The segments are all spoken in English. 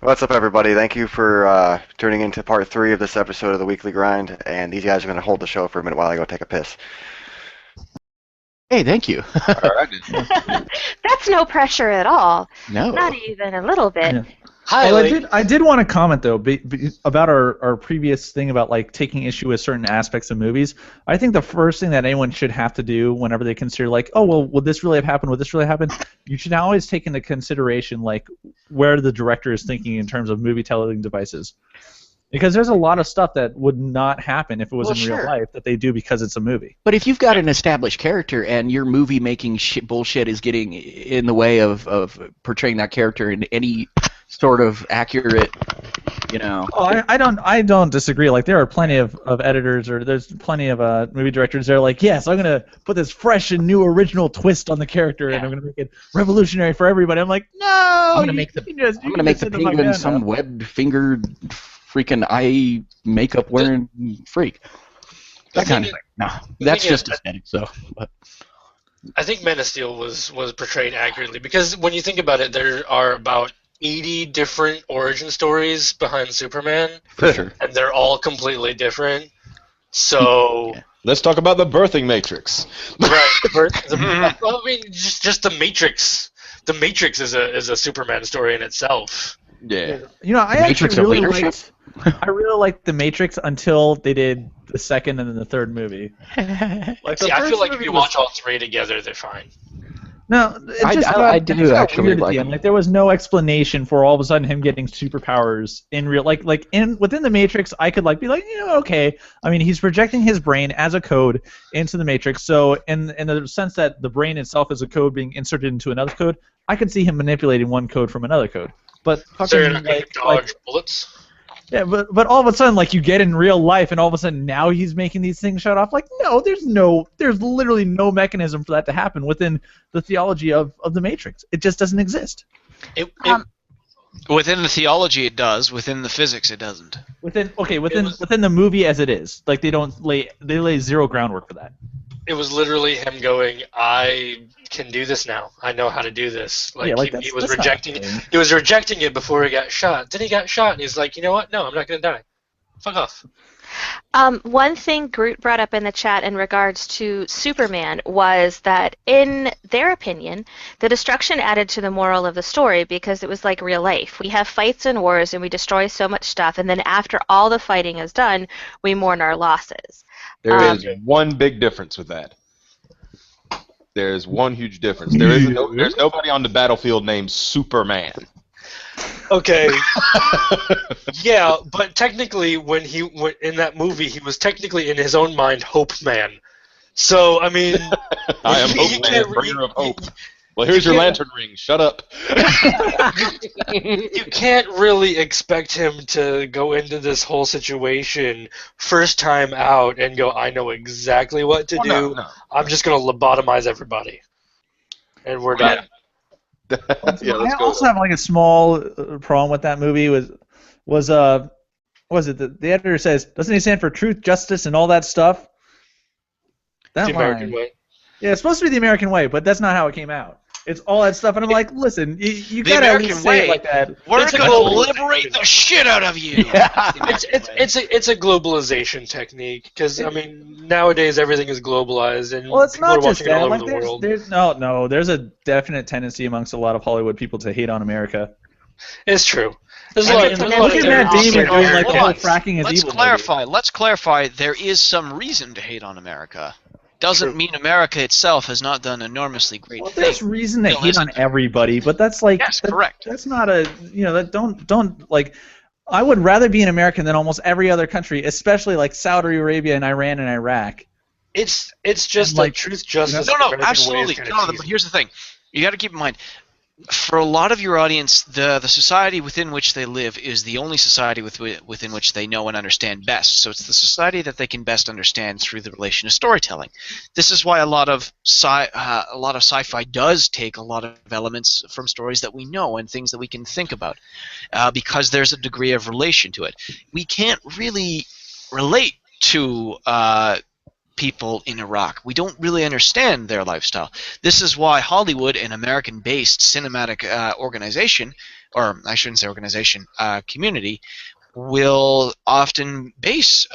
What's up, everybody? Thank you for tuning into part 3 of this episode of the Weekly Grind. And these guys are going to hold the show for a minute while I go take a piss. Hey, thank you. All right. That's no pressure at all. No. Not even a little bit. Yeah. Hi, Well, I did want to comment though about our previous thing about like taking issue with certain aspects of movies. I think the first thing that anyone should have to do whenever they consider like, oh well, would this really have happened? Would this really happen? You should always take into consideration like where the director is thinking in terms of movie telling devices. Because there's a lot of stuff that would not happen if it was in real life that they do because it's a movie. But if you've got an established character and your movie making bullshit is getting in the way of portraying that character in any sort of accurate, Oh, I don't disagree. Like there are plenty of editors or there's plenty of movie directors that are like, yes, I'm gonna put this fresh and new original twist on the character and I'm gonna make it revolutionary for everybody. I'm like, no, I'm gonna make the penguin some webbed-fingered freaking eye makeup wearing freak. That kind of thing. No, that's just aesthetic. So, but I think Man of Steel was portrayed accurately because when you think about it, there are about 80 different origin stories behind Superman, for sure, and they're all completely different. So let's talk about the birthing matrix. right, well, I mean, just the Matrix. The Matrix is a Superman story in itself. Yeah. I actually really liked The Matrix until they did the second and then the third movie. Like, see, I feel like if you watch all three together, they're fine. No, I do actually like him. Like there was no explanation for all of a sudden him getting superpowers in real within the Matrix. I could be like, okay. I mean, he's projecting his brain as a code into the Matrix. So in the sense that the brain itself is a code being inserted into another code, I could see him manipulating one code from another code. But dodge bullets. Yeah, but all of a sudden, you get in real life, and all of a sudden now he's making these things shut off. No, there's literally no mechanism for that to happen within the theology of the Matrix. It just doesn't exist. Within the theology, it does. Within the physics, it doesn't. Within the movie as it is, they lay zero groundwork for that. It was literally him going, I can do this now. I know how to do this. He was rejecting it before he got shot. Then he got shot, and he's like, you know what? No, I'm not going to die. Fuck off. One thing Groot brought up in the chat in regards to Superman was that, in their opinion, the destruction added to the moral of the story because it was like real life. We have fights and wars, and we destroy so much stuff, and then after all the fighting is done, we mourn our losses. There is one big difference with that. There's one huge difference. There's nobody on the battlefield named Superman. Okay. Yeah, but technically, when in that movie, he was technically in his own mind Hope Man. So I mean, I am Hope Man, bringer of hope. Well, here's your lantern ring. Shut up. You can't really expect him to go into this whole situation first time out and go, I know exactly what to do. No. I'm just going to lobotomize everybody. And we're done. I also have a small problem with that movie was it the editor says, doesn't he stand for truth, justice, and all that stuff? The American way. Yeah, it's supposed to be the American way, but that's not how it came out. It's all that stuff, and I'm like, listen, you gotta at least say it like that. We're gonna liberate the shit out of you. Yeah. It's a globalization technique because I mean nowadays everything is globalized and it's people not are just watching it all that. over the world. There's a definite tendency amongst a lot of Hollywood people to hate on America. It's true. Look at Matt Damon doing the whole fracking is evil. Let's clarify. There is some reason to hate on America. Doesn't mean America itself has not done enormously great things. There's reason to hate on everybody, but that's correct. That's not don't I would rather be an American than almost every other country, especially Saudi Arabia and Iran and Iraq. It's just truth, justice. No, absolutely. But here's the thing: you got to keep in mind. For a lot of your audience, the society within which they live is the only society within which they know and understand best. So it's the society that they can best understand through the relation of storytelling. This is why a lot of sci-fi does take a lot of elements from stories that we know and things that we can think about, because there's a degree of relation to it. We can't really relate to people in Iraq. We don't really understand their lifestyle. This is why Hollywood, an American-based cinematic organization, or I shouldn't say organization, community, will often base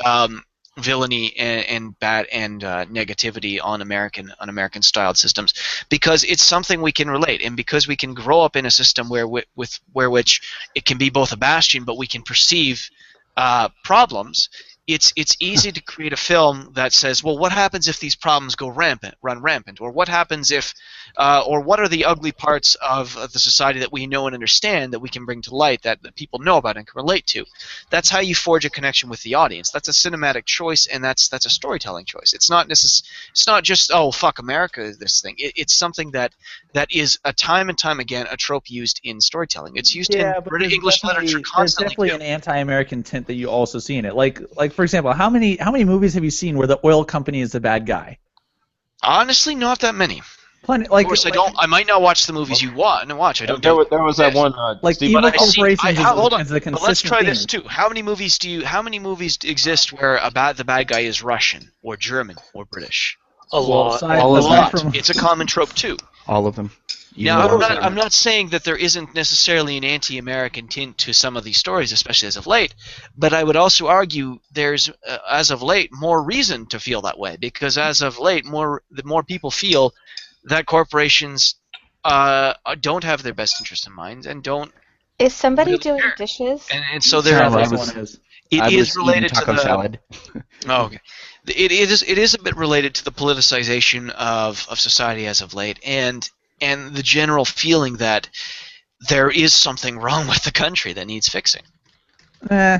villainy and bad and negativity on American styled systems, because it's something we can relate, and because we can grow up in a system where which it can be both a bastion, but we can perceive problems. It's easy to create a film that says, well, what happens if these problems run rampant, or what happens if, or what are the ugly parts of the society that we know and understand that we can bring to light, that people know about and can relate to. That's how you forge a connection with the audience. That's a cinematic choice, and that's a storytelling choice. It's not just, oh fuck America, this thing. It's something that is a time and time again a trope used in storytelling. It's used in British English literature constantly. There's definitely an anti-American tint that you also see in it. Like for example, how many movies have you seen where the oil company is the bad guy? Honestly, not that many. Plenty. Of course, I might not watch the movies you want to watch. I don't. There was that one. Like Steve, evil corporations hold on. is the But consistent let's try theme. this too. How many movies exist where the bad guy is Russian or German or British? A lot. All of them. It's a common trope too. All of them. Now, I'm not saying that there isn't necessarily an anti-American tint to some of these stories, especially as of late, but I would also argue there's, as of late, more reason to feel that way, because as of late, the more people feel that corporations don't have their best interest in mind and don't. Is somebody really doing care. dishes? And so there it is related to taco the salad. Oh, okay. It is a bit related to the politicization of society as of late, and the general feeling that there is something wrong with the country that needs fixing. Eh.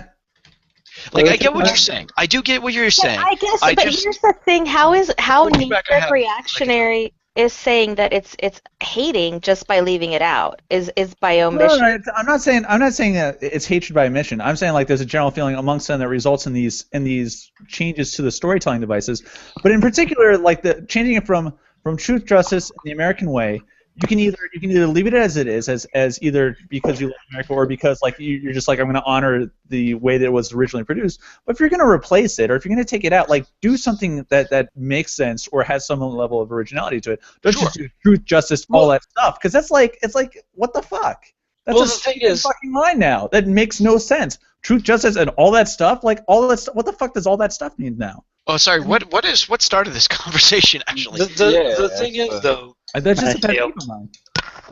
Like, I get what you're saying. I do get what you're saying. I guess, but here's the thing: how knee-jerk reactionary is saying that it's hating just by leaving it out is by omission. No, I'm not saying that it's hatred by omission. I'm saying like there's a general feeling amongst them that results in these changes to the storytelling devices. But in particular, like the changing it from truth, justice, and the American way. You can either leave it as it is, as either because you love America or because like you're just like, I'm going to honor the way that it was originally produced. But if you're going to replace it or if you're going to take it out, like do something that makes sense or has some level of originality to it. Don't just do truth, justice, all that stuff, because it's like what the fuck? That's a fucking line now. That makes no sense. Truth, justice, and all that stuff. Like all that stuff. What the fuck does all that stuff mean now? Oh, sorry. What started this conversation actually? The thing is though. That's just a pet peeve of mine.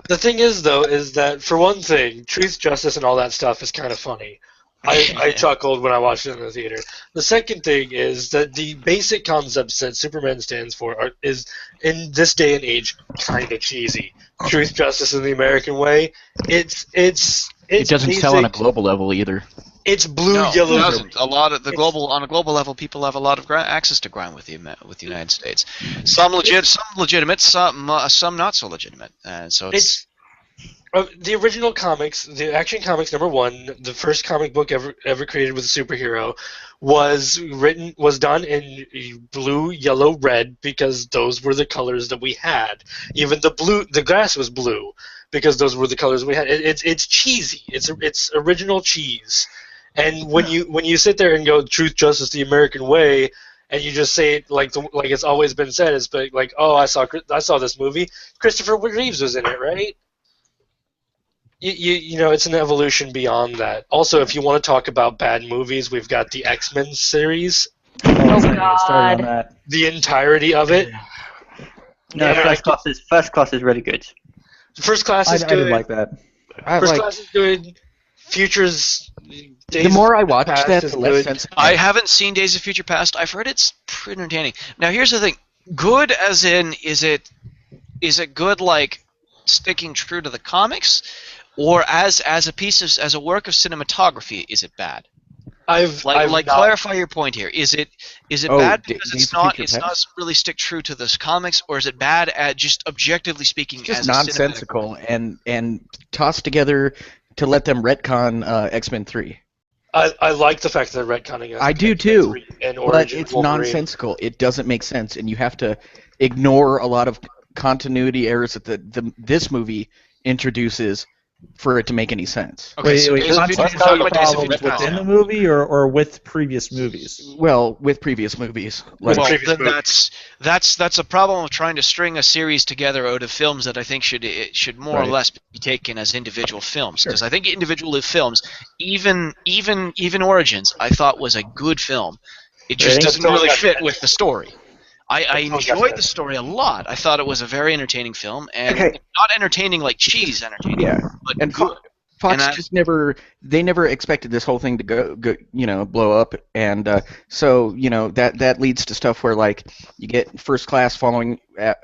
The thing is though is that for one thing, truth, justice, and all that stuff is kind of funny. I chuckled when I watched it in the theater. The second thing is that the basic concepts that Superman stands for is in this day and age kind of cheesy. Truth, justice, and the American way. It doesn't sell on a global level either. It's blue, no, yellow. It doesn't. A lot of on a global level, people have a lot of access to ground with the United States. Some legitimate, some not so legitimate. So it's the original comics, the Action Comics #1, the first comic book ever created with a superhero, was done in blue, yellow, red because those were the colors that we had. Even the grass was blue because those were the colors we had. It's cheesy. It's original cheese. And when you sit there and go truth, justice, the American way, and you just say it like it's always been said, it's like, oh, I saw this movie. Christopher Reeves was in it, right? You know, it's an evolution beyond that. Also, if you want to talk about bad movies, we've got the X-Men series. Oh God! The entirety of it. No, First Class is really good. First Class is good. I did like that. First Class is good. Futures. The more I watch that, the less sense. I haven't seen Days of Future Past. I've heard it's pretty entertaining. Now, here's the thing: good as in, is it good like sticking true to the comics, or as a work of cinematography, is it bad? Clarify your point here. Is it bad because it's not really stick true to this comics, or is it bad at just objectively speaking? It's just nonsensical and tossed together to let them retcon X-Men 3. I like the fact that they're retconning X-Men. I do too, but it's Wolverine. nonsensical. It doesn't make sense, and you have to ignore a lot of continuity errors that this movie introduces for it to make any sense. Okay, so wait, Days of Future continuity Past, talking about Days of problems Future Past within now. the movie or with previous movies? Well, with previous movies. With Like, previous Then movies. that's a problem of trying to string a series together out of films that I think should more or Right. less be taken as individual films. Sure. Because I think individual films, even Origins, I thought was a good film. It just Really? doesn't really fit with the story. I That's enjoyed the definite. story a lot. I thought it was a very entertaining film, and Okay. not entertaining like cheese entertaining, Yeah. but And good. Fox And just never expected this whole thing to go blow up, and so that leads to stuff where like you get First Class following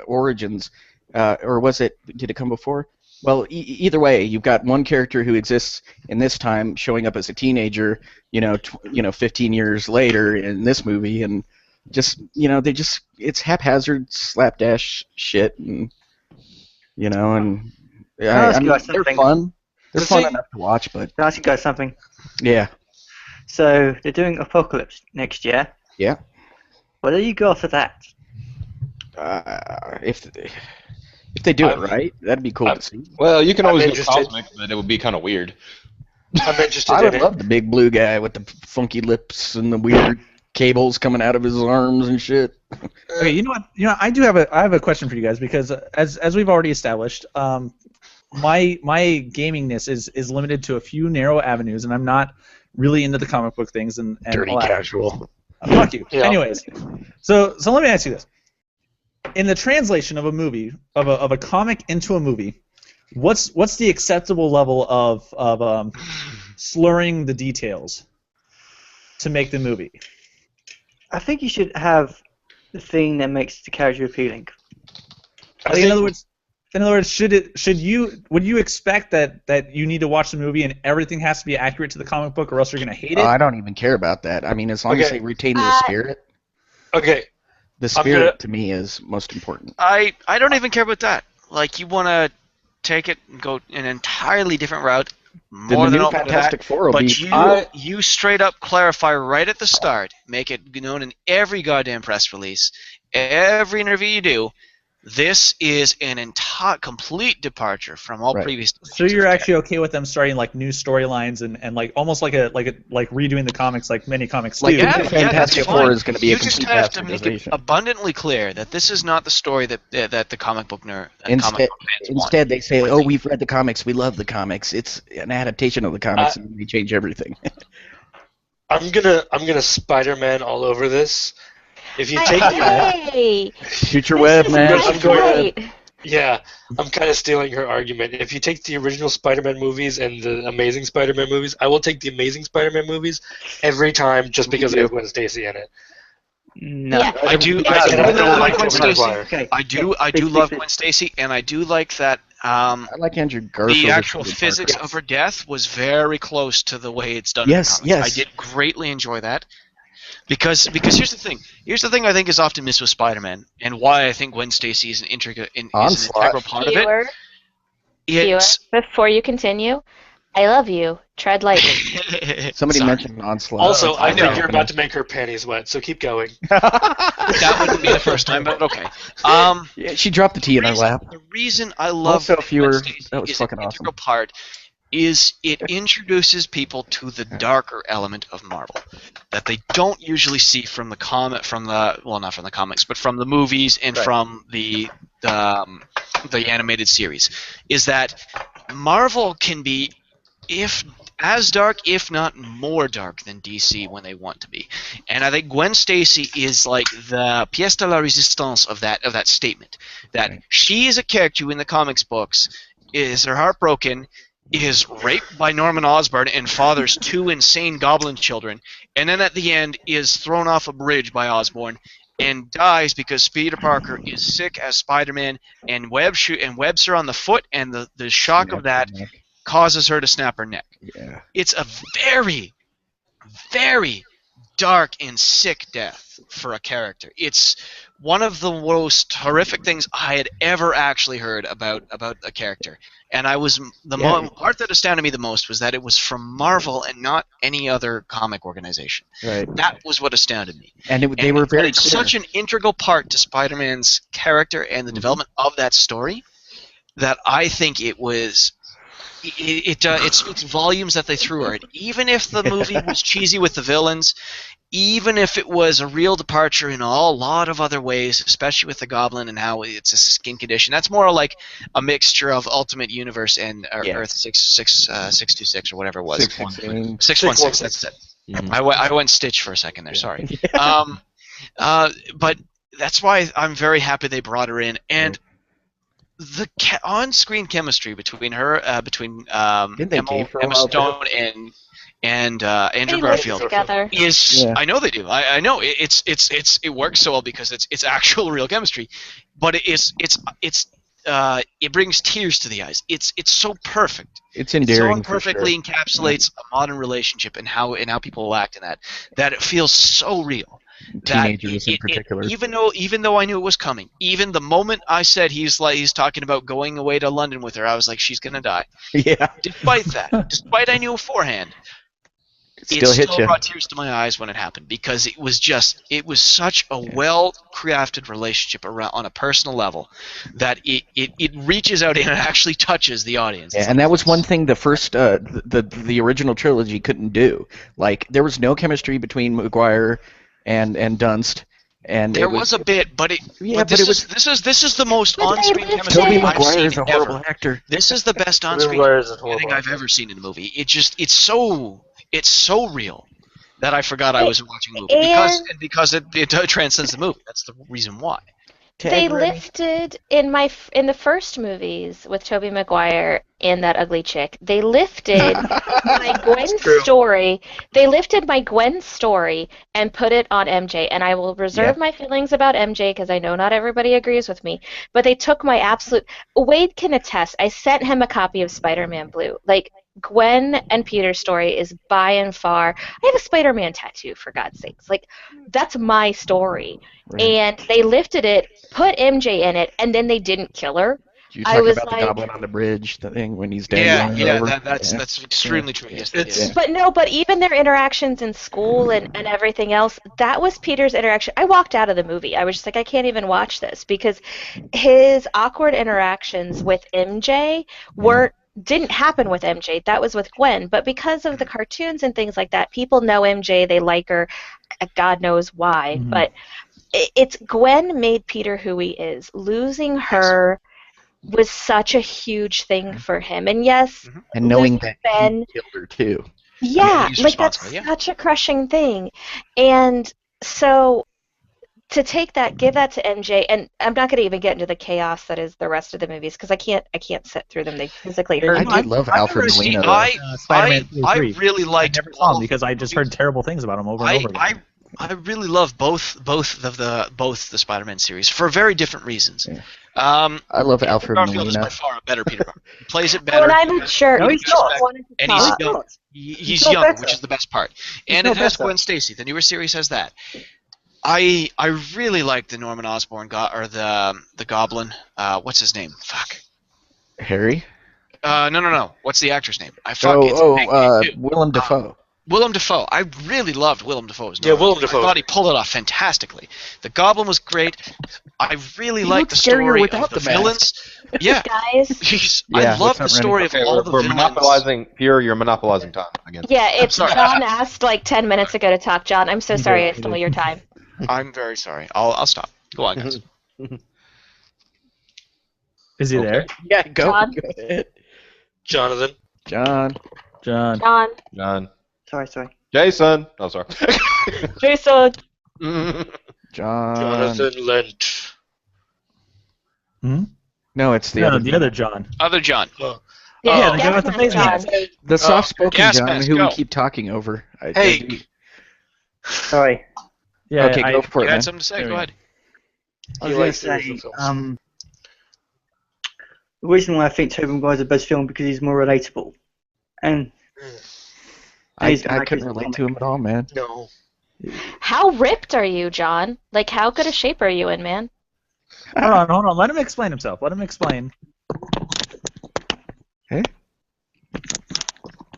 Origins, or did it come before? Well, either way, you've got one character who exists in this time showing up as a teenager, 15 years later in this movie, and it's haphazard slapdash shit, and and Can I ask you guys they're something? fun. They're The fun thing- enough to watch, but Can I ask you guys something? yeah. So they're doing Apocalypse next year. Yeah. What do you go after that? If they do it I'm- right, that'd be cool I'm- to see. Well, you can I'm always go interested. cosmic, but it would be kind of weird. I'm interested I in would it. love the big blue guy with the funky lips and the weird cables coming out of his arms and shit. Okay, you know what? I have a question for you guys because as we've already established, my gamingness is limited to a few narrow avenues, and I'm not really into the comic book things and Dirty all that. casual. Fuck you. Yeah. Anyways, so let me ask you this: in the translation of a movie of a comic into a movie, what's the acceptable level of slurring the details to make the movie? I think you should have the thing that makes the character appealing. Like, in other words, would you expect that you need to watch the movie and everything has to be accurate to the comic book or else you're gonna hate it? I don't even care about that. I mean, as long as Okay. they retain the spirit, Okay, the I'm spirit gonna- to me is most important. I don't even care about that. Like, you want to take it and go an entirely different route, Then more the than new open to that. Fantastic Four will But be. you straight up clarify right at the start, make it known in every goddamn press release, every interview you do. This is an entire complete departure from all Right. previous. So you're actually okay with them starting like new storylines and like almost like redoing the comics like many comics Like, do. yeah, that's Fantastic fine. Four is going to be You a just complete have to make it bastardization. abundantly clear that this is not the story that the comic book comic Instead, book fans want. instead, they say, "Oh, we've read the comics. We love the comics. It's an adaptation of the comics, and they change everything." I'm gonna Spider-Man all over this. If you take the Hey, Future this Web, is man. my I'm going- fight. yeah, I'm kind of stealing her argument. If you take the original Spider-Man movies and the Amazing Spider-Man movies, I will take the Amazing Spider-Man movies every time just because they have Gwen Stacy in it. No. Yeah. I do. I I do don't like like Gwen Tobey Stacy. Maguire. Okay. I do Big love thing. Gwen Stacy, and I do like that. I like Andrew Garfield. The as actual Peter physics Parker. of her death was very close to the way it's done Yes, in the comics. yes. I did greatly enjoy that. Because here's the thing. Here's the thing I think is often missed with Spider-Man, and why I think Gwen Stacy is an integral part of it. Viewer, It's before you continue, I love you. Tread lightly. Somebody Sorry. mentioned Onslaught. Also, I I know. think you're about to make her panties wet, so keep going. that wouldn't be the first time, but okay. Yeah, she dropped the tea in her lap. The reason I love Also, if you Gwen were- Stacy that was is fucking an awesome. integral part is it introduces people to the darker element of Marvel that they don't usually see from the not from the comics, but from the movies and from the animated series. Is that Marvel can be as dark, if not more dark than DC when they want to be. And I think Gwen Stacy is like the pièce de la résistance of that statement. That she is a character who in the comics books is her heart broken, is raped by Norman Osborn and fathers two insane goblin children, and then at the end is thrown off a bridge by Osborn and dies because Peter Parker is sick as Spider-Man and webs her on the foot, and the shock of that causes her to snap her neck. Yeah. It's a very, very dark and sick death for a character. It's one of the most horrific things I had ever actually heard about a character. And I was part that astounded me the most was that it was from Marvel and not any other comic organization. Right. That was what astounded me. And they were very it's clear. such an integral part to Spider-Man's character and the development of that story that I think it was it speaks volumes that they threw at it. Even if the movie was cheesy with the villains, even if it was a real departure in a lot of other ways, especially with the Goblin and how it's a skin condition, that's more like a mixture of Ultimate Universe and Earth 626 or whatever it was. 616. 616. That's it. Mhm. I went Stitch for a second there. Sorry. But that's why I'm very happy they brought her in, and the on-screen chemistry between her, Didn't they gay for a Emma while, too? Stone and Andrew They live Garfield together. is. Yeah. I know they do. I know it works so well because it's actual real chemistry, but it brings tears to the eyes. It's so perfect. It's It so endearing for perfectly sure. encapsulates a modern relationship and how people will act in that it feels so real. Teenagers in particular. Even though I knew it was coming, even the moment I said he's talking about going away to London with her, I was like, she's gonna die. Yeah. Despite that, despite I knew beforehand, It still hit you. brought tears to my eyes when it happened because it was such a well-crafted relationship on a personal level that it reaches out and it actually touches the audience. Yeah, and that was one thing the first the original trilogy couldn't do. Like there was no chemistry between Maguire and Dunst, and There was a bit, but this is the most But they on-screen lifted chemistry Tobey it. I've Maguire seen is a horrible ever. actor. This is the best on-screen Maguire is a horrible thing I've actor. ever seen in a movie. It's so real that I forgot I was watching a movie because it transcends the movie. That's the reason why. They lifted in the first movies with Tobey Maguire and that ugly chick. They lifted my Gwen story. They lifted my Gwen story and put it on MJ. And I will reserve my feelings about MJ because I know not everybody agrees with me. But they took my absolute. Wade can attest. I sent him a copy of Spider-Man Blue. Like Gwen and Peter's story is by and far. I have a Spider-Man tattoo for God's sakes. Like that's my story. Right. And they lifted it, put MJ in it, and then they didn't kill her. You're I talking was about the like- Goblin on the bridge, the thing when he's dangling over. That's extremely true. Yes, they did. But even their interactions in school and everything else, that was Peter's interaction. I walked out of the movie. I was just like, I can't even watch this because his awkward interactions with MJ didn't happen with MJ. That was with Gwen. But because of the cartoons and things like that, people know MJ. They like her. God knows why. Mhm. But it's Gwen made Peter who he is. Losing her was such a huge thing for him. And yes, And knowing losing that Ben, he killed her too. yeah, he's like that's responsible, yeah. such a crushing thing. And so to take that, give that to MJ, and I'm not going to even get into the chaos that is the rest of the movies because I can't sit through them. They physically hurt I me. did love Alfred Molina. though. Spider-Man I 3. really I liked never saw him both because I just heard terrible things about him over and over again. I really love both the Spider-Man series for very different reasons. Yeah. I love Alfred Garfield is Molina. by far a better Peter Parker. He plays it Oh, better. and I'm not sure. No, he's not. And he's He's young. not. He's not younger, better. which is the best part. He's And it not has better. Gwen Stacy. The newer series has that. I really like the Norman Osborn or the Goblin. What's his name? Fuck. Harry? No. What's the actor's name? It's a big name, too. Willem Dafoe. Willem Dafoe. I really loved Willem Dafoe's Yeah, Norman. Willem Dafoe. I thought he pulled it off fantastically. The Goblin was great. I really He liked the looked scarier story without of the the mask. villains. Yeah, Guys, I Yeah, love let's the not story run of Okay, all we're, the we're villains. monopolizing here. You're monopolizing time again. yeah, it's sorry. John asked like 10 minutes ago to talk. John, I'm so sorry I stole your time. I'm very sorry. I'll stop. Go on, guys. Is he Okay. there? Yeah, go ahead. Jonathan. John. John. John, John. Sorry. Jason. Oh, sorry. Jason, John. Jonathan Lent. No, it's the No, other. the other John. Other John. Yeah, the guy with the definitely face John. mask. The soft-spoken gas John mask, who go. we keep talking over. Hey. Sorry. Yeah, Okay, go for You it, had man. something to say? There Go we ahead. I He was going to likes the original say, films. the reason why I think Tobey Maguire's the best film because he's more relatable. And I he's couldn't relate to him at all, man. No. how ripped are you, John? Like, how good a shape are you in, man? Hold on. Let him explain himself. Let him explain.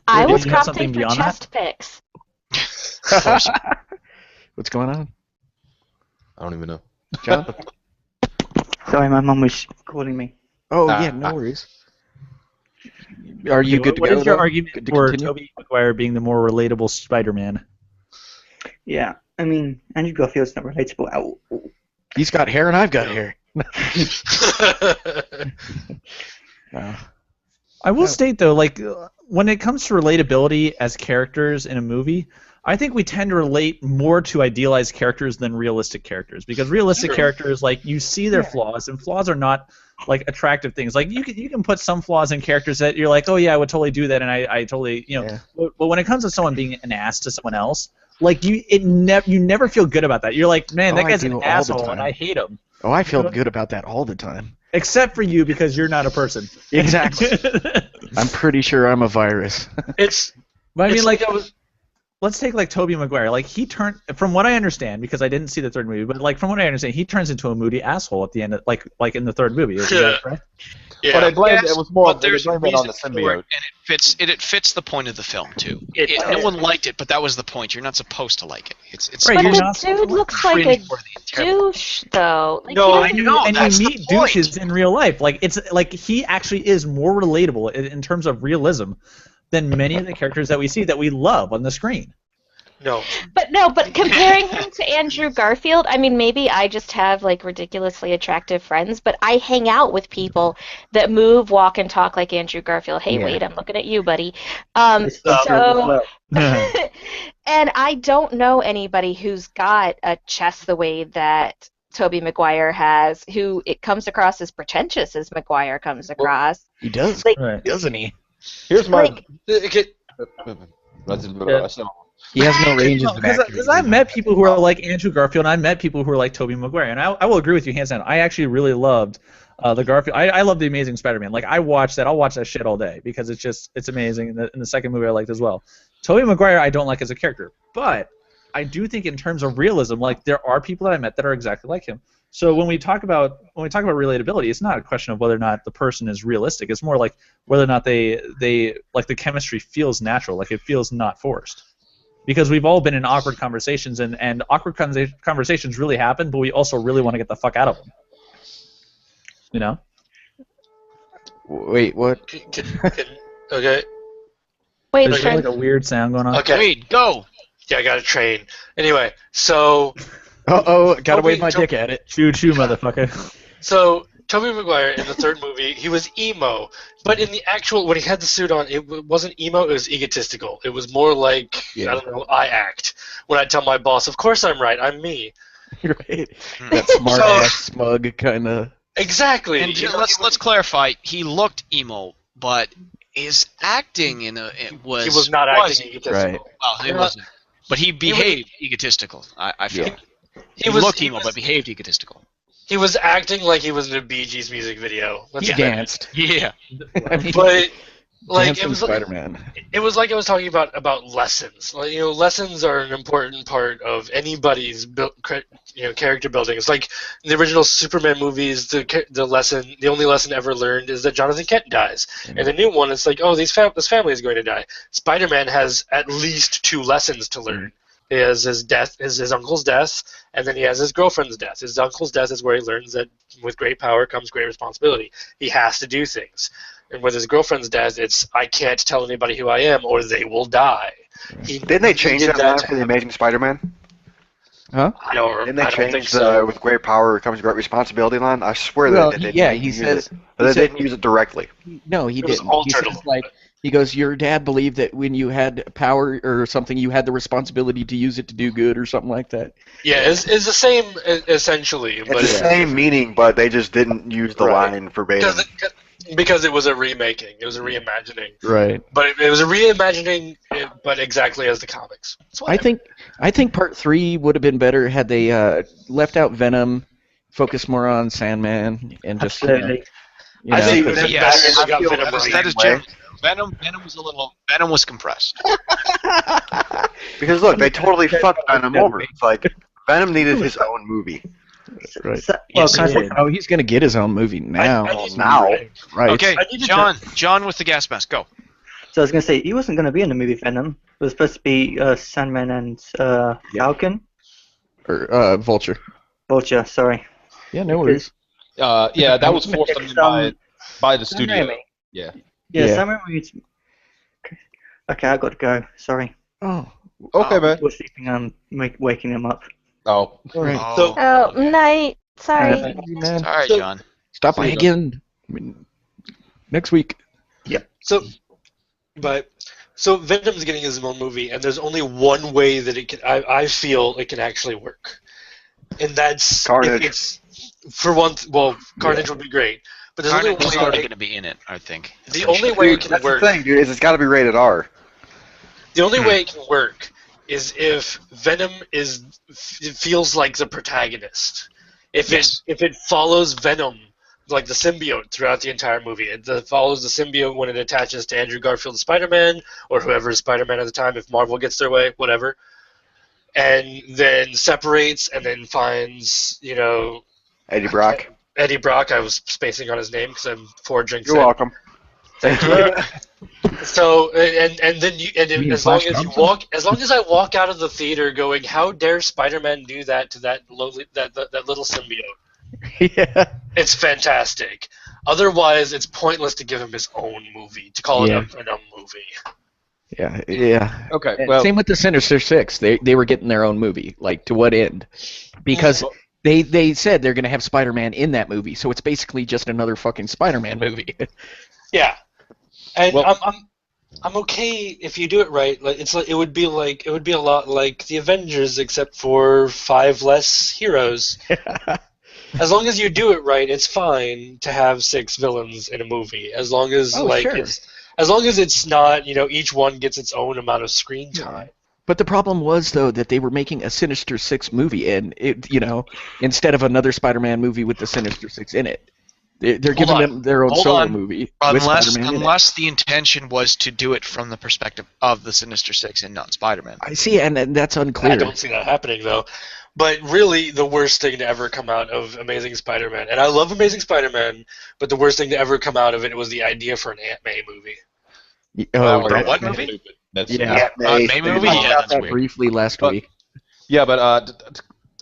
I Did was you have prompting something for beyond that? chest pics. What's going on, I don't even know. John? Sorry, my mum was calling me. Oh, yeah, no worries. Are you Okay, good to what go? is your though? argument Good to for continue? Tobey Maguire being the more relatable Spider-Man? Yeah, I mean, Andrew Garfield's not relatable at all. He's got hair and I've got hair. I will No. state though, like when it comes to relatability as characters in a movie, I think we tend to relate more to idealized characters than realistic characters because realistic characters, like you see their flaws, and flaws are not like attractive things. Like you can put some flaws in characters that you're like, oh yeah, I would totally do that, and I totally Yeah. But when it comes to someone being an ass to someone else, like you never feel good about that. You're like, man, that I guy's do an all the asshole, and time. I hate him. Oh, I feel good about that all the time. Except for you because you're not a person. Exactly. I'm pretty sure I'm a virus. It's But I mean, It's like, like I was- let's take like Tobey Maguire. Like he turned, from what I understand, because I didn't see the third movie, but like from what I understand, he turns into a moody asshole at the end, of, like in the third movie. Is that correct? yeah. But they blamed Yes, it was more. but They there's a blamed it on reason the for it, symbiote. and it fits the point of the film too. It- No one liked it, but that was the point. You're not supposed to like it. It's Right, But you're the not supposed dude to looks like a cringeworthy and terrible. douche, though. Like, No, he I doesn't- know. and that's you the meet point. douches in real life. Like it's like he actually is more relatable in terms of realism than many of the characters that we see that we love on the screen. No. But comparing him to Andrew Garfield, I mean, maybe I just have like ridiculously attractive friends, but I hang out with people that move, walk, and talk like Andrew Garfield. Hey, Yeah. wait, I'm looking at you, buddy. It's so So, well. and I don't know anybody who's got a chest the way that Tobey Maguire has, who it comes across as pretentious as Maguire comes across. He does, Like, Right. doesn't he? Here's my. like, He has no range as an actor. Because I've met people who are like Andrew Garfield, and I've met people who are like Tobey Maguire, and I will agree with you hands down. I actually really loved the Garfield. I love the Amazing Spider-Man. Like I watch that. I'll watch that shit all day because it's amazing. And the second movie I liked as well. Tobey Maguire I don't like as a character, but I do think in terms of realism, like there are people that I met that are exactly like him. So when we talk about relatability, it's not a question of whether or not the person is realistic. It's more like whether or not they like the chemistry feels natural, like it feels not forced. Because we've all been in awkward conversations, and awkward conversations really happen, but we also really want to get the fuck out of them. You know? Wait, what? Okay. wait, There's Okay. like a weird sound going on. Okay. Wait, go. Yeah, I got a train. Anyway, so Uh-oh, gotta wave my Toby- dick at it. Choo choo, motherfucker. Tobey Maguire in the third movie, he was emo, but in the actual when he had the suit on, it wasn't emo. It was egotistical. It was more like I don't know. I act when I tell my boss, "Of course I'm right. I'm me." Right. That smart ass, smug kind of. Exactly. And You know, let's clarify. He looked emo, but his acting it was he was not acting egotistical. Right. Well, he wasn't. But he behaved egotistical. I feel. Yeah. He looked emo, but behaved egotistical. He was acting like he was in a Bee Gees music video. He danced. Yeah. I mean, But like dancing it was Spider-Man. it was like I was talking about lessons. Like, you know, lessons are an important part of anybody's character building. It's like in the original Superman movies, the only lesson ever learned is that Jonathan Kent dies. And the new one, it's like, oh, this family is going to die. Spider-Man has at least 2 lessons to learn. He has his death, his uncle's death, and then he has his girlfriend's death. His uncle's death is where he learns that with great power comes great responsibility. He has to do things. And with his girlfriend's death, it's I can't tell anybody who I am or they will die. Didn't they change did that line for the Amazing Spider-Man? Huh? I don't, Didn't they I don't think change so. the with great power comes great responsibility line? I swear Well, that they yeah, didn't he use says. it. But he they said- didn't use it directly. No, he It was didn't. He altered a says little like bit. he goes, your dad believed that when you had power or something, you had the responsibility to use it to do good or something like that. Yeah, it's the same essentially, It's but the same meaning, but they just didn't use the Right. line verbatim. because it was a remaking, it was a reimagining. Right. But it was a reimagining, but exactly as the comics. That's why I think part 3 would have been better had they left out Venom, focused more on Sandman, and just Absolutely. you I know, think it 'cause- was Yes, better if they got feel Venom that or that is way. general. Venom was compressed. Because look, they totally fucked Venom over. It's like Venom needed his own movie. Right. So, well, Yes, can I he say did. Oh, he's gonna get his own movie now. I need- Now. Right. Okay, I need to John with the gas mask, go. So I was going to say, he wasn't going to be in the movie Venom. It was supposed to be Sandman and Falcon. Or Vulture. Vulture, sorry. Yeah, no worries. Yeah, that was forced on It's, them by the Sam studio. Raimi. Yeah. Yeah, Yeah. Sam Raimi's... Okay, I got to go. Sorry. Oh. Okay, man. We're sleeping and waking him up. Oh. All right. So- Oh, night. Sorry. Man. Sorry, So- John. Stop See by you, again. I mean, next week. So Venom's getting his own movie, and there's only one way that it can. I feel it can actually work, and that's Carnage. If it's for one. Well, Carnage would be great, but there's Carnage only is one already way. going to be in it, I think. The only way it can That's work. the thing, dude. Is it's got to be rated R. The only way it can work is if Venom feels like the protagonist. If it follows Venom, like the symbiote, throughout the entire movie. It follows the symbiote when it attaches to Andrew Garfield's Spider-Man, or whoever is Spider-Man at the time, if Marvel gets their way, whatever. And then separates, and then finds, Eddie Brock. Eddie Brock. I was spacing on his name because I'm 4 drinks You're in. welcome. Thank you. So and then mean as long Flash as I walk out of the theater going, how dare Spider-Man do that to that little symbiote? Yeah. It's fantastic. Otherwise, it's pointless to give him his own movie, to call it Yeah. a Venom movie. Yeah. Okay, And well, same with the Sinister Six. They were getting their own movie. Like, to what end? Because they said they're going to have Spider-Man in that movie, so it's basically just another fucking Spider-Man movie. Yeah, and Well- I'm okay if you do it right. Like it would be a lot like the Avengers, except for 5 less heroes. As long as you do it right, it's fine to have 6 villains in a movie. As long as Sure. as long as it's not, each one gets its own amount of screen time. But the problem was, though, that they were making a Sinister Six movie, and instead of another Spider-Man movie with the Sinister Six in it, they're giving on. them their own Hold solo on. movie with Spider-Man in it. Unless the intention was to do it from the perspective of the Sinister Six and not Spider-Man. I see, and that's unclear. I don't see that happening, though. But really, the worst thing to ever come out of Amazing Spider-Man, and I love Amazing Spider-Man, but the worst thing to ever come out of it was the idea for an Aunt May movie. Oh, For right. what movie? That's Yeah. May movie? We talked Yeah, about that's that weird. briefly last But- week. Yeah, but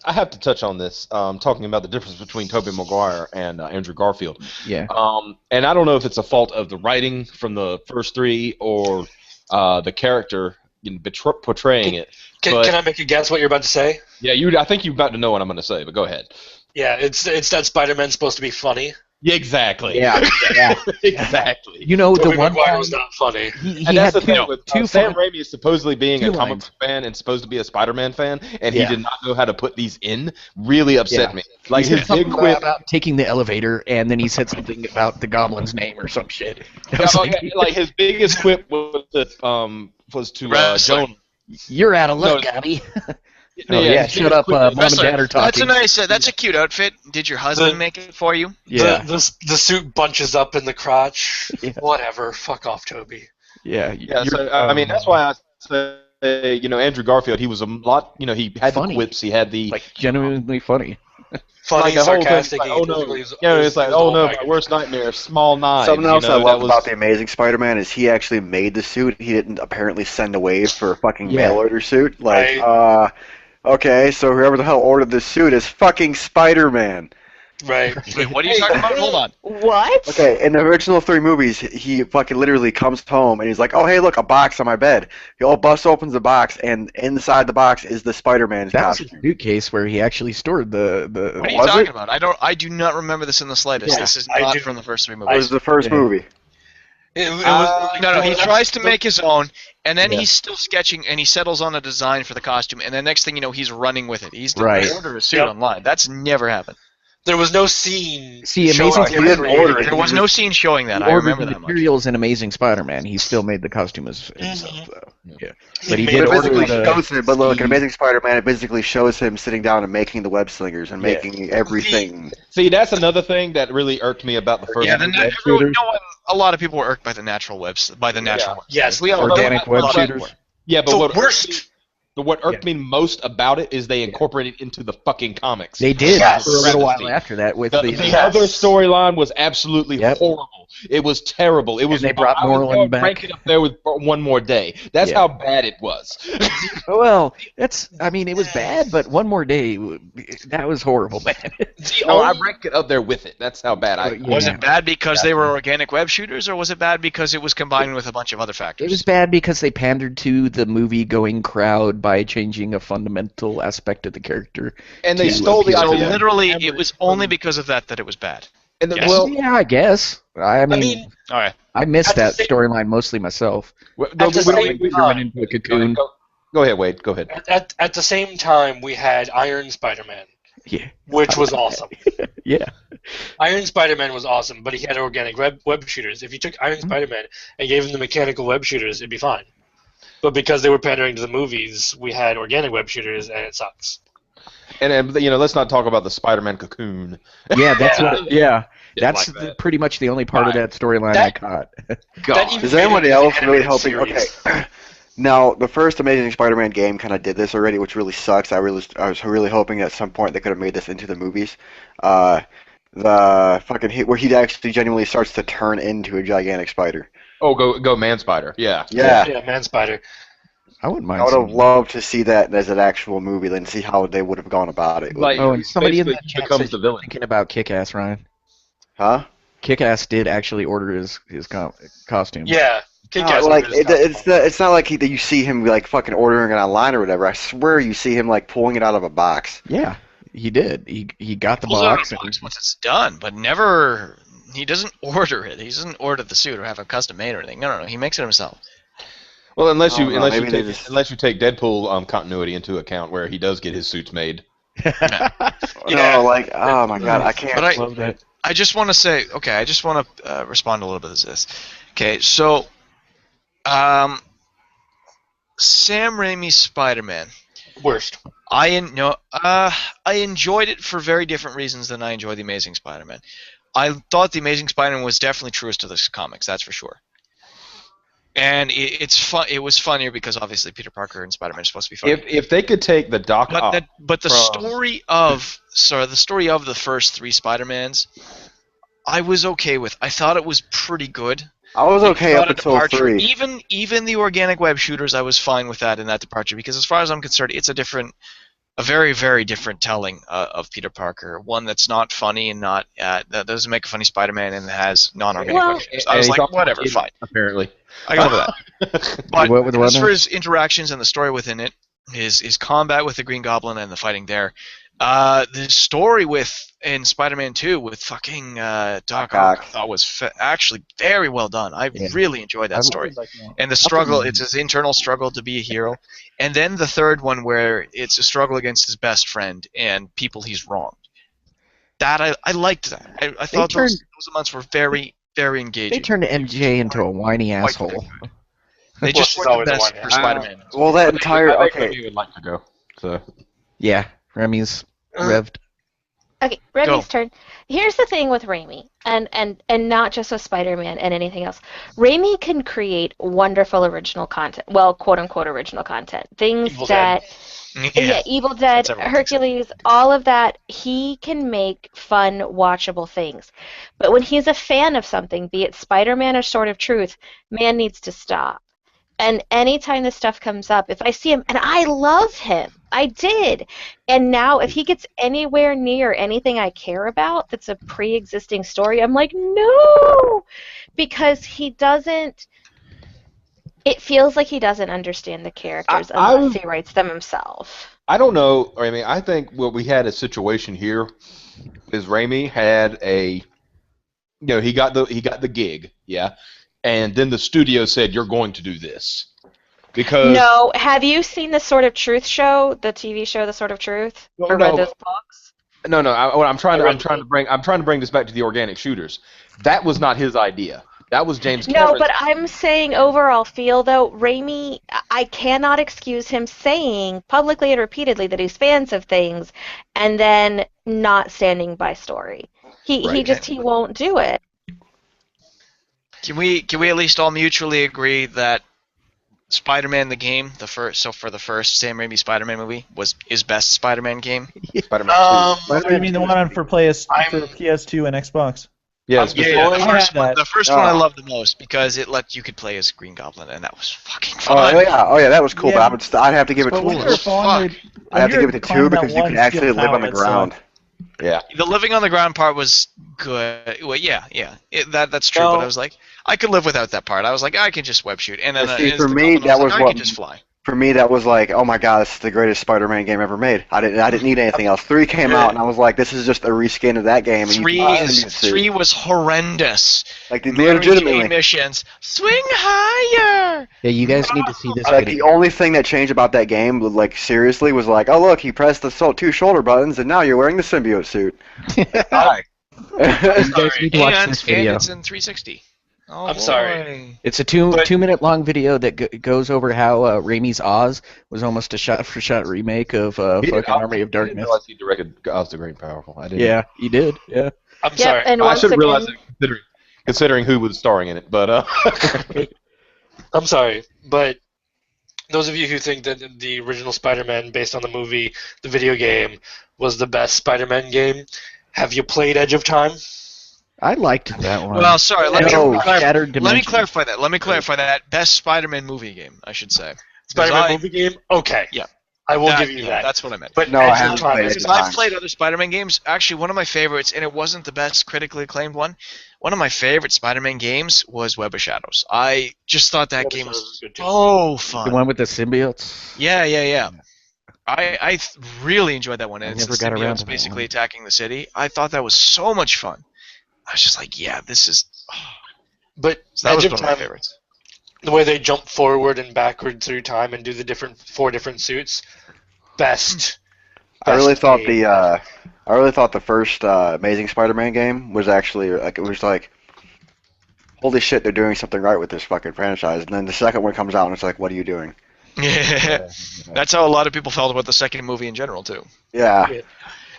I have to touch on this, talking about the difference between Tobey Maguire and Andrew Garfield. Yeah. And I don't know if it's a fault of the writing from the first 3 or the character portraying it. Can I make a guess what you're about to say? Yeah, I think you're about to know what I'm going to say, but go ahead. Yeah, it's that Spider-Man's supposed to be funny. Yeah, exactly. Yeah. Yeah. Exactly. You know, the Tobey one Maguire line, was not funny. he And had that's the two, thing with two Sam fun- Raimi is supposedly being two a comic lines. book fan and supposed to be a Spider-Man fan, and he Yeah. did not know how to put these in. Really upset Yeah. me. Like He said his big something quip. about taking the elevator, and then he said something about the goblin's name or some shit. I Yeah, was like his biggest quip was to Wrestler. Joan. You're out of luck, No, Gabby. Oh, yeah, his shut biggest up, quip Mom was- and Wrestler. Dad are talking. That's a nice. That's a cute outfit. Did your husband make it for you? Yeah. The suit bunches up in the crotch. Yeah. Whatever. Fuck off, Toby. Yeah. Yeah, you're- so I mean that's why I say Andrew Garfield, he was a lot. He had Funny. the quips, he had the like genuinely funny. Funny, like the whole thing. sarcastic. Like, he oh no, totally was- it's like was the oh whole no, my package. worst nightmare, small knives. Something else I that love was- about the Amazing Spider-Man is he actually made the suit. He didn't apparently send away for a fucking Yeah. mail order suit. Like, Right. okay, so whoever the hell ordered this suit is fucking Spider-Man. Right. Wait, what are you talking about? Hold on. What? Okay, in the original 3 movies, he fucking literally comes home and he's like, "Oh hey, look, a box on my bed." He all busts opens the box, and inside the box is the Spider-Man That was a costume. suitcase where he actually stored the. What are you Was talking it? about? I do not remember this in the slightest. Yeah, This is I not do. from the first 3 It movies. was the first Yeah. movie. It was, No, he tries to make his own, and then Yeah. he's still sketching, and he settles on a design for the costume, and then next thing you know, he's running with it. He's didn't Right. order a suit Yep. online. That's never happened. There was no scene. See, showing Amazing him He didn't creating order it. There was no scene showing that. He I ordered remember the that much. materials in Amazing Spider-Man. He still made the costume himself, Mhm. though. Yeah. Yeah. But he made did It it order basically the. shows him, but look, in Amazing Spider-Man, it basically shows him sitting down and making the web slingers and Yeah. making everything. See, that's another thing that really irked me about the first. Yeah, movie. a lot of people were irked by the natural webs, by the natural webs. Yes, We all- Organic but- web but- shooters. Yeah, but The what worst. What irked me most about it is they incorporated it into the fucking comics. They did Yes. for a little while Travesty. after that with The other storyline was absolutely horrible. It was terrible. It was. they brought I would Moreland back. rank it up there with One More Day. That's how bad it was. Well, it was bad, but One More Day, that was horrible, man. I rank it up there with it. That's how bad I. Was it bad because they were organic web shooters, or was it bad because it was combined with a bunch of other factors? It was bad because they pandered to the movie-going crowd by changing a fundamental aspect of the character. And they stole the So idea. literally, it was only because of that it was bad. And Yes. well, Yeah, I guess. I mean, all right. I missed At the that same- storyline mostly myself. At the same We time- went into a cocoon. Go ahead, Wade. Go ahead. At the same time, we had Iron Spider-Man, Yeah. which was awesome. Yeah. Iron Spider-Man was awesome, but he had organic web shooters. If you took Iron Spider-Man and gave him the mechanical web shooters, it'd be fine. But because they were pandering to the movies, we had organic web shooters, and it sucks. And let's not talk about the Spider-Man cocoon. Yeah, that's what. Yeah, that's like that. pretty much the only part of that storyline I caught. That even Is made anyone it else an really animated helping? series. Okay. Now, the first Amazing Spider-Man game kind of did this already, which really sucks. I was really hoping at some point they could have made this into the movies. The fucking hit where he actually genuinely starts to turn into a gigantic spider. Oh, go Man Spider. Yeah. Yeah, Man Spider. I wouldn't mind. I would have seeing loved to see that as an actual movie, then see how they would have gone about it. Like, Oh, and somebody in basically the chat becomes said the villain. thinking about Kick-Ass, Ryan. Huh? Kick-Ass did actually order his costume. Yeah. Kick-Ass Like orders costume. it's not like that you see him like fucking ordering it online or whatever. I swear you see him like pulling it out of a box. Yeah, he did. He got the Pulls it out of box. the box once it's done, but never. He doesn't order it. He doesn't order the suit or have it custom made or anything. No. He makes it himself. Well, unless you maybe they just- take Deadpool continuity into account, where he does get his suits made. Yeah. No, like oh my god, I can't. But Love that. I just want to say, okay, I just want to respond a little bit to this. Okay, so, Sam Raimi's Spider-Man. Worst. I enjoyed it for very different reasons than I enjoyed the Amazing Spider-Man. I thought the Amazing Spider-Man was definitely truest to the comics, that's for sure. And it's fun. It was funnier because obviously Peter Parker and Spider-Man are supposed to be funny. If they could take the Doc Ock, But the story of the first three Spider-Mans, I was okay with. I thought it was pretty good. I was okay Not up a until departure. 3. Even the organic web shooters, I was fine with that in that departure because as far as I'm concerned, it's a very, very different telling of Peter Parker. One that's not funny and not that doesn't make a funny Spider-Man and has non-organic Well- web shooters. I was like, whatever, fine. apparently. I go over that. But What with the as weapon? for his interactions and the story within it, his combat with the Green Goblin and the fighting there, the story in Spider-Man 2 with fucking Doc Ock, I thought was actually very well done. I really enjoyed that story. And the struggle, it's his internal struggle to be a hero. And then the third one where it's a struggle against his best friend and people he's wronged. That I liked that. I thought those months were very, very engaging. They turned MJ into a whiny asshole. They just Well, were always the a best one, for yeah. Spider-Man. Well, that entire I think okay. Remy would like to go. So Yeah, Remy's revved. Okay, Remy's turn. Here's the thing with Raimi, and not just with Spider-Man and anything else. Raimi can create wonderful original content. Well, quote unquote original content. Things Evil that Yeah. Evil Dead, That's everyone Hercules, all of that, he can make fun, watchable things. But when he's a fan of something, be it Spider-Man or Sword of Truth, man needs to stop. And anytime this stuff comes up, if I see him, and I love him, I did. And now if he gets anywhere near anything I care about that's a pre-existing story, I'm like, no! Because he doesn't, it feels like he doesn't understand the characters unless he writes them himself. I don't know. I mean, I think what we had a situation here is Raimi had he got the gig, yeah, and then the studio said you're going to do this because No, have you seen the Sword of Truth show, the TV show, The Sword of Truth, or read those books? No. I'm trying to bring this back to the organic shooters. That was not his idea. That was James Cameron's. No, but I'm saying overall feel, though, Raimi, I cannot excuse him saying publicly and repeatedly that he's fans of things and then not standing by story. He won't do it. Can we at least all mutually agree that Spider-Man the game, the first. So for the first Sam Raimi Spider-Man movie was his best Spider-Man game. Spider-Man Um, You mean the one on for PS2 and Xbox? Yeah, I'm specifically. Yeah, the going- first I had one. that. The first one I loved the most because you could play as Green Goblin, and that was fucking fun. Oh yeah, that was cool. Yeah. But I'd have to give it. But when Cool you're as falling, fuck. I have to give it to 2 climbing that because you one can actually steel live on tower, the it sucked. ground. Yeah. The living on the ground part was good. Well, yeah. That's true. No. But I was like, I could live without that part. I was like, I can just web shoot, and then See, as for the me, Goblin, I that was like, I what- can just fly. For me, that was like, oh my god, this is the greatest Spider-Man game ever made. I didn't need anything else. 3 came out, and I was like, this is just a reskin of that game. And Three was horrendous. like the Mary Jane legitimately. missions. Swing higher. Yeah, you guys need to see this Like the video. only thing that changed about that game, like seriously, was like, oh look, he pressed the 2 shoulder buttons, and now you're wearing the symbiote suit. Hi. You guys need to watch And, this and video. it's in 360. Oh, I'm sorry. It's a But- 2-minute long video that goes over how Raimi's Oz was almost a shot-for-shot remake of fucking Army of I didn't Darkness. realize he directed Oz the Great and Powerful. I didn't. Yeah, he did. Yeah. I'm Yep, sorry. and I once should again, realize that considering who was starring in it, but I'm sorry, but those of you who think that the original Spider-Man, based on the movie, the video game, was the best Spider-Man game, have you played Edge of Time? I liked that one. Well, sorry. Let me Shattered Let me Dimensions. clarify that. Best Spider-Man movie game, I should say. Spider-Man I- movie game? Okay. Yeah. I will That- give you yeah, that. That's what I meant. But No, I Edge haven't of Time played is Edge Because of Time. I've played other Spider-Man games. Actually, one of my favorites, and it wasn't the best critically acclaimed one. One of my favorite Spider-Man games was Web of Shadows. I just thought that Web of game Shadows was is good too. so The fun. one with the symbiotes. Yeah. I really enjoyed that one. I And it's never the got around symbiotes to that basically one. attacking the city. I thought that was so much fun. I was just like, yeah, this is. But So that Edge was of one of my Time, favorites. the way they jump forward and backward through time and do the 4 different suits, best. I really best thought game. the first Amazing Spider-Man game was actually like, it was like, holy shit, they're doing something right with this fucking franchise. And then the second one comes out, and it's like, what are you doing? Yeah. That's how a lot of people felt about the second movie in general too. Yeah.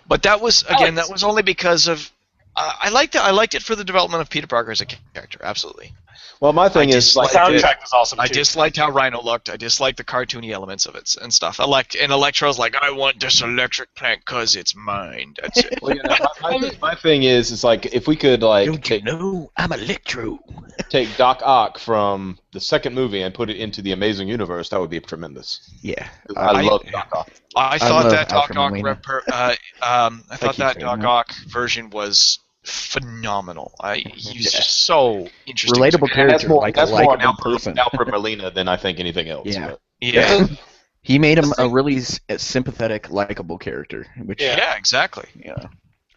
But that was again, Alex. that was only because of I liked it for the development of Peter Parker as a character. Absolutely. well, my thing is The like soundtrack was awesome I too. disliked how Rhino looked. I disliked the cartoony elements of it and stuff. And Electro's like, I want this electric plant because it's mine. That's it. Well, my thing is like if we could like take know I'm Electro? Doc Ock from the second movie and put it into the Amazing Universe, that would be tremendous. Yeah. I love Doc Ock. I thought love that Doc Alfred Ock Molina. I thought keep that saying Doc that. Ock version was phenomenal. He's just so interesting. Relatable And that's character, more, like that's a more likable Alfred, person. Alfred Molina than I think anything else. Yeah. but- Yeah. He made him a really sympathetic, likable character, which Yeah, exactly. yeah,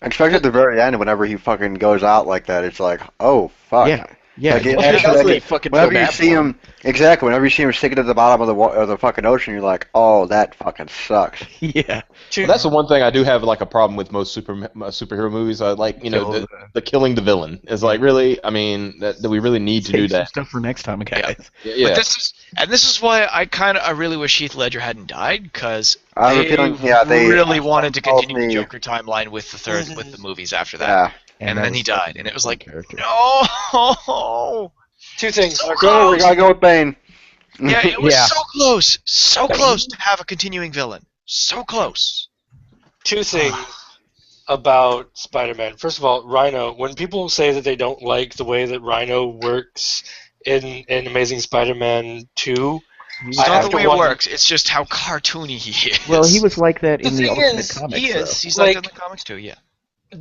Especially at the very end, whenever he fucking goes out like that, it's like, oh fuck. yeah. Like, you it actually actually- really fucking Whenever feel you bad see for him, exactly. Whenever you see him sticking to the bottom of the fucking ocean, you're like, oh, that fucking sucks. Yeah. Two- That's the one thing I do have like a problem with most superhero movies. I like the killing the villain is like really. I mean, that we really need to do Save some that. stuff for next time, guys. Yeah. But this is why I really wish Heath Ledger hadn't died because I have a they feeling, yeah, they really wanted to told continue the me- Joker timeline with the movies after that, Yeah. and that then was he died, and it was like character. no. 2 things. So We close. gotta go with Bane. Yeah, it was Yeah. so close to have a continuing villain, so close. 2 things about Spider-Man. First of all, Rhino. When people say that they don't like the way that Rhino works in Amazing Spider-Man 2, It's I not have the to way it wonder- works. It's just how cartoony he is. Well, he was like that The in the thing Ultimate is, Comics. He is. though. He's like that in Like- the comics too. Yeah.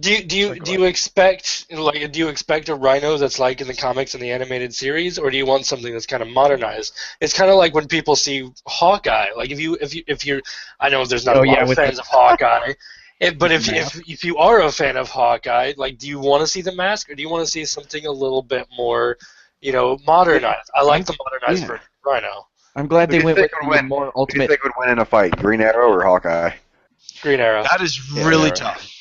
do you expect a Rhino that's like in the comics and the animated series, or do you want something that's kind of modernized? It's kind of like when people see Hawkeye. Like if you're, I know there's not a lot of with fans of Hawkeye. But if you are a fan of Hawkeye, like, do you want to see the mask, or do you want to see something a little bit more, modernized? I like the modernized version of Rhino. I'm glad Who they do you went with think would the win? more Who do you ultimate. think would win in a fight, Green Arrow or Hawkeye? Green Arrow. That is really Yeah. tough.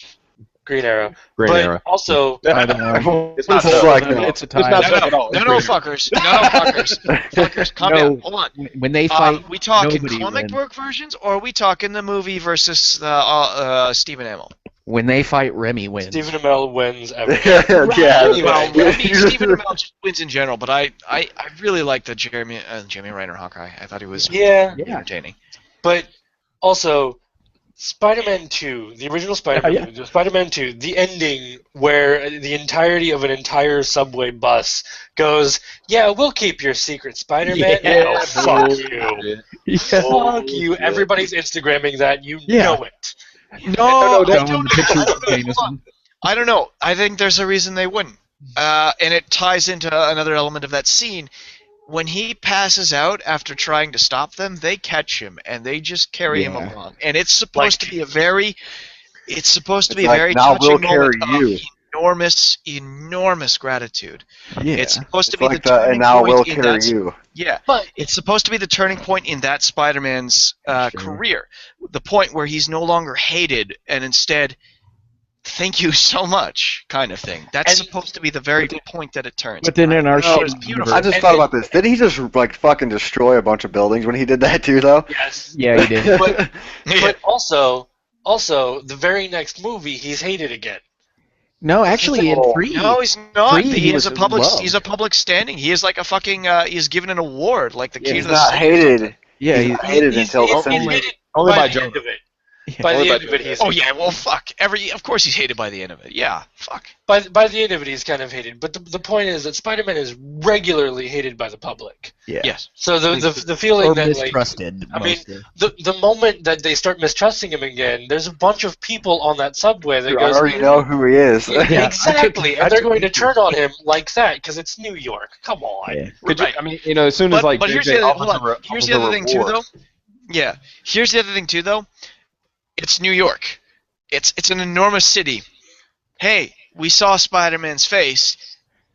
Green Arrow. Green but Arrow. also, I don't know. It's not This is tough. like, It's a It's tie. not tough at all. No, It's Green fuckers. No, fuckers. Fuckers, calm No. down. Hold on. When they fight, We talking nobody comic wins. book versions, or are we talking the movie versus Stephen Amell? When they fight, Remy wins. Stephen Amell wins every. Well, Anyway. Stephen Amell just wins in general, but I really like the Jeremy Renner Hawkeye. I thought he was Yeah, entertaining. but also Spider-Man 2, the original Spider-Man movie, Spider-Man 2, the ending where the entirety of an entire subway bus goes, yeah, we'll keep your secret, Spider-Man. Yeah, fuck you. Fuck you. Everybody's Instagramming that. You know it. No, I Showing don't the pictures know. of Jameson. I don't know. I think there's a reason they wouldn't. And it ties into another element of that scene. When he passes out after trying to stop them, they catch him and they just carry him along. And it's supposed to be a very now we'll touching moment carry of enormous gratitude. Yeah. It's supposed to It's be like the the, and turning now we'll point in carry that. you. Yeah, But it's supposed to be the turning point in that Spider-Man's career, the point where he's no longer hated and instead, thank you so much, kind of thing. That's supposed to be the very point that it turns. But then in our It was shared beautiful. I just thought about this. Didn't he just like fucking destroy a bunch of buildings when he did that too, though? yes. Yeah, he did. But also, the very next movie, he's hated again. No, actually, in 3. No, he's not. Three, He he is a was public. loved. He's a public standing. He is like a fucking. He's given an award, like the key He's to the not city. hated. Yeah, He's not hated until he's Cindy. hated only by the Jonah. end of it. Yeah. By Only the by end of it, Jonah. he's Oh yeah, well fuck. Of course he's hated by the end of it. Yeah, fuck. by the end of it, he's kind of hated. But the point is that Spider-Man is regularly hated by the public. Yeah. Yes. So the feeling Or that like mistrusted. I mean, mostly. the moment that they start mistrusting him again, there's a bunch of people on that subway that I goes, already know who he is. Yeah. exactly, and they're going to turn on him like that because it's New York. Come on. Yeah. Could you, I mean, as soon as But here's JJ the other, offers hold on. a Here's the other thing too, though. Yeah. Here's the other thing too, though. It's New York. It's an enormous city. Hey, we saw Spider-Man's face.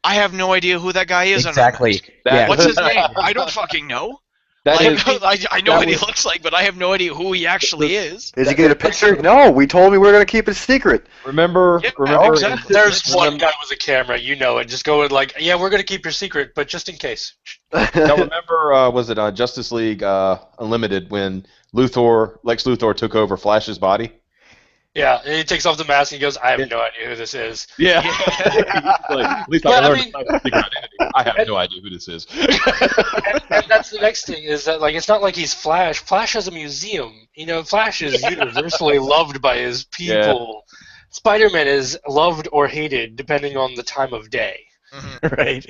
I have no idea who that guy is. Exactly. That- What's his name? I don't fucking know. That Like, is, I know that what he was- looks like, but I have no idea who he actually is. Did you get a picture? No, we told me we were gonna keep it secret. remember, Yeah, remember, exactly. There's one guy with a camera, you know it. Just go with like, yeah, we're gonna keep your secret, but just in case. now remember, was it Justice League Unlimited when Lex Luthor took over Flash's body? Yeah, and he takes off the mask and he goes, I have no idea who this is. Yeah. Like, at least But, I I learned mean- my secret identity. I have no idea who this is. And that's the next thing is that like it's not like he's Flash. Flash has a museum. You know, Flash is universally loved by his people. Spider-Man is loved or hated depending on the time of day. Right.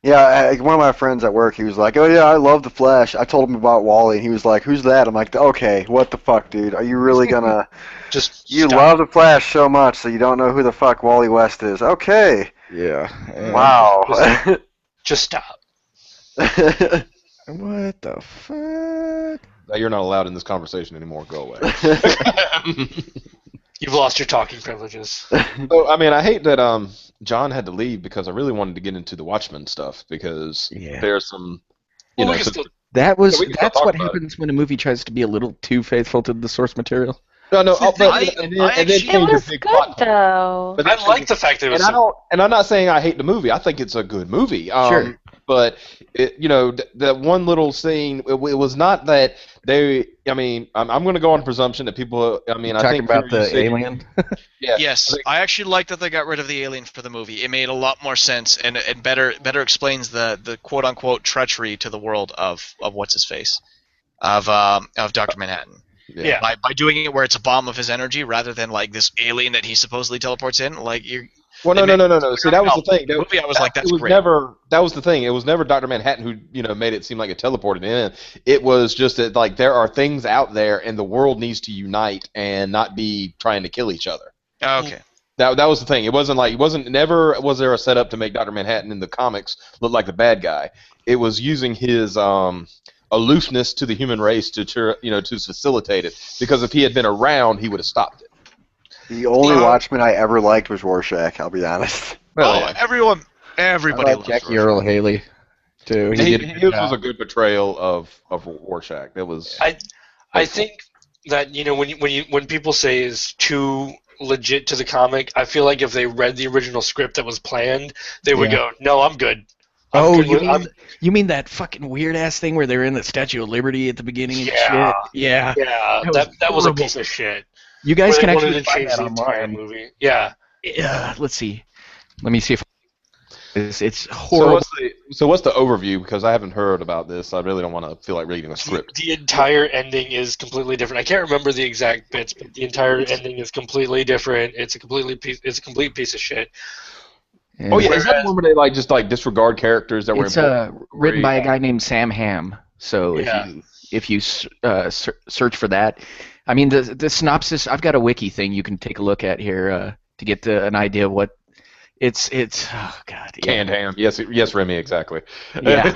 Yeah, one of my friends at work, he was like, "Oh yeah, I love the Flash." I told him about Wally, and he was like, "Who's that?" I'm like, "Okay, what the fuck, dude? Are you really gonna? Just You stop. love the Flash so much, so you don't know who the fuck Wally West is? Okay, Yeah. wow." Just stop. What the fuck? You're not allowed in this conversation anymore. Go away. You've lost your talking privileges. So, I mean, I hate that John had to leave because I really wanted to get into the Watchmen stuff because Yeah. there's some, Well, we know, can some- still That was Yeah, we can still that's talk what about it. happens when a movie tries to be a little too faithful to the source material. no, and then I change It a was big good plot. though. But I like the fact that it was And I don't, and I'm not saying I hate the movie. I think it's a good movie. Sure. But that one little scene, it was not that they. I mean, I'm going to go on presumption that people. I mean, I Talking think about Fury the said- alien. Yeah. Yes, I actually like that they got rid of the alien for the movie. It made a lot more sense and better explains the quote unquote treachery to the world of what's his face, of Dr. Manhattan. Yeah. By doing it where it's a bomb of his energy rather than like this alien that he supposedly teleports in. Like you're. Well, no. See, that was the thing. The movie, I was like, that's it was great. never. That was the thing. It was never Dr. Manhattan who made it seem like it teleported in. It was just that like there are things out there, and the world needs to unite and not be trying to kill each other. Okay. That was the thing. It wasn't never was there a setup to make Dr. Manhattan in the comics look like the bad guy. It was using his aloofness to the human race to facilitate it. Because if he had been around, he would have stopped it. The only Watchmen I ever liked was Rorschach. I'll be honest. Oh, everybody I like loves Jackie Rorschach. Earl Haley too. His did a good was job. a good portrayal of Rorschach. It was. I think that when people say is too legit to the comic, I feel like if they read the original script that was planned, they would Yeah. go, "No, I'm good." I'm Oh, good you with- mean I'm- you mean that fucking weird ass thing where they're in the Statue of Liberty at the beginning and Yeah. shit? Yeah. yeah, That was that was a horrible. piece of shit. You guys where can they wanted actually to find change that the entire online. movie. Yeah. Let's see. Let me see if it's So horrible. what's the overview? Because I haven't heard about this. I really don't want to feel like reading a script. The entire ending is completely different. I can't remember the exact bits, but the entire ending is completely different. It's a complete piece of shit. Oh yeah, is that the one where they like just like disregard characters that were It's important? written by a guy named Sam Hamm. So Yeah. if you search for that, I mean the synopsis. I've got a wiki thing you can take a look at here to get an idea of what it's. Oh God. Yeah. Canned ham. Yes, Remy, exactly. Yeah.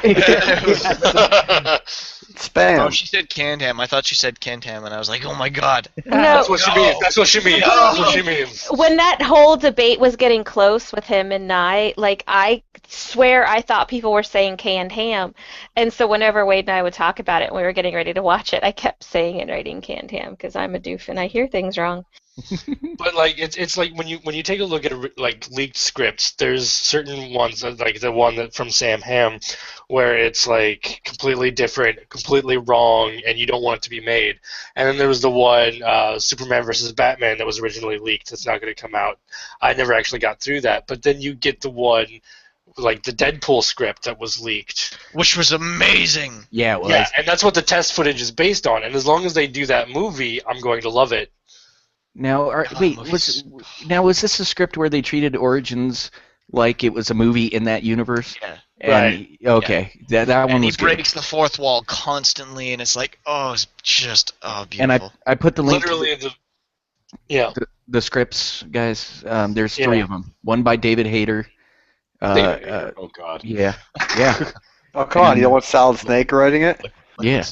Spam. Oh, she said canned ham. I thought she said canned ham, and I was like, oh my god. No, That's what she means. That's what she means. That's what she means. when that whole debate was getting close with him and Nye, like I swear I thought people were saying canned ham, and so whenever Wade and I would talk about it and we were getting ready to watch it, I kept saying and writing canned ham because I'm a doof and I hear things wrong. But like it's like when you take a look at like leaked scripts, there's certain ones like the one that from Sam Hamm, where it's like completely different, completely wrong, and you don't want it to be made. And then there was the one Superman versus Batman that was originally leaked. It's not going to come out. I never actually got through that. But then you get the one like the Deadpool script that was leaked, Which was amazing. Yeah. It was. yeah, and that's what the test footage is based on. And as long as they do that movie, I'm going to love it. Now, wait, was this a script where they treated Origins like it was a movie in that universe? Yeah. And, okay, that one And he was good. breaks the fourth wall constantly, and it's like, oh, it's just, oh, And beautiful. I put the link Literally, yeah. to the scripts, guys. There's Yeah. 3 of them. One by David Hayter. Oh God. Yeah. Oh, come on. You don't want Solid Snake writing it? Yeah.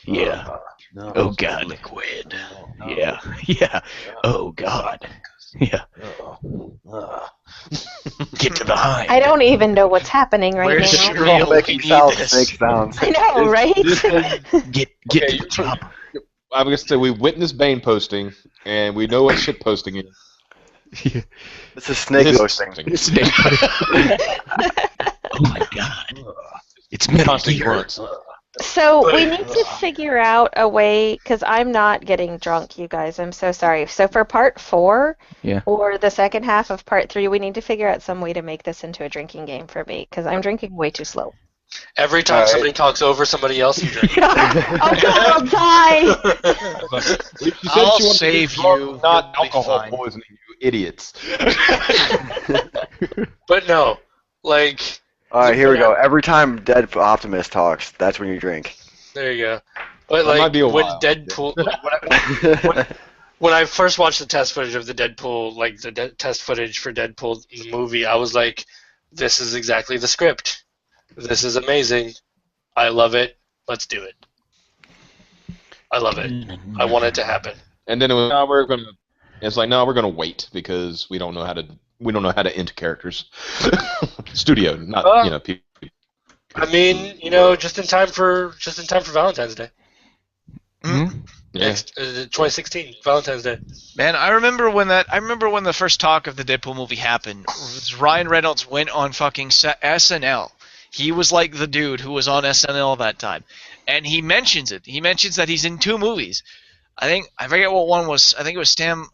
Yeah. Oh God. Liquid. Yeah. Yeah. Oh God. Yeah. Get to the hive. I don't even know what's happening right Where's now. You're all Real, making we need Solid this. Snake sounds. I know, right? Get Okay, to the job. I'm gonna say we witnessed Bane posting, and we know what shit posting is. This is Snake This- ghosting. Snake. Oh my God. It's Metal Constant Gear. grunts. So we need to figure out a way, because I'm not getting drunk, you guys. I'm so sorry. So for part 4, Yeah. or the second half of part 3, we need to figure out some way to make this into a drinking game for me, because I'm drinking way too slow. Every time All right. somebody talks over somebody else, you drink. Oh God, I'll die! She said I'll she wanted to save be drunk, you. not You'll be alcohol fine. poisoning, you idiots. But no, like All right, here we go. Every time Dead Optimus talks, that's when you drink. there you go. But That might like be a when while. Deadpool, when I first watched the test footage of the Deadpool, like the test footage for Deadpool the movie, I was like, this is exactly the script. This is amazing. I love it. Let's do it. I love it. I want it to happen. And then it was, no, we're gonna. It's like, no, we're gonna wait because we don't know how to enter characters. Studio, not people. I mean, just in time for Valentine's Day. Hmm? Yeah. Next, 2016 Valentine's Day. Man, I remember when the first talk of the Deadpool movie happened. Ryan Reynolds went on fucking SNL. He was like the dude who was on SNL that time, and he mentions it. He mentions that he's in 2 movies. I forget what one was. I think it was Stand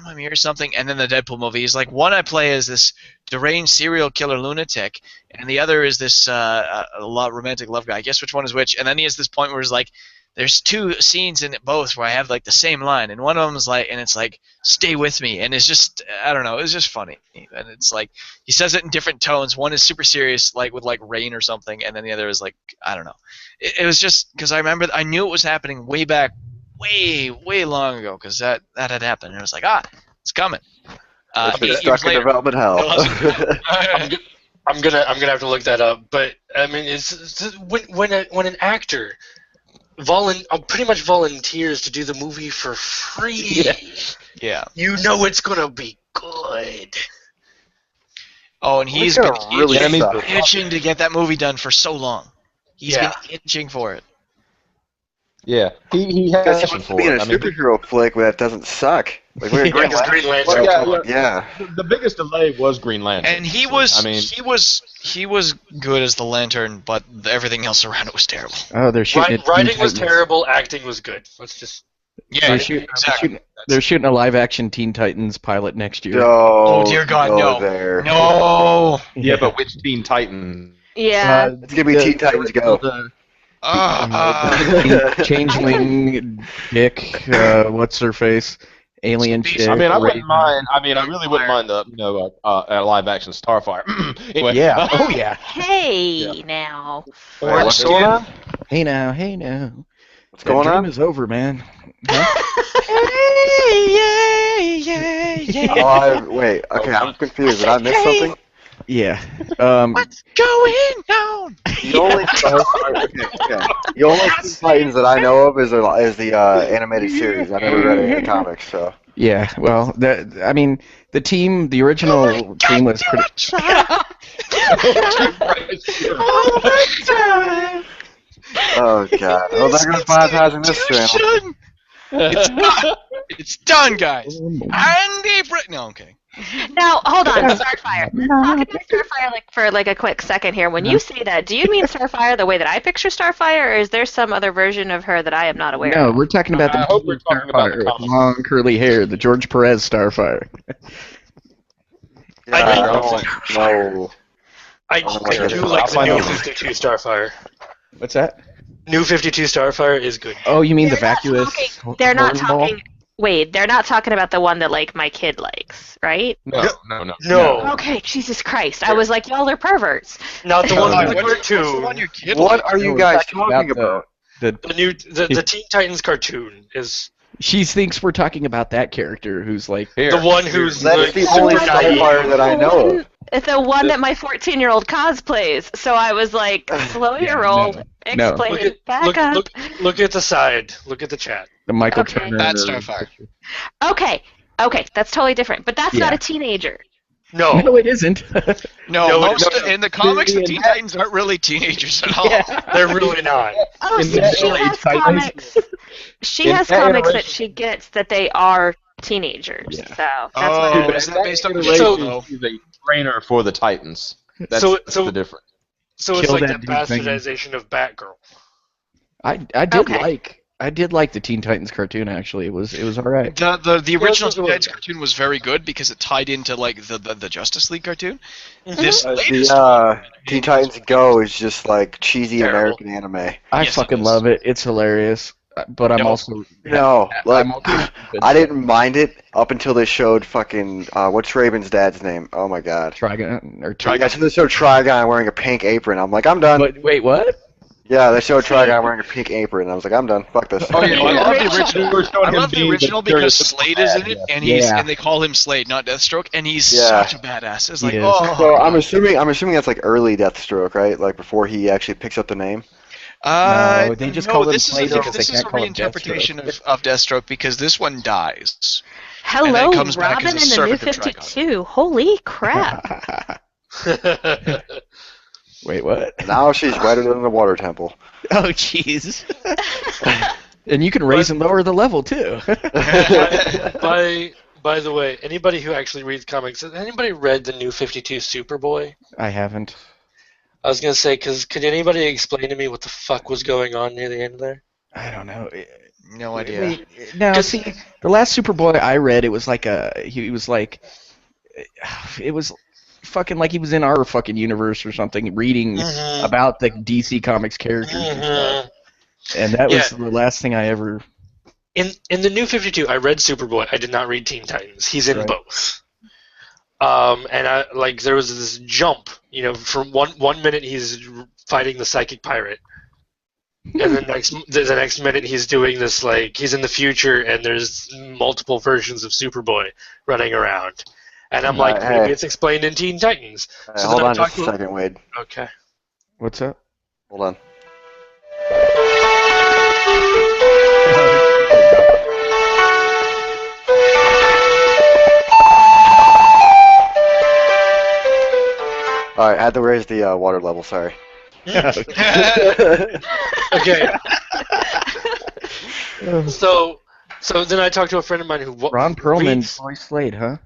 By Me or something. And then the Deadpool movie. He's like, one I play as this deranged serial killer lunatic, and the other is this romantic love guy. Guess which one is which? And then he has this point where he's like, there's 2 scenes in it both where I have like the same line, and one of them is like, and it's like, stay with me, and it's just, I don't know, it's just funny, and it's like he says it in different tones. One is super serious, like with like rain or something, and then the other is like, I don't know. It was just because I knew it was happening way back, way long ago, because that had happened, and I was like, it's coming. It's been Years stuck in later. development hell. I'm gonna have to look that up. But I mean, it's when an actor pretty much volunteers to do the movie for free. Yeah. You know it's gonna be good. Oh, and he's It's been gonna really suck. itching to get that movie done for so long. He's been itching for it. Yeah, he has Because he passion wants to for be in it. a I mean, superhero flick where that doesn't suck. Like we're Green Because Green Lantern. Well, Yeah. the biggest delay was Green Lantern. And he was I mean, he was good as the Lantern, but everything else around it was terrible. Oh, they're shooting at Teen Writing was Titans. terrible. Acting was good. Let's just. Yeah, exactly. They're shooting a live-action Teen Titans pilot next year. Oh dear God, no! There. No! Yeah, but which Teen Titan? Yeah. It's gonna be Teen Titans Go. Changeling, Dick, what's her face, alien chick. I mean, I wouldn't Raven. mind. I mean, I really wouldn't mind a live action Starfire. Anyway, Yeah. Oh yeah. Hey, now. Wait, what's going on? Hey now. What's That going dream on? is over, man. Wait. Okay, I'm confused. Did I miss something? Yeah. What's going on? The only The only Teen Titans that I know of is the animated series. I never read any of the comics, so. Yeah. Well, the original team was pretty. Oh god. Well, there goes monetizing this channel. It's done, guys. Andy Brit. No, okay. Now, hold on, Starfire. Let's talk about Starfire for a quick second here. When you say that, do you mean Starfire the way that I picture Starfire, or is there some other version of her that I am not aware No, of? we're talking about the I hope we're talking about the Starfire, comic. long curly hair, the George Perez Starfire. Yeah, I don't know. I Oh my do goodness. like the I'll new find out. 52 Starfire. What's that? New 52 Starfire is good. Oh, you mean the They're not vacuous? They're not horn ball? talking. Wait, they're not talking about the one that my kid likes, right? No. No, Okay, Jesus Christ! I was like, y'all are perverts. not the one Oh, with the What's the cartoon. one your kid What likes? are you No, guys we're talking about? The Teen Titans cartoon is She thinks we're talking about that character who's like. Here. the one who's That's like, the only super naive. Starfire that I know of. It's the one that my 14-year-old cosplays. So I was like, slow your roll. no. Explain. Look at Back up. look at the side. Look at the chat. The Michael Okay. Turner. That Starfire. Okay, that's totally different. But that's not a teenager. No, No, it isn't. No, No, most no, no. in the comics, the Teen Titans aren't really teenagers at all. they're really not. Oh, In see, that she early has title. comics. She In has that comics that iteration- she gets that they are teenagers. Yeah. So that's Oh, what is that based on the iteration- show, So- though? He's a trainer for the Titans. That's So the difference. So it's Kill like that the dude thing. bastardization of Batgirl. I did like the Teen Titans cartoon actually. It was all right. The original Those are Teen Titans really cartoon was very good because it tied into like the Justice League cartoon. This latest The Teen Titans Go is just like cheesy Terrible. American anime. I Yes, it fucking is. love it. It's hilarious. But I'm No. also No, like I'm also stupid. I didn't mind it up until they showed fucking what's Raven's dad's name? Oh my god. Trigon or Yeah, Trigon. so they showed Trigon wearing a pink apron. I'm like, I'm done. But wait, what? Yeah, they showed Trigon wearing a pink apron. I was like, I'm done. Fuck this. Oh yeah, I love the they original. were showing I him love the being original the because stereotypical Slade is in bad it, guy. and Yeah. and they call him Slade, not Deathstroke, and he's Yeah. such a badass. It's He like, is. oh. So I'm assuming that's like early Deathstroke, right? Like before he actually picks up the name. No, they just call him this Slade is a, because they this is can't a call him reinterpretation of Deathstroke because this one dies. Hello, And then it comes back Robin as a in the New servant of 52. Holy crap. Wait, what? Now she's wetter than the water temple. Oh, jeez. And you can raise and lower the level too. By the way, anybody who actually reads comics, has anybody read the New 52 Superboy? I haven't. I was gonna say, because could anybody explain to me what the fuck was going on near the end there? I don't know. No idea. No, 'Cause- see, the last Superboy I read, it was like he was like, it was fucking like he was in our fucking universe or something, reading Mhm. about the DC Comics characters and stuff. Mhm. And that was Yeah. the last thing I ever. In the New 52, I read Superboy. I did not read Teen Titans. He's in Right. both. And I there was this jump. From one minute he's fighting the psychic pirate, and the next minute he's doing this he's in the future and there's multiple versions of Superboy running around. And I'm like, Hey. maybe it's explained in Teen Titans. So Hold then I on just talked a to- second, Wade. Okay. What's up? Hold on. All right, I had to raise the water level. Sorry. Okay. So then I talked to a friend of mine Ron Perlman, reads, Roy Slade, huh?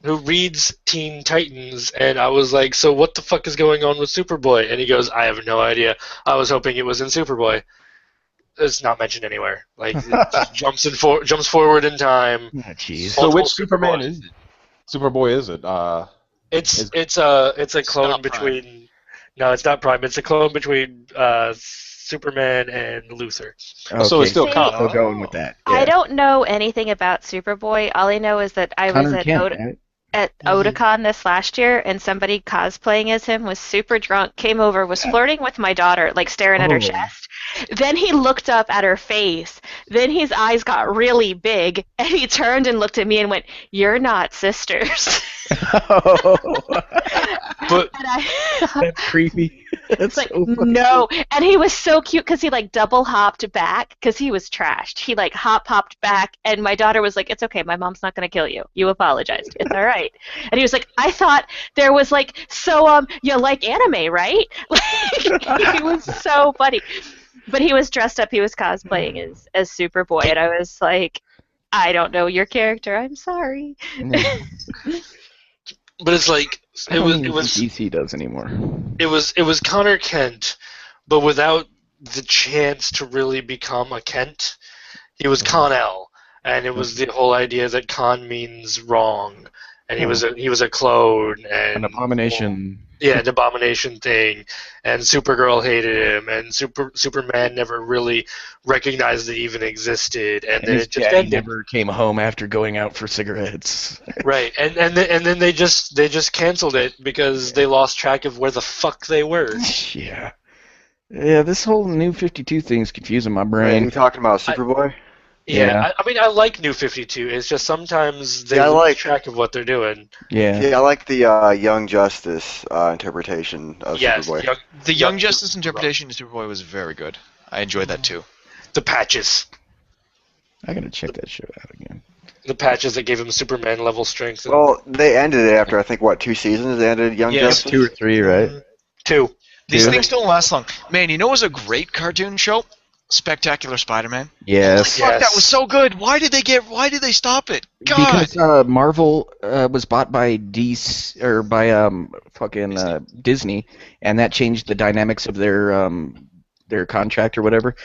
who reads Teen Titans, and I was like, so what the fuck is going on with Superboy? And he goes, I have no idea. I was hoping it was in Superboy. It's not mentioned anywhere. Like it just jumps forward in time. Oh, jeez. So Multiple which Superman Superboy. is it? Superboy is it? It's a clone not Prime. between. No, it's not Prime. It's a clone between Superman and Luther. So it's still See, Kyle. Still going with that. I Yeah. don't know anything about Superboy. All I know is that I was Connor at Kent, right? Otakon this last year, and somebody cosplaying as him was super drunk, came over, was flirting with my daughter, like staring at her Oh. chest. Then he looked up at her face. Then his eyes got really big, and he turned and looked at me and went, "You're not sisters." But And I, That's creepy. That's it's like, so fucking no. And he was so cute because he like double hopped back because he was trashed. He like hopped back, and my daughter was like, "It's okay, my mom's not gonna kill you. You apologized. It's all right." And he was like, "I thought there was like, so you like anime, right?" Like, he was so funny. But he was dressed up. He was cosplaying as Superboy, and I was like, "I don't know your character. I'm sorry." but it's like I it don't was even it was think DC does anymore. it was Connor Kent, but without the chance to really become a Kent. He was Con-El, and it was the whole idea that Con means wrong, and he was a clone and An abomination. yeah, an abomination thing, and Supergirl hated him, and Superman never really recognized it even existed, and then his it just daddy ended. never came home after going out for cigarettes. Right, and then they just canceled it because they lost track of where the fuck they were. Yeah. Yeah, this whole New 52 thing's confusing my Wait, brain. you talking about Superboy? Yeah, I mean I like New 52. It's just sometimes they Yeah, I lose like- track of what they're doing. Yeah. Yeah, I like the Young Justice interpretation of Yes, Superboy. The Young Justice interpretation of Superboy was very good. I enjoyed that too. The patches. I gotta check that show out again. The patches that gave him Superman level strength. And Well, they ended it after I think 2 seasons. They ended Young Yeah, Justice. 2 or 3, right? 2. These Yeah. things don't last long. Man, you know what was a great cartoon show? Spectacular Spider-Man. Yes. Yeah. Fuck, that Yes. was so good. Why did they stop it? God. Because Marvel was bought by DC or by fucking Disney, and that changed the dynamics of their contract or whatever.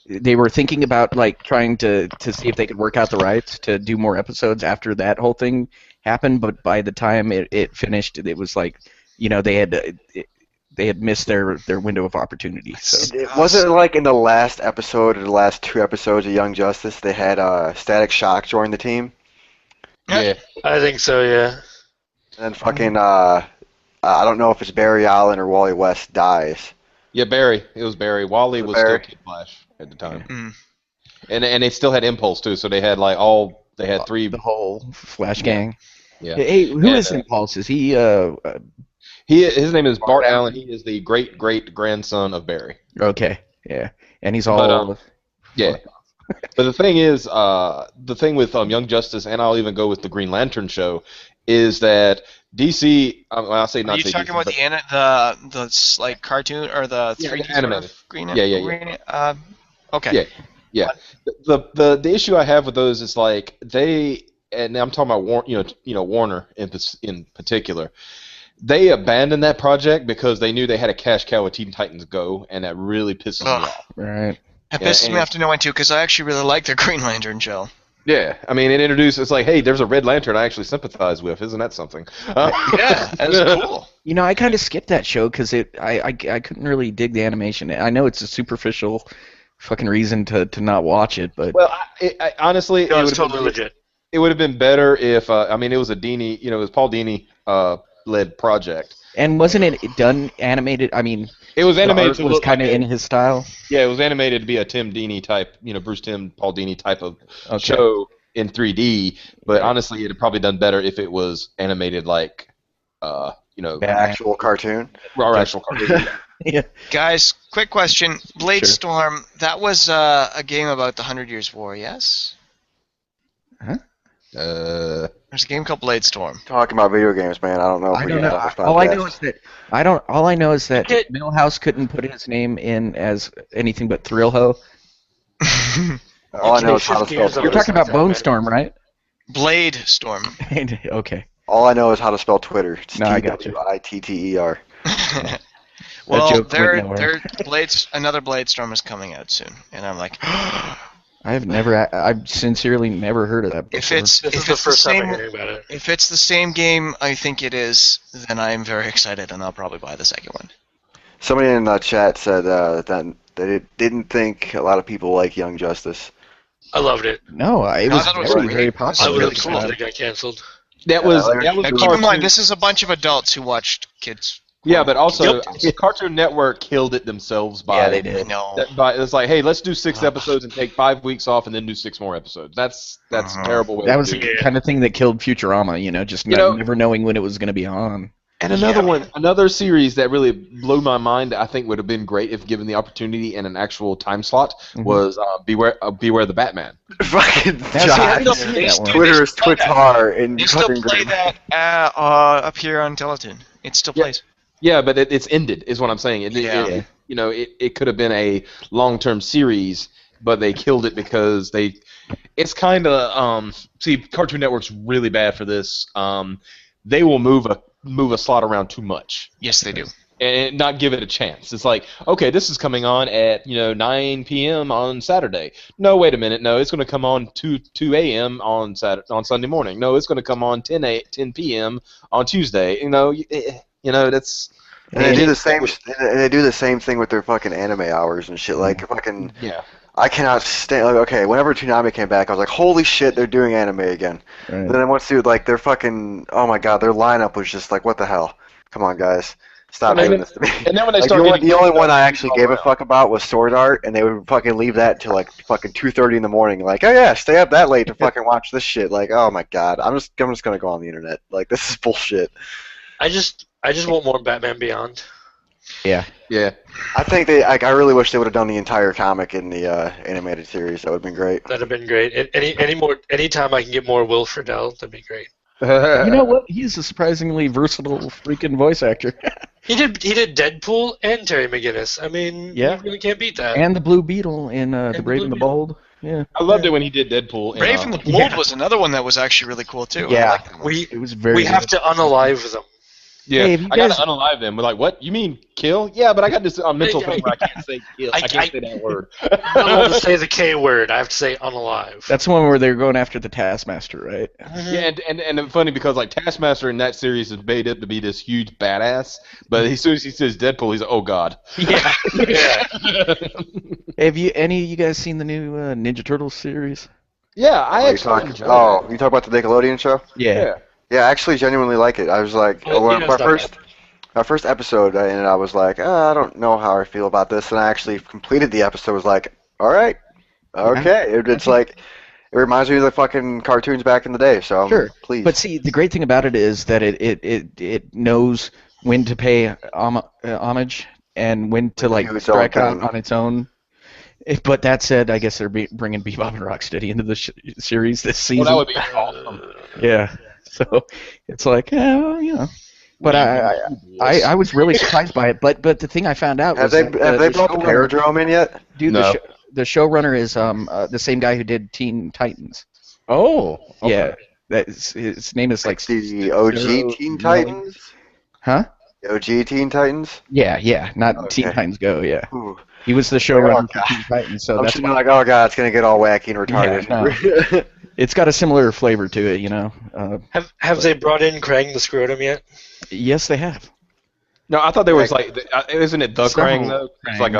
They were thinking about like trying to see if they could work out the rights to do more episodes after that whole thing happened, but by the time it finished, it was like, they had missed their window of opportunity. So It wasn't like in the last episode or the last 2 episodes of Young Justice they had Static Shock join the team, Yeah. I think so, yeah. and then fucking I don't know if it's Barry Allen or Wally West dies. Yeah, Barry. It was Barry. Wally was still Barry? Kid Flash at the time. Mm. And they still had Impulse too, so they had they had 3. the whole Flash gang. Yeah. Hey, who And, is Impulse? Is he His name is Bart Allen. He is the great grandson of Barry. okay? Yeah, and he's all But, Yeah. But the thing is, the thing with Young Justice, and I'll even go with the Green Lantern show, is that DC. I'll say Are not you say talking DC, about but the like cartoon or the Yeah, 3D animated. sort of green? Yeah. Okay. Yeah. The issue I have with those is like and I'm talking about Warner in particular. They abandoned that project because they knew they had a cash cow with Teen Titans Go, and that really pisses me off. right. That Yeah, pisses me and- off to no end too, because I actually really like the Green Lantern show. Yeah, I mean, it's like, hey, there's a Red Lantern I actually sympathize with. Isn't that something? Yeah, that's cool. I kind of skipped that show because I couldn't really dig the animation. I know it's a superficial fucking reason to not watch it, but Well, honestly, No, it it's would totally legit. it would have been better if it was a Dini, it was Paul Dini led project. and wasn't it done animated? I mean, It was the animated art to was look kind of like in his style. Yeah, it was animated to be a Tim Dini type, Bruce Timm, Paul Dini type of Okay. show in 3D. But Right. honestly, it'd probably done better if it was animated like, Actual cartoon. our actual cartoon. Yeah. Guys, quick question. Blade Sure. Storm, that was a game about the 100 Years' War, yes? There's a game called Blade Storm. Talking about video games, man. I don't know. If I we don't can know. have this All I podcast. know is that All I know is that It- Millhouse couldn't put his name in as anything but Thrillho. All I know is how to It's just spell Gears You're of Twitter. talking about Bone Storm, right? Blade Storm. Okay. All I know is how to spell Twitter. It's No, I got you. Twitter. Well, joke went nowhere. another Blade Storm is coming out soon, and I'm like, I've sincerely never heard of that before. This is the first time I'm hearing about it. if it's the same game I think it is, then I'm very excited, and I'll probably buy the second one. Somebody in the chat said that they didn't think a lot of people like Young Justice. I loved it. No, it I was thought it was very, great. very It was popular. I would really have cool. cool. It got canceled. That was like- that was Now, the keep in mind, cartoon. this is a bunch of adults who watched kids. Yeah, but also Yep. Cartoon Network killed it themselves by. Yeah, they did. No. It's like, hey, let's do 6 episodes and take 5 weeks off and then do 6 more episodes. That's a terrible way. That to was do the it. kind of thing that killed Futurama, just never knowing when it was going to be on. And another series that really blew my mind, that I think would have been great if given the opportunity in an actual time slot, was Beware the Batman. Fucking Now, see, I didn't Josh. see that one. Twitter is Twitter and They still fucking play great. that up here on Teletoon. It still plays. Yeah, but it's ended, is what I'm saying. It could have been a long-term series, but they killed it because it's kind of see, Cartoon Network's really bad for this. They will move a slot around too much Yes, they do. and not give it a chance. It's like, okay, this is coming on at 9 p.m. on Saturday. No, wait a minute. No, it's going to come on 2 a.m. on Sunday morning. No, it's going to come on 10 p.m. on Tuesday. That's. And they do the same. And they do the same thing with their fucking anime hours and shit. Like fucking. Yeah. I cannot stand. Like, okay, whenever Toonami came back, I was like, holy shit, they're doing anime again. Right. And then once dude, like, their fucking. Oh my god, their lineup was just like, what the hell? Come on, guys. Stop doing this to me. And then when they Like, start the only one I actually gave a fuck about was Sword Art, and they would fucking leave that till like fucking 2:30 in the morning. Like, oh yeah, stay up that late to fucking watch this shit. Like, oh my god, I'm just gonna go on the internet. Like, this is bullshit. I just want more Batman Beyond. Yeah. Yeah. I think I really wish they would have done the entire comic in the animated series. That would have been great. That'd have been great. Anytime I can get more Will Friedle, that'd be great. You know what? He's a surprisingly versatile freaking voice actor. He did Deadpool and Terry McGinnis. I mean, Yeah. you really can't beat that. And the Blue Beetle in The Brave and the Bold. Yeah. I loved it when he did Deadpool. Brave and the Bold was another one that was actually really cool too. I Yeah. like that one. It was very we have good. to unalive them. Yeah, Hey, have you I gotta guys- unalive them. We're like, what? You mean kill? Yeah, but I got this mental thing where I can't say kill. I can't say that word. I'm not allowed to say the K word. I have to say unalive. That's the one where they're going after the Taskmaster, right? Yeah, and it's funny because like Taskmaster in that series is made up to be this huge badass, but as soon as he says Deadpool, he's like, oh god. Yeah. Yeah. Have any of you guys seen the new Ninja Turtles series? Yeah, I You actually talk, enjoyed oh, you talk about the Nickelodeon show? Yeah. Yeah, I actually genuinely like it. I was like, Oh, when yeah, my it's not my first episode, and I was like, I don't know how I feel about this, and I actually completed the episode. Was like, all right, okay. It's like, it reminds me of the fucking cartoons back in the day. So Sure. please. But see, the great thing about it is that it knows when to pay homage and when to like do its own strike out thing. on its own. But that said, I guess they're bringing Bebop and Rocksteady into the series this season. Well, that would be awesome. Yeah. So it's like, But I was really surprised by it. But the thing I found out have was they that have they the brought the showrunner- Paradrome in yet? Dude, No. the showrunner is the same guy who did Teen Titans. Oh. Okay. Yeah. His name is like The OG Zero- Teen Titans. Huh? The OG Teen Titans. Yeah, not Teen Okay. Titans Go. Yeah, Ooh. he was the showrunner for Teen Titans. So I'm that's sitting why there like, oh god, it's gonna get all wacky and retarded. it's got a similar flavor to it. Have they brought in Krang the Scrotum yet? Yes, they have. No, I thought there was like, isn't it the Krang though? It's like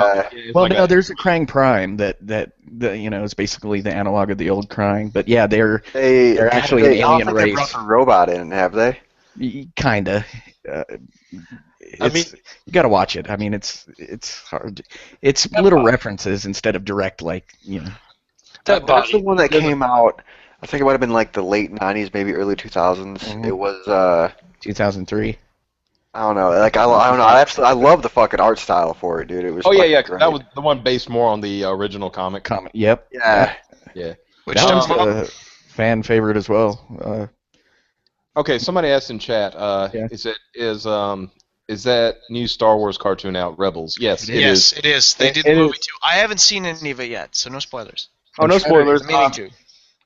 Well, no, there's a Krang Prime that is basically the analog of the old Krang. But yeah, they're actually an I don't alien think they race. brought the robot in, have they? Kinda. You got to watch it. I mean, it's hard. It's little references instead of direct, like. That That's the body. one that came out. I think it might have been like the late '90s, maybe early 2000s. Mhm. It was 2003. I don't know. Like I don't know. I love the fucking art style for it, dude. It was. Oh yeah, fucking yeah. great. That was the one based more on the original comic. Yep. Yeah. Yeah. Which That one's one's a fan favorite as well. Okay, somebody asked in chat. Yeah. Is that new Star Wars cartoon out? Rebels. Yes, it yes, is. it is. They did It the movie is. too. I haven't seen any of it yet, so no spoilers. Oh, no spoilers. I'm meaning to.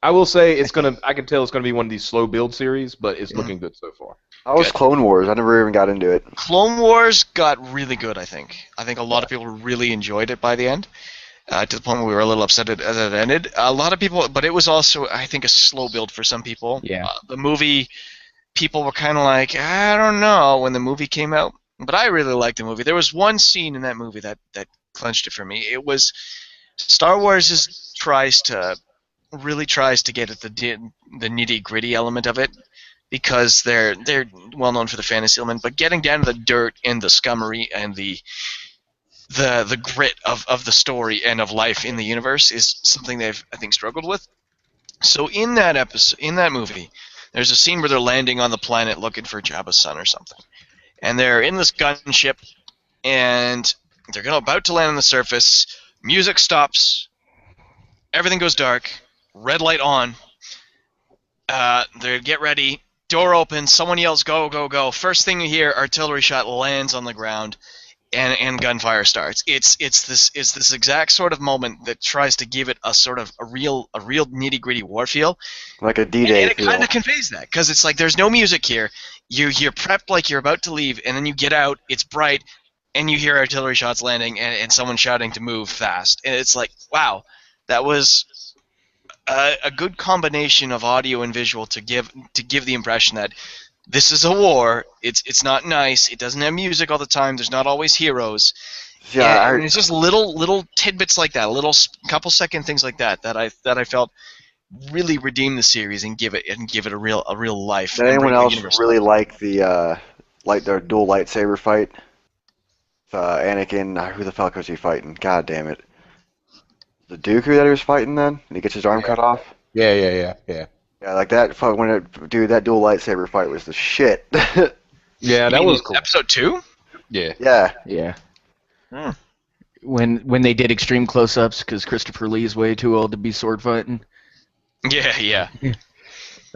I will say it's gonna. I can tell it's gonna be one of these slow build series, but it's looking good so far. How was Good. Clone Wars? I never even got into it. Clone Wars got really good, I think. I think a lot of people really enjoyed it by the end, to the point where we were a little upset as it ended. A lot of people, but it was also, I think, a slow build for some people. Yeah. The movie, people were kind of like, I don't know, when the movie came out. But I really liked the movie. There was one scene in that movie that clenched it for me. It was Star Wars really tries to get at the nitty gritty element of it, because they're well known for the fantasy element, but getting down to the dirt and the scummery and the grit of the story and of life in the universe is something they've, I think, struggled with. So in that movie, there's a scene where they're landing on the planet looking for Jabba's son or something, and they're in this gunship, and they're about to land on the surface. Music stops, everything goes dark, red light on. They get ready. Door opens. Someone yells, "Go, go, go!" First thing you hear, artillery shot lands on the ground, and gunfire starts. It's this exact sort of moment that tries to give it a sort of a real nitty gritty war feel. Like a And D-Day it feel. kind of conveys that, because it's like there's no music here. You're prepped like you're about to leave, and then you get out. It's bright, and you hear artillery shots landing, and someone shouting to move fast. And it's like, wow, that was a good combination of audio and visual to give the impression that this is a war. It's not nice. It doesn't have music all the time. There's not always heroes. Yeah, And it's just little tidbits like that, couple second things like that I felt really redeem the series and give it a real life. Did and anyone bring the else universe really to like their dual lightsaber fight? Anakin, who the fuck was he fighting? God damn it. The Dooku that he was fighting then? And he gets his arm cut off? Yeah. Yeah, like that fuck dude, that dual lightsaber fight was the shit. Yeah, that was cool. Episode 2? Yeah. Yeah. Yeah. When they did extreme close-ups, because Christopher Lee's way too old to be sword fighting. Yeah.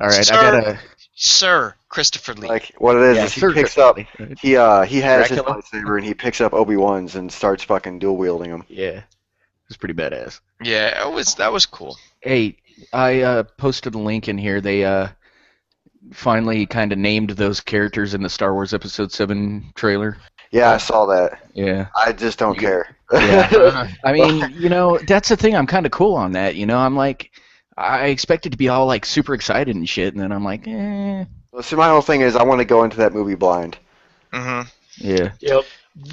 All right, Sir Christopher Lee. Like what it is Yeah, is he Sir picks Christopher up Lee, right? he has his Dracula? lightsaber and he picks up Obi-Wan's and starts fucking dual wielding them. Yeah, it's pretty badass. Yeah, that was cool. Hey, I posted a link in here. They finally kind of named those characters in the Star Wars Episode 7 trailer. Yeah, I saw that. Yeah. I just don't care. Yeah. I mean, that's the thing. I'm kind of cool on that. I'm like, I expected to be all like super excited and shit, and then I'm like, eh. Well, see, my whole thing is I want to go into that movie blind. Mm-hmm. Yeah. Yep.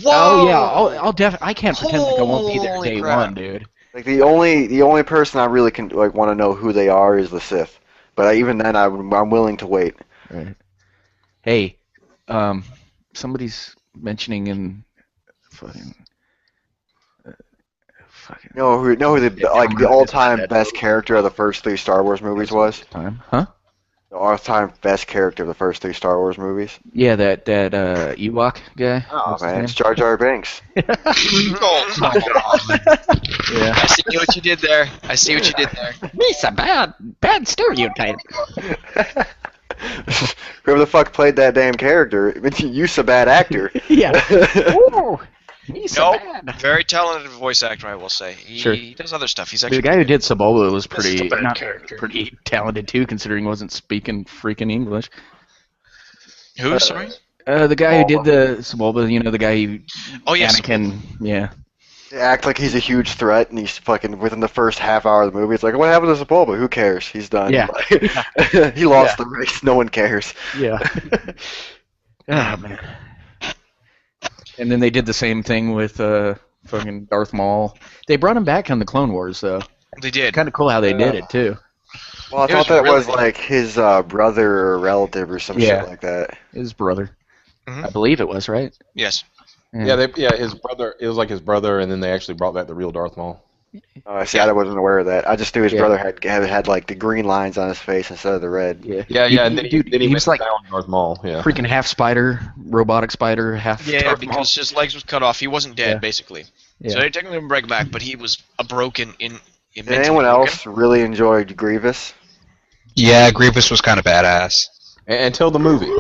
Whoa! Oh yeah, I'll definitely. I can't pretend like I won't be there Holy day crap. one, dude. Like the only person I really can like want to know who they are is the Sith. But even then, I'm willing to wait. Right. Hey, somebody's mentioning in fucking. Know who the all-time best character of the first 3 Star Wars movies was? Time, huh? The all-time best character of the first 3 Star Wars movies? Yeah, that Ewok guy. Oh What's his man, name? it's Jar Jar Binks. Oh, come on. Yeah. I see what you did there. He's a bad stereotype. Whoever the fuck played that damn character, you's a bad actor. Yeah. Ooh, he's Nope. bad. Very talented voice actor, I will say. He does other stuff. He's actually The guy who did Sebulba was This is pretty a bad character. pretty talented too, considering he wasn't speaking freaking English. Who? Sorry. The guy who did the Sebulba, the guy who Oh yes. Anakin, yeah. They act like he's a huge threat, and he's fucking within the first half hour of the movie. It's like, what happened to Sepulveda? Who cares? He's done. Yeah. He lost the race. No one cares. Yeah. Oh man. And then they did the same thing with fucking Darth Maul. They brought him back on the Clone Wars though. They did. Kind of cool how they did it too. Well, I It thought was that really- was like his brother or relative or some Yeah. shit like that. His brother. Mhm. I believe it was, right? Yes. His brother. It was like his brother, and then they actually brought back the real Darth Maul. See, I wasn't aware of that. I just knew his Yeah. brother had like the green lines on his face instead of the red. Yeah. Yeah, and then Dude, then he he was went like down Darth Maul. Yeah. freaking half spider, robotic spider, half Yeah, Darth Maul. because his legs was cut off. He wasn't dead, Yeah. basically. Yeah. So they technically didn't bring him back, but he was a broken in. Did anyone else really enjoy Grievous? Yeah, Grievous was kind of badass. Until the movie.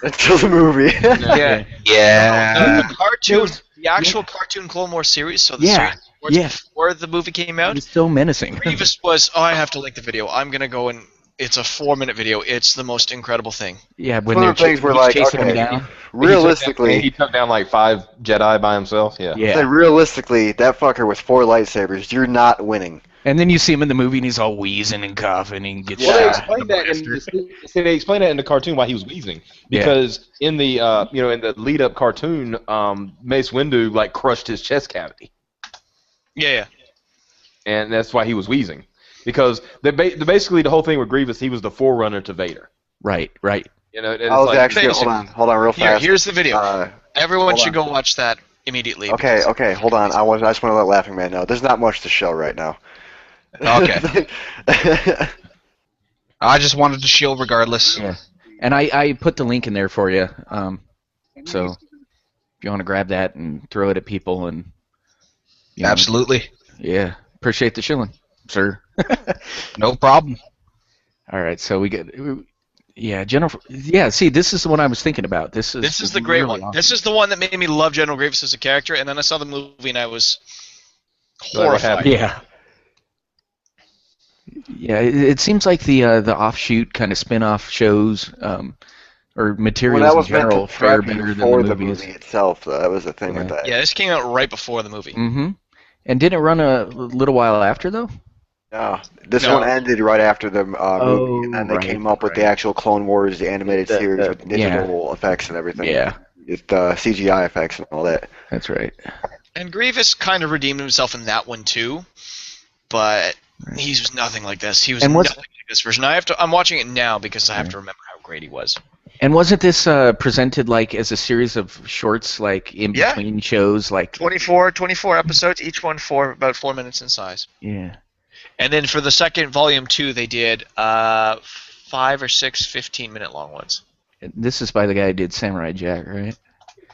Until the movie. Yeah. Yeah. The cartoon, the actual cartoon Clone Wars series. So the Yeah. series Yeah. before the movie came It out. was so menacing. Grievous was, oh, I have to link the video. I'm gonna go and it's a 4-minute video. It's the most incredible thing. Yeah, It's when one they're of the things where, he's like, chasing them okay, down. realistically, he took down like 5 Jedi by himself. Yeah. Yeah. say realistically, that fucker with 4 lightsabers, you're not winning. And then you see him in the movie, and he's all wheezing and coughing, and gets Well, they shot. explained that they explained that in the cartoon why he was wheezing because in the in the lead up cartoon, Mace Windu like crushed his chest cavity, Yeah. and that's why he was wheezing because basically the whole thing with Grievous, he was the forerunner to Vader. Right. You know, and it's I was like, actually hold on, real fast. Here's the video. Everyone hold should on. go watch that immediately. Okay, hold on. I just want to let Laughing Man know. There's not much to show right now. Okay. I just wanted to shield regardless. Yeah. And I put the link in there for you. So if you want to grab that and throw it at people and Absolutely. Yeah. Appreciate the shilling, sir. No problem. All right, so we get Jennifer. Yeah, see, this is the one I was thinking about. This is the great one. Awesome. This is the one that made me love General Grievous as a character, and then I saw the movie and I was what horrified. happened? Yeah. Yeah, it seems like the offshoot kind of spin-off shows or materials Well, that was in general meant to fare prep better you than for the the movies. movie itself, though. That was the thing with that. Yeah, this came out right before the movie. Mm-hmm. And didn't it run a little while after though? No, this one ended right after the movie, and then they came up with the actual Clone Wars, the animated series with digital effects and everything. Yeah. With CGI effects and all that. That's right. And Grievous kind of redeemed himself in that one too, but he was nothing like this. He was nothing like this version. I'm watching it now because I have to remember how great he was. And wasn't this presented like as a series of shorts, like in between shows, like 24 episodes, each one about 4 minutes in size. Yeah. And then for the second volume 2, they did 5 or 6 15-minute long ones. This is by the guy who did Samurai Jack, right?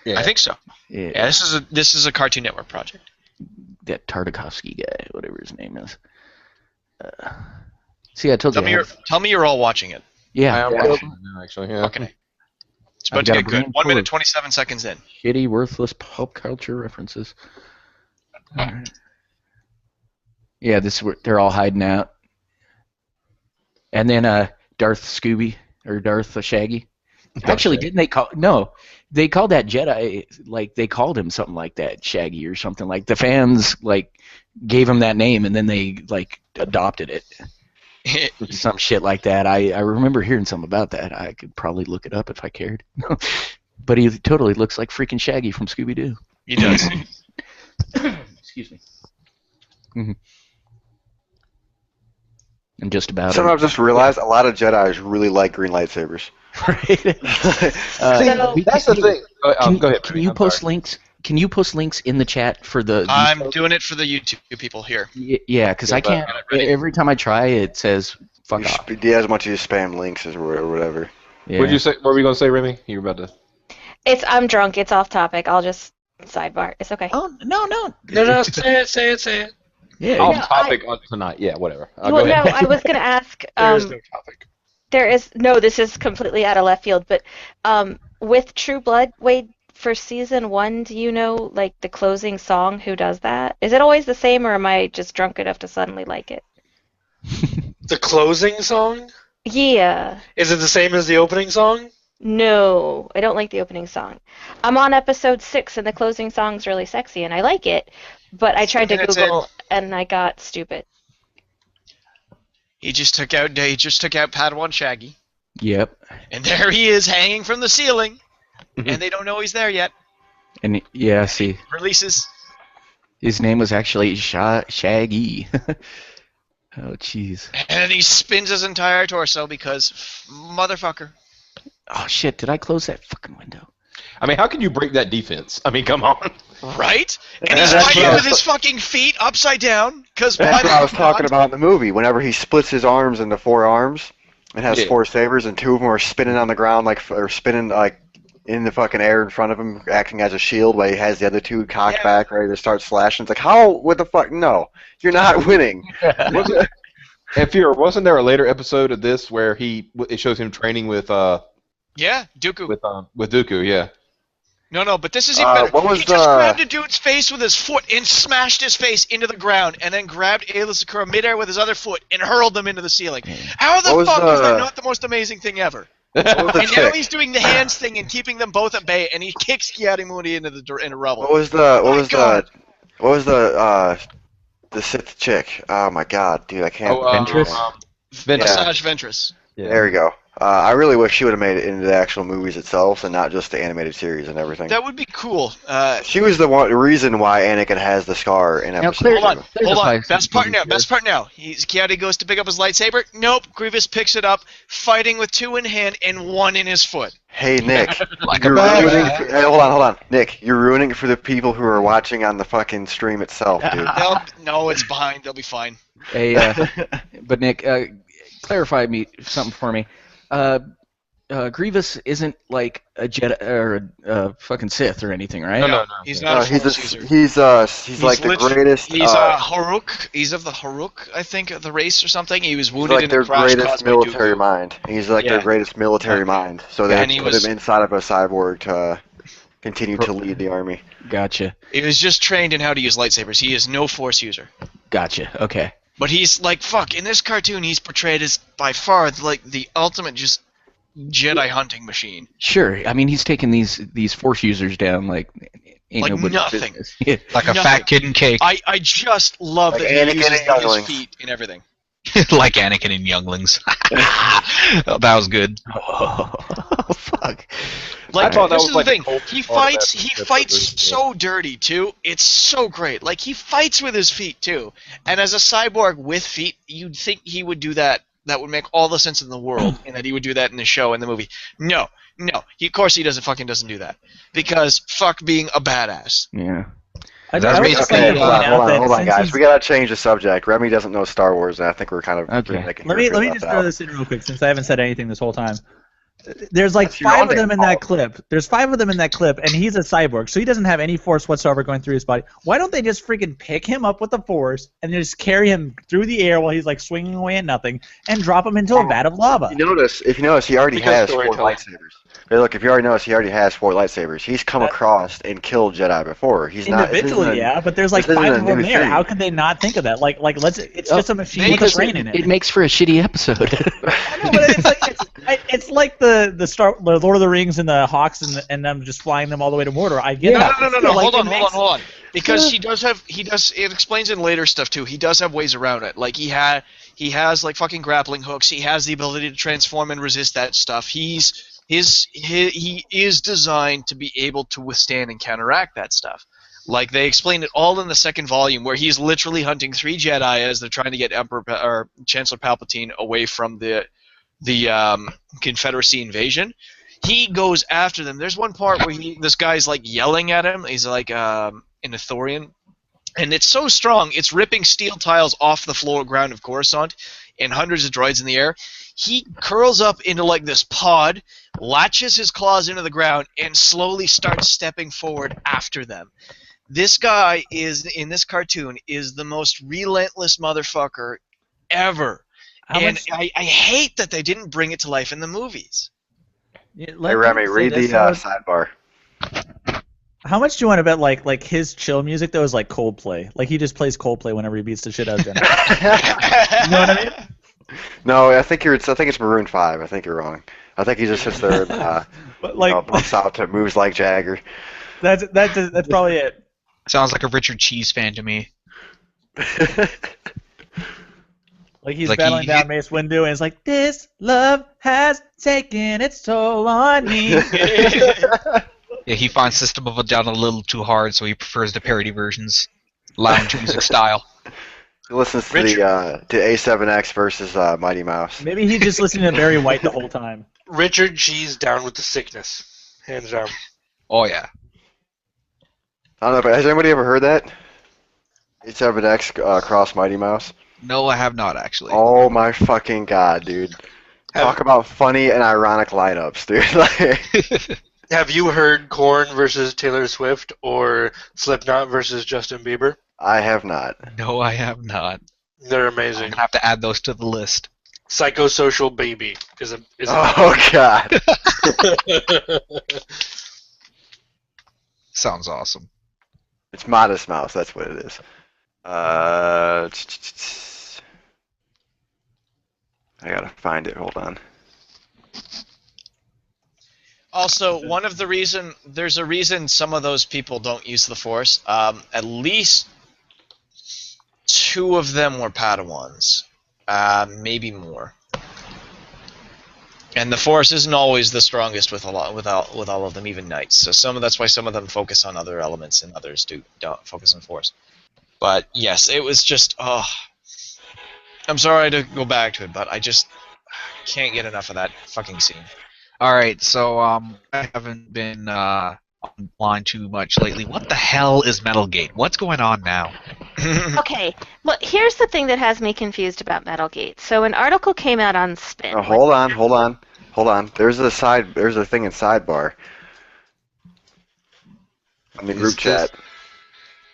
Yeah. I think so. Yeah. This is a Cartoon Network project. That Tartakovsky guy, whatever his name is. See, I told you. Tell me you're all watching it. Yeah. I am watching it now, actually. Yeah. Okay. It's about to get good. 1 minute 27 seconds in. Shitty, worthless pop culture references. All right. Yeah, they're all hiding out. And then Darth Scooby or Darth Shaggy. Actually, didn't they call? No, they called that Jedi like they called him something like that, Shaggy or something. Like the fans like gave him that name, and then they like adopted it. Some shit like that. I remember hearing something about that. I could probably look it up if I cared. But he totally looks like freaking Shaggy from Scooby Doo. He does. Excuse me. Mm-hmm. And just about. Sometimes I've just realized a lot of Jedi's really like green lightsabers. Right. That's the thing. Go ahead. Can you post links? Can you post links in the chat for the? I'm doing it for the YouTube people here. Yeah, because I can't. Every time I try, it says fuck off. Yeah, as much as you spam links or whatever. Yeah. What did you say? What were you gonna say, Remy? You were about to. I'm drunk. It's off topic. I'll just sidebar. It's okay. Oh no. No, say it. Yeah. Off topic on tonight. Yeah, whatever. Well, Go ahead. no, I was gonna ask. There is no topic. This is completely out of left field, but with True Blood, Wade, for season 1, do you know like the closing song? Who does that? Is it always the same, or am I just drunk enough to suddenly like it? The closing song? Yeah. Is it the same as the opening song? No, I don't like the opening song. I'm on episode 6, and the closing song's really sexy, and I like it, but I tried to Google, and I got stupid. He just took out Padawan Shaggy, Yep. and there he is hanging from the ceiling, and they don't know he's there yet. And yeah, see, Releases. his name was actually Shaggy. Oh, jeez. And he spins his entire torso because motherfucker. Oh shit! Did I close that fucking window? I mean, how can you break that defense? I mean, come on. Right? And he's That's fighting what I with was- his fucking feet upside down. Because That's what I was talking about in the movie. Whenever he splits his arms into 4 arms and has 4 sabers, and 2 of them are spinning on the ground, or spinning like in the fucking air in front of him, acting as a shield, while he has the other 2 cocked back, ready to start slashing. It's like, how? What the fuck? No, you're not winning. Wasn't there a later episode of this where it shows him training with Yeah, Dooku. with Dooku? Yeah. No, but this is even better. What was He just the? grabbed a dude's face with his foot and smashed his face into the ground, and then grabbed Ayla Secura midair with his other foot and hurled them into the ceiling. How What the was fuck is that the? not the most amazing thing ever? What was the And now chick? he's doing the hands thing and keeping them both at bay, and he kicks Kiarimuni into the rubble. What was the? What My was God. the? What was the Sith chick? Oh my god, dude, I can't. Ventress? Massage Ventress. There we go. I really wish she would have made it into the actual movies itself and not just the animated series and everything. That would be cool. She was the reason why Anakin has the scar in episode Hold on, 2. hold on. Best part now. Kiadi goes to pick up his lightsaber. Nope. Grievous picks it up, fighting with 2 in hand and 1 in his foot. Hey Nick, Like you're a bad ruining. guy. Hey, hold on. Nick, you're ruining it for the people who are watching on the fucking stream itself, dude. No, it's behind. They'll be fine. Hey, but Nick, clarify something for me. Grievous isn't like a Jedi or a fucking Sith or anything, right? No. He's not a he's Force user. he's like the greatest. He's a Haruk. He's of the Haruk, I think, the race or something. He was wounded like in their a crash greatest caused by military Dooku. mind. He's like their greatest military mind. So they And he put was- him inside of a cyborg to continue to lead the army. Gotcha. He was just trained in how to use lightsabers. He is no Force user. Gotcha. Okay. But he's like, fuck, in this cartoon, he's portrayed as by far like the ultimate just Jedi hunting machine. Sure. I mean, he's taking these Force users down like ain't Like nobody's nothing. business. Yeah. Like a Nothing. fat kid in cake. I just love Like that Anakin he uses and his Younglings. feet in everything. Like Anakin and Younglings. Oh, that was good. Oh, fuck. Like, thought that this was is like the a thing. cult He part of fights. that He episode, fights yeah. so dirty too. It's so great. Like he fights with his feet too. And as a cyborg with feet, you'd think he would do that. That would make all the sense in the world, and that he would do that in the show and the movie. No. Of course he doesn't do that because fuck being a badass. Yeah. I That's would basically- just like to Okay, point out that hold on, since guys. he's- We gotta change the subject. Remy doesn't know Star Wars, and I think we're kind of Okay. making Let her me feel just left throw out. this in real quick since I haven't said anything this whole time. There's like That's your 5 of own them in fault. that clip. There's 5 of them in that clip, and he's a cyborg, so he doesn't have any force whatsoever going through his body. Why don't they just freaking pick him up with the force and just carry him through the air while he's like swinging away at nothing and drop him into a vat of lava? If you notice, he already Because has 4 storytelling. lightsabers. Hey, look, if you already noticed, he already has 4 lightsabers. He's come across and killed Jedi before. He's not this Individually, isn't a- yeah, but there's like this isn't 5 a of them new there. thing. How could they not think of that? Like it's just a machine with a Because brain in it. it makes for a shitty episode. I know, but it's like the Lord of the Rings and the Hawks and them just flying them all the way to Mordor. I get that. No. It's still, like, Hold on. Because he does. It explains in later stuff too. He does have ways around it. Like he has like fucking grappling hooks. He has the ability to transform and resist that stuff. He is designed to be able to withstand and counteract that stuff. Like they explain it all in the second volume, where he's literally hunting 3 Jedi as they're trying to get Chancellor Palpatine away from the Confederacy invasion. He goes after them. There's one part where this guy's like yelling at him. He's like an Ithorian, and it's so strong, it's ripping steel tiles off the floor ground of Coruscant, and hundreds of droids in the air. He curls up into like this pod, latches his claws into the ground, and slowly starts stepping forward after them. This guy in this cartoon is the most relentless motherfucker ever. And I hate that they didn't bring it to life in the movies. Hey Remy, read the sidebar. How much do you want to bet like his chill music though is like Coldplay? Like he just plays Coldplay whenever he beats the shit out of Jedi. You know what I mean? No, I think it's Maroon 5. I think you're wrong. I think he just sits there and But like bumps out to moves like Jagger. that's probably it. Sounds like a Richard Cheese fan to me. Like he's Like battling he- down Mace Windu and it's like, this love has taken its toll on me. Yeah, he finds System of a Down a little too hard, so he prefers the parody versions, lounge music style. He listens to to A7X versus Mighty Mouse. Maybe he's just listening to Barry White the whole time. Richard G's down with the sickness. Hands down. Oh yeah. I don't know, but has anybody ever heard that? A7X cross Mighty Mouse. No, I have not actually. Oh my fucking god, dude! Talk about funny and ironic lineups, dude. Like, Have you heard Korn versus Taylor Swift or Slipknot versus Justin Bieber? I have not. No, I have not. They're I'm amazing. gonna have to add those to the list. Psychosocial Baby is a Oh god! Sounds awesome. It's Modest Mouse. That's what it is. I gotta find it. Hold on. Also, there's a reason some of those people don't use the Force. At least 2 of them were Padawans, maybe more. And the Force isn't always the strongest with all of them, even Knights. So that's why some of them focus on other elements and others don't focus on Force. But yes, it was just I'm sorry to go back to it, but I just can't get enough of that fucking scene. All right, so I haven't been online too much lately. What the hell is Metalgate? What's going on now? Okay, well, here's the thing that has me confused about Metalgate. So an article came out on Spin. Oh, hold on. There's a thing in sidebar. I mean, group chat.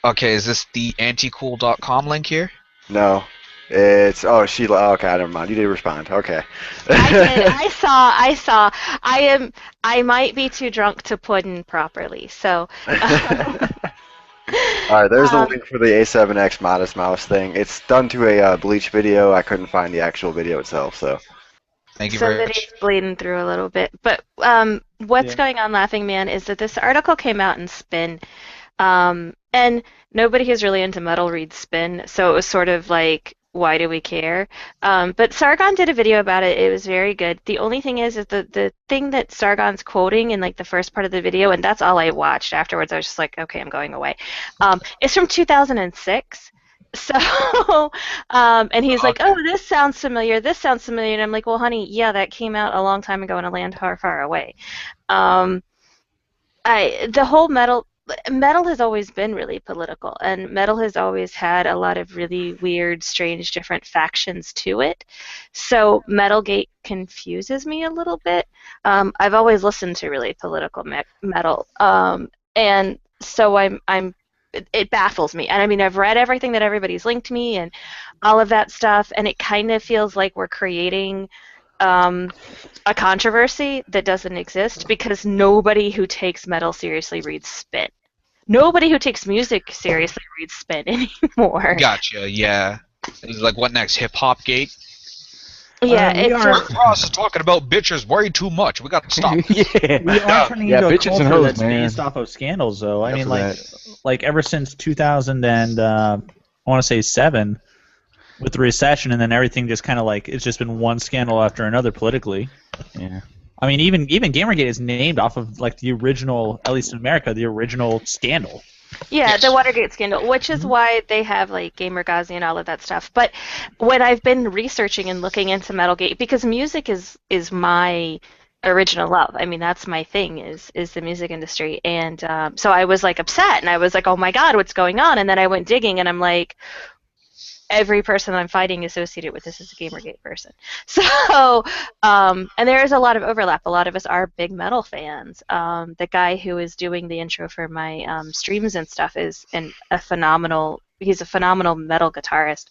Okay, is this the anticool.com link here? No. It's Sheila. Oh, okay, never mind. You did respond. Okay. I did. I saw. I might be too drunk to put in properly. So. All right, there's the link for the A7X Modest Mouse thing. It's done to a Bleach video. I couldn't find the actual video itself, so. Thank you very Somebody's much. bleeding through a little bit. But what's going on, Laughing Man, is that this article came out in Spin, and nobody who's really into metal reads Spin, so it was sort of like, why do we care? But Sargon did a video about it. It was very good. The only thing is the thing that Sargon's quoting in like the first part of the video, and that's all I watched. Afterwards, I was just like, okay, I'm going away. It's from 2006. So, and he's like, oh, this sounds familiar. This sounds familiar. And I'm like, well, honey, yeah, that came out a long time ago in a land far, far away. The whole metal has always been really political, and metal has always had a lot of really weird, strange, different factions to it. So Metalgate confuses me a little bit. I've always listened to really political metal, and so it baffles me. And I mean, I've read everything that everybody's linked me and all of that stuff, and it kind of feels like we're creating a controversy that doesn't exist because nobody who takes metal seriously reads Spin. Nobody who takes music seriously reads Spin anymore. Gotcha, yeah. It's like, what next? Hip Hop Gate? Yeah, it's just, Ross is talking about bitches way too much. We got to stop. We are turning into a bitches and culture hoes, that's man. based off of scandals, though. I mean, for like ever since 2000 and I want to say 7, with the recession, and then everything just kind of like it's just been one scandal after another politically. Yeah. I mean, even Gamergate is named off of like the original, at least in America, the original scandal. yeah, the Watergate scandal, which is why they have like Gamergazi and all of that stuff. But when I've been researching and looking into Metalgate, because music is my original love. I mean, that's my thing is the music industry, and so I was like upset, and I was like, oh my God, what's going on? And then I went digging, and I'm like, every person I'm fighting associated with this is a Gamergate person. So, and there is a lot of overlap. A lot of us are big metal fans. The guy who is doing the intro for my streams and stuff is he's a phenomenal metal guitarist.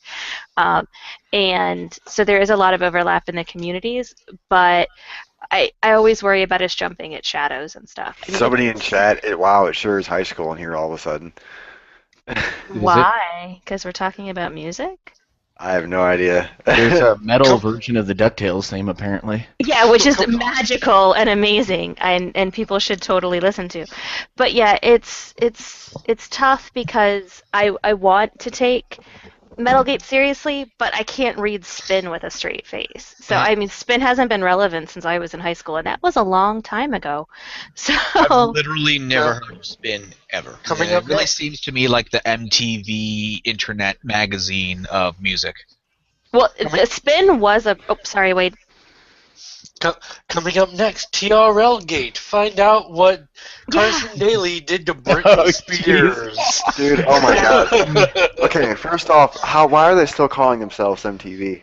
And so there is a lot of overlap in the communities, but I always worry about us jumping at shadows and stuff. I mean, Somebody in chat, wow, it sure is high school in here all of a sudden. why? Because we're talking about music? I have no idea. There's a metal version of the DuckTales theme, apparently. Yeah, which is magical and amazing, and people should totally listen to. But yeah, it's tough because I want to take Metalgate seriously, but I can't read Spin with a straight face. So I mean, Spin hasn't been relevant since I was in high school, and that was a long time ago. So I've literally never heard of Spin ever. It really seems to me like the MTV Internet magazine of music. well, Spin was a. Oh, sorry, Wade. Coming up next, TRL Gate. Find out what Carson Daly did to Britney Spears. Dude, oh my God. Okay, first off, why are they still calling themselves MTV?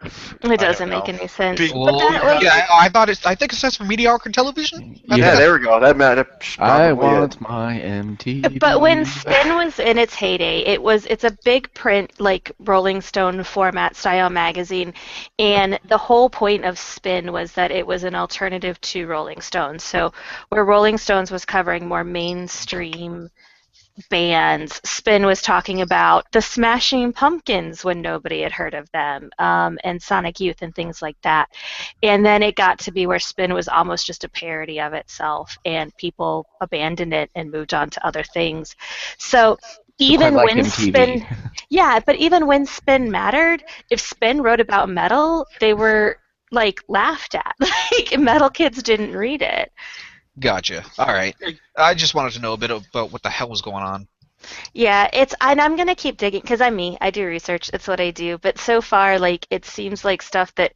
It doesn't make any sense. Big- But Well, that, like, yeah, I think it stands for mediocre television. Yeah, there we go. That's I probably it. want my MTV. but when Spin was in its heyday, it's a big print like Rolling Stone format style magazine, and the whole point of Spin was that it was an alternative to Rolling Stone. So where Rolling Stones was covering more mainstream bands, Spin was talking about the Smashing Pumpkins when nobody had heard of them, and Sonic Youth and things like that. And then it got to be where Spin was almost just a parody of itself, and people abandoned it and moved on to other things. So quite even like when MTV. Spin, yeah, but even when Spin mattered, if Spin wrote about metal, they were like laughed at. Like metal kids didn't read it. Gotcha. All right. I just wanted to know a bit about what the hell was going on. Yeah, and I'm gonna keep digging because I'm me. I do research. It's what I do. But so far, like it seems like stuff that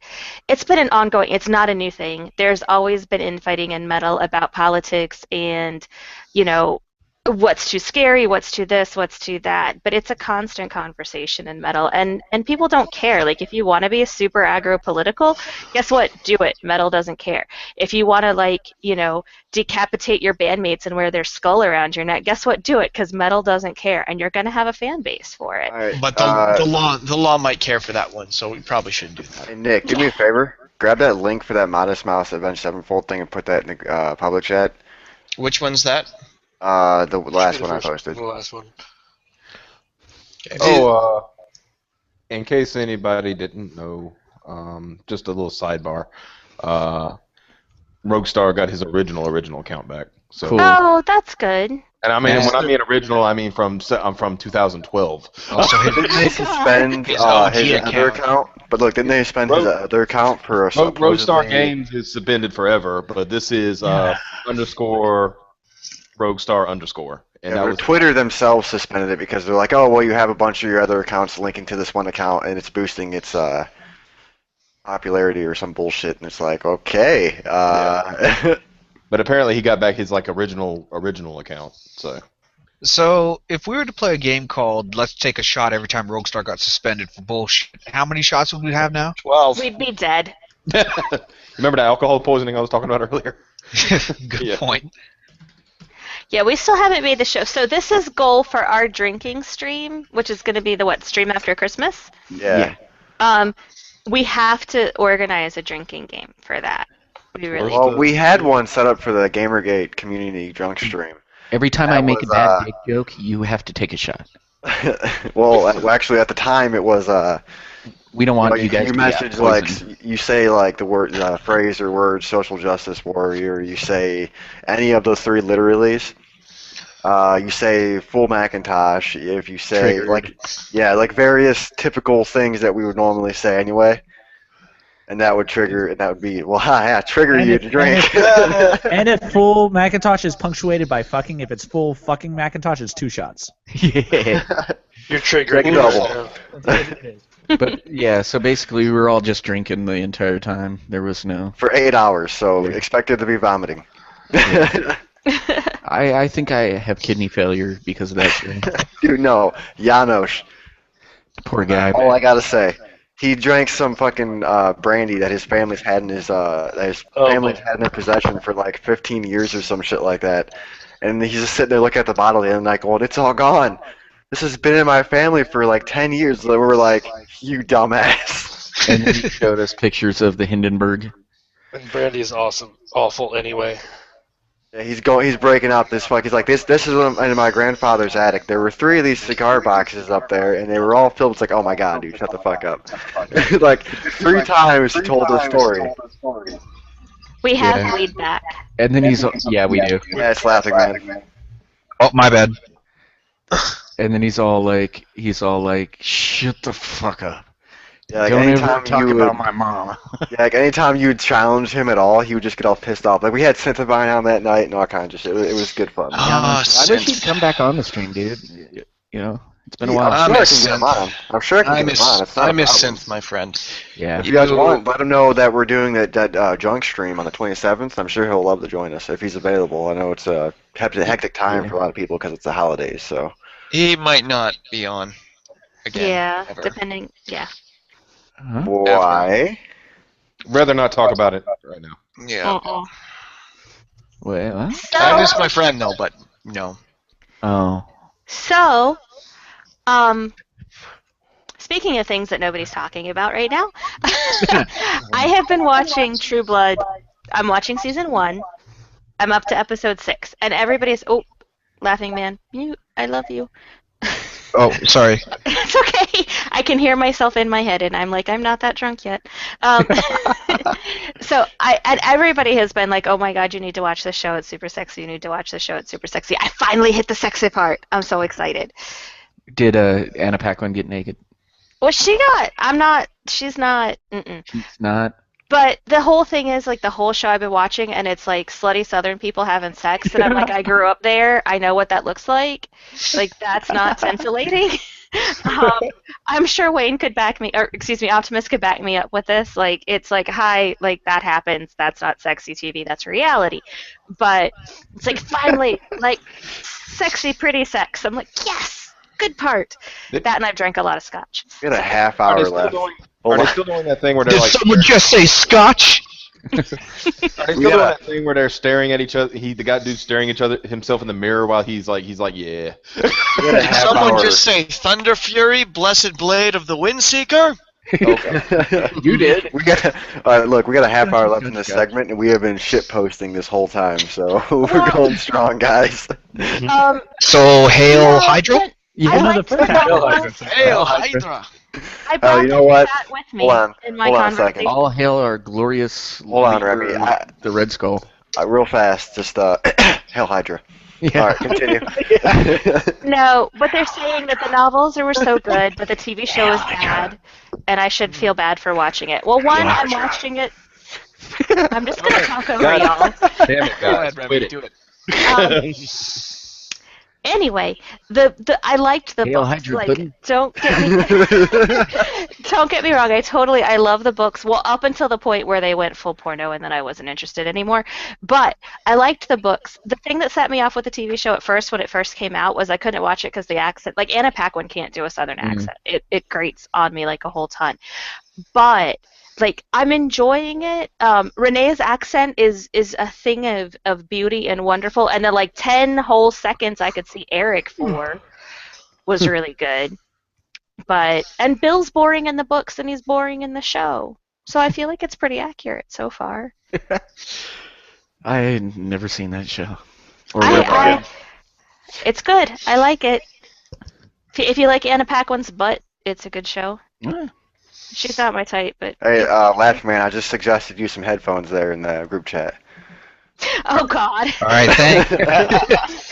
it's been an ongoing. It's not a new thing. There's always been infighting in metal about politics and, you know, what's too scary, what's too this, what's too that. But it's a constant conversation in metal, and people don't care. Like if you want to be super aggro political, guess what? Do it. Metal doesn't care. If you want to decapitate your bandmates and wear their skull around your neck, guess what? Do it, because metal doesn't care, and you're going to have a fan base for it. All right. But the law might care for that one, so we probably shouldn't do that. Hey, Nick, do me a favor. Grab that link for that Modest Mouse Avenged Sevenfold thing and put that in the public chat. Which one's that? The last one I posted. The last one. Okay. Oh, in case anybody didn't know, just a little sidebar. Roguestar got his original account back. So, Cool. Oh, that's good. and I mean, when I mean original, I mean from 2012. Also, Didn't they suspend His OG his other account? But look, didn't they suspend his other account for Roguestar supposedly... Games is suspended forever, but this is underscore Roguestar underscore. And Yeah, that or was Twitter themselves suspended it because they're like, oh, well, you have a bunch of your other accounts linking to this one account, and it's boosting its popularity or some bullshit, and it's like, okay. But apparently he got back his original account. so if we were to play a game called Let's Take a Shot every time Roguestar got suspended for bullshit, how many shots would we have now? 12. We'd be dead. Remember the alcohol poisoning I was talking about earlier? Good point. Yeah, we still haven't made the show. So this is goal for our drinking stream, which is going to be the stream after Christmas. Yeah. We have to organize a drinking game for that. We really Well, do. we had one set up for the Gamergate community drunk stream. Every time That I make a was, bad dick joke, you have to take a shot. Well, actually, at the time, it was We don't want you guys you to message be poisoned. you say the word phrase or word social justice warrior. You say any of those three literalies. You say full Macintosh. If you say Triggered. various typical things that we would normally say anyway, and that would trigger, and that would be trigger And you if- to drink. And if full Macintosh is punctuated by fucking, if it's full fucking Macintosh, it's 2 shots. Yeah. You're triggering Double. But yeah, so basically we were all just drinking the entire time. There was no. For 8 hours, so expected to be vomiting. I think I have kidney failure because of that shit. Dude, no, Janosch. Poor guy. All I gotta say, he drank some fucking brandy that his family's had in family's had in their possession for like 15 years or some shit like that, and he's just sitting there looking at the bottle the other night going, "It's all gone. This has been in my family for like 10 years." So we're like, "You dumbass." And then he showed us pictures of the Hindenburg. And Brandy is awful anyway. Yeah, he's breaking out this fuck. He's like, this is in my grandfather's attic. There were 3 of these cigar boxes up there, and they were all filled. It's like, oh my god, dude, shut the fuck up. Like 3 times he told this story. We have Yeah. weed back. And then yeah, we do. Yeah, it's laughing, man. Oh, my bad. And then he's all like, shut the fuck up. Yeah, like Don't ever anytime talk you about would, my mom. yeah, like anytime you would challenge him at all, he would just get all pissed off. Like we had Synthivine on that night and all kinds of shit. It was good fun. Ah, I wish he'd come back on the stream, dude. You know, it's been a Yeah, while. I'm sure I miss can get him Synth. on. I'm sure I can I get him miss on. It's not I a miss problem. synth, my friend. Yeah. If you guys want, let him know that we're doing that drunk stream on the 27th. I'm sure he'll love to join us if he's available. I know it's a hectic time for a lot of people because it's the holidays. So He might not be on again. Yeah, ever. depending. Yeah. Huh? Why? Rather not talk about it right now. Yeah. Wait, what? I So, miss my friend though, but no. Oh. so, speaking of things that nobody's talking about right now, I have been watching True Blood. I'm watching season 1. I'm up to episode 6, and everybody's laughing man, mute. I love you. Oh, sorry. It's okay. I can hear myself in my head, and I'm like, I'm not that drunk yet. So and everybody has been like, oh my god, you need to watch this show. It's super sexy. You need to watch this show. It's super sexy. I finally hit the sexy part. I'm so excited. Did Anna Paquin get naked? Well, she got. I'm not. She's not. She's not. But the whole thing is like the whole show I've been watching, and it's like slutty Southern people having sex, and I'm like, I grew up there. I know what that looks like. Like that's not scintillating. I'm sure Wayne could back me, or excuse me, Optimus could back me up with this. Like it's like, hi, like that happens. That's not sexy TV. That's reality. But it's like finally, like sexy, pretty sex. I'm like, yes, good part. That and I've drank a lot of scotch. We got a half Are hour they still left. doing? Hold Are they on. still doing that thing where they're Did like? someone just say Scotch? Are they still doing that thing where they're staring at each other? The guy dude's staring at himself in the mirror while he's like, yeah. We got a Did half someone hour. just say Thunder Fury, Blessed Blade of the Windseeker? Okay. You did. We got look. We got a half hour left in this segment, and we have been shit posting this whole time, so we're going strong, guys. So, hail No, Hydra? but You I know the liked first the half. novels. Hail Hydra! I brought you know them what? to chat with me Hold on. in my Hold on a second. conversation. All hail our glorious Hold on, leader, Remy. the Red Skull. Real fast, just Hail Hydra. Yeah. All right, continue. No, but they're saying that the novels were so good, but the TV show is bad, and I should feel bad for watching it. Well, one, I'm watching it. I'm just gonna talk over God. y'all. Damn it, Go guys. ahead, Quit Remy, it. do it. Anyway, the I liked the Hail books. Hydra Like, pudding. don't get me don't get me wrong. I love the books. Well, up until the point where they went full porno, and then I wasn't interested anymore. But I liked the books. The thing that set me off with the TV show at first, when it first came out, was I couldn't watch it because the accent. Like Anna Paquin can't do a Southern accent. It grates on me like a whole ton. But like I'm enjoying it. Renee's accent is a thing of beauty and wonderful, and the like 10 whole seconds I could see Eric for was really good. And Bill's boring in the books and he's boring in the show, so I feel like it's pretty accurate so far. I had never seen that show. Or read about I it. It's good. I like it. If you like Anna Paquin's butt, it's a good show. Eh. She's not my type, but Hey, Laugh Man, I just suggested you some headphones there in the group chat. oh god. All right, thanks.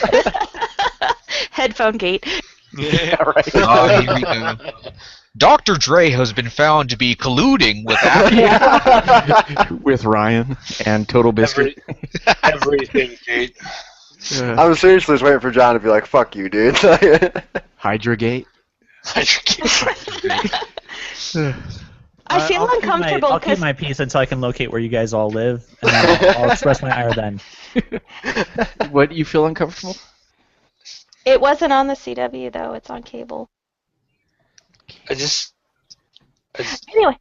Headphone gate. Yeah, right. Oh, here we go. Dr. Dre has been found to be colluding with Apple. With Ryan and Total Biscuit. Everything, Kate. I was seriously just waiting for John to be like, "Fuck you, dude." Hydragate. I feel uncomfortable I'll keep because my peace until I can locate where you guys all live, and then I'll express my ire then. What, you feel uncomfortable? it wasn't on the CW though. It's on cable. I just Anyway,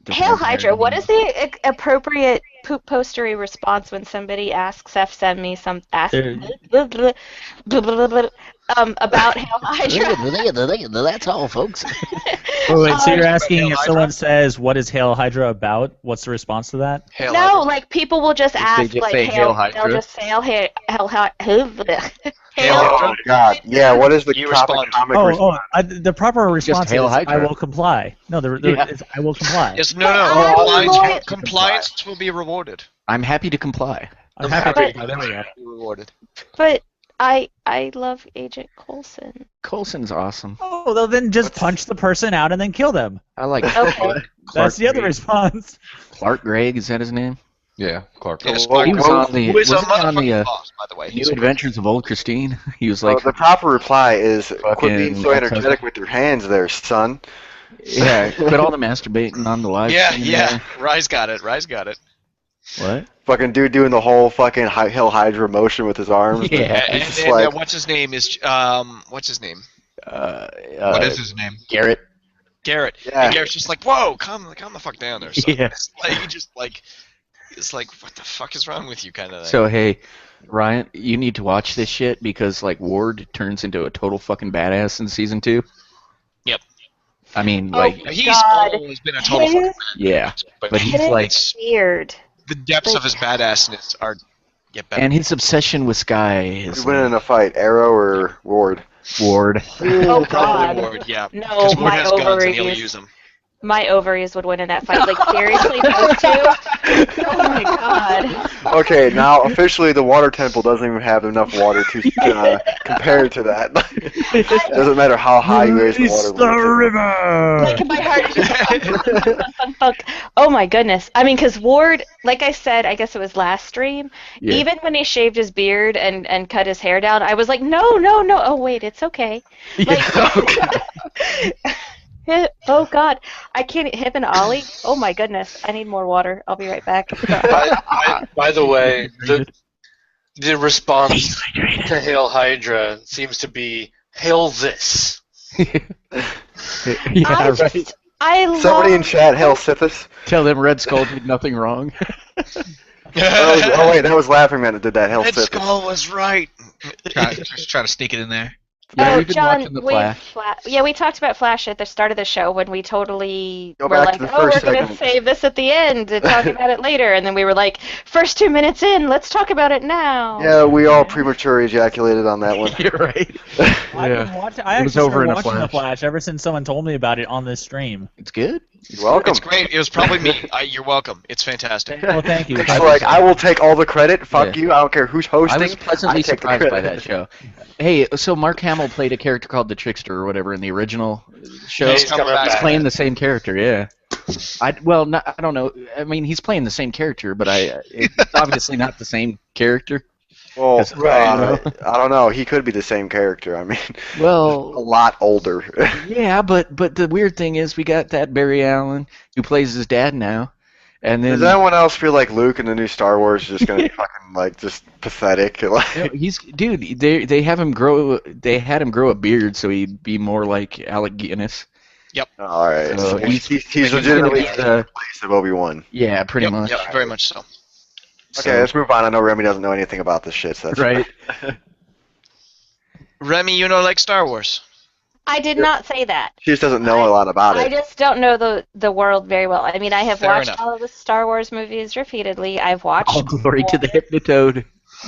Hail Hydra, what is the appropriate poop postery response when somebody asks send me some about Hail Hydra? That's all, folks. Oh, wait, so you're asking Hail if Hydra? someone says, "What is Hail Hydra about?" What's the response to that? Hail No, Hydra. like people will just ask just like say Hail Hydra? They'll just say Hail Oh God, yeah. What is the You comic respond. response? The proper response Hail is, Hydra. "I will comply." No, it's, "I will comply." Yes, no, But no. I'm Compliance, loyal- compliance will be rewarded. I'm happy to comply. I'm happy But- to. There we go. Be rewarded. But I love Agent Coulson. Coulson's awesome. Oh, well, then just punch the person out and then kill them. I like Okay. That's the other Gregg. response. Clark Gregg, is that his name? Yeah, Clark. Yes, Well, He was well, on the, Who is a wasn't he on the motherfucking boss, by the way. New Adventures of Old Christine. He was like, the proper reply is, "Quit being so Fucking- energetic with your hands, there, son." yeah, quit all the masturbating on the live Yeah, stream yeah. there. Rise got it. Rise got it. What? Fucking dude doing the whole fucking Hail Hydra motion with his arms. Yeah, And, It's just and what's his name is what's his name? What is his name? Garrett. Garrett. Yeah. And Garrett's just like, whoa, calm the fuck down there, son. Yeah. It's like, he just like, it's like, what the fuck is wrong with you, kind of thing. So hey, Ryan, you need to watch this shit because like Ward turns into a total fucking badass in season 2. Yep. I mean, Oh, like, He's God. always been a total fucking badass. yeah, but he's His like, beard. The depths of his badassness are get better. and his obsession with Sky is Who's winning in a fight, Arrow or Ward? Ward. Oh, Probably God. Ward, yeah. No, Because Ward my has guns and he'll ovaries. use them. My ovaries would win in that fight. Like, seriously, those two? Oh, my God. Okay, now officially the water temple doesn't even have enough water to compare to that. It doesn't matter how high you raise the water level. river. Like, my heart is just fuck. Oh, my goodness. I mean, because Ward, like I said, I guess it was last stream, Yeah. even when he shaved his beard and cut his hair down, I was like, no, no, no. Oh, wait, it's okay. Like, oh God, I can't. Him and Ollie. Oh my goodness, I need more water. I'll be right back. By the way, the response to Hail Hydra seems to be Hail this. Yeah, I right. just, I love. Somebody in chat, Hail Sithis. Tell them Red Skull did nothing wrong. Oh wait, that was Laughing Man that did that. Hail Red Sithis. Skull was right. Just try to sneak it in there. Yeah, Oh, we've been John, watching The Flash. we talked about Flash at the start of the show when we totally Go were back like, to the oh, we're first going to segment. save this at the end to talk about it later. And then we were like, first 2 minutes in, let's talk about it now. Yeah, we all premature ejaculated on that one. You're right. I've Yeah. been watching. I It was actually over started in a watching The flash. Flash ever since someone told me about it on this stream. It's good. You're welcome. It's great. It was probably me. You're welcome. It's fantastic. Well, thank you. It's like, I will take all the credit. Fuck Yeah. you. I don't care who's hosting. I was pleasantly I take the surprised by credit. that show. Hey, so Mark Hamill played a character called the Trickster or whatever in the original show. He's coming back. He's playing the same character, yeah. I don't know. I mean, he's playing the same character, but it's obviously not the same character. Well, Right. I don't know. He could be the same character. I mean, a Well, lot older. yeah, but the weird thing is we got that Barry Allen who plays his dad now, and then Does anyone else feel like Luke in the new Star Wars is just gonna be fucking like just pathetic? Like, you know, they had him grow a beard so he'd be more like Alec Guinness. all right, So he's legitimately gonna be the place of Obi-Wan. Yeah, pretty Yep, much. yep, very much so. Okay, let's move on. I know Remy doesn't know anything about this shit, so that's Right. Remy, you know, like Star Wars. I did not say that. She just doesn't know a lot about I it. just don't know the world very well. I mean, I have Fair watched enough. all of the Star Wars movies repeatedly. I've watched, All glory to the Hypnotoad.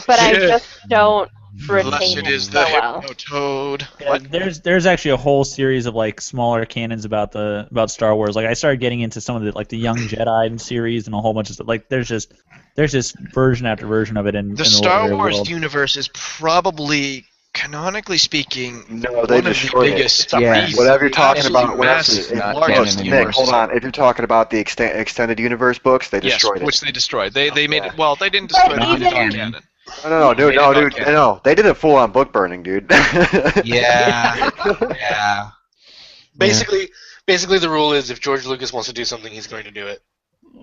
but I just don't Unless retain it it is so the well. Hypnotoad. Yeah, there's actually a whole series of like smaller canons about Star Wars. Like I started getting into some of the Young Jedi series and a whole bunch of stuff. Like there's just version after version of it in The in Star literary Wars world. universe is probably, canonically speaking, No, they one of the destroyed it. biggest. Yeah. Whatever you're talking Absolute about, massive, not largest canon Nick, universe. hold on. If you're talking about the extended universe books, they Yes, destroyed which it. they destroyed. They made Yeah. it. Well, they didn't destroy it. They made it even- non-canon. No, dude, Made it dude, non-canon. no. They did a full-on book burning, dude. Yeah. Yeah. Basically, the rule is if George Lucas wants to do something, he's going to do it.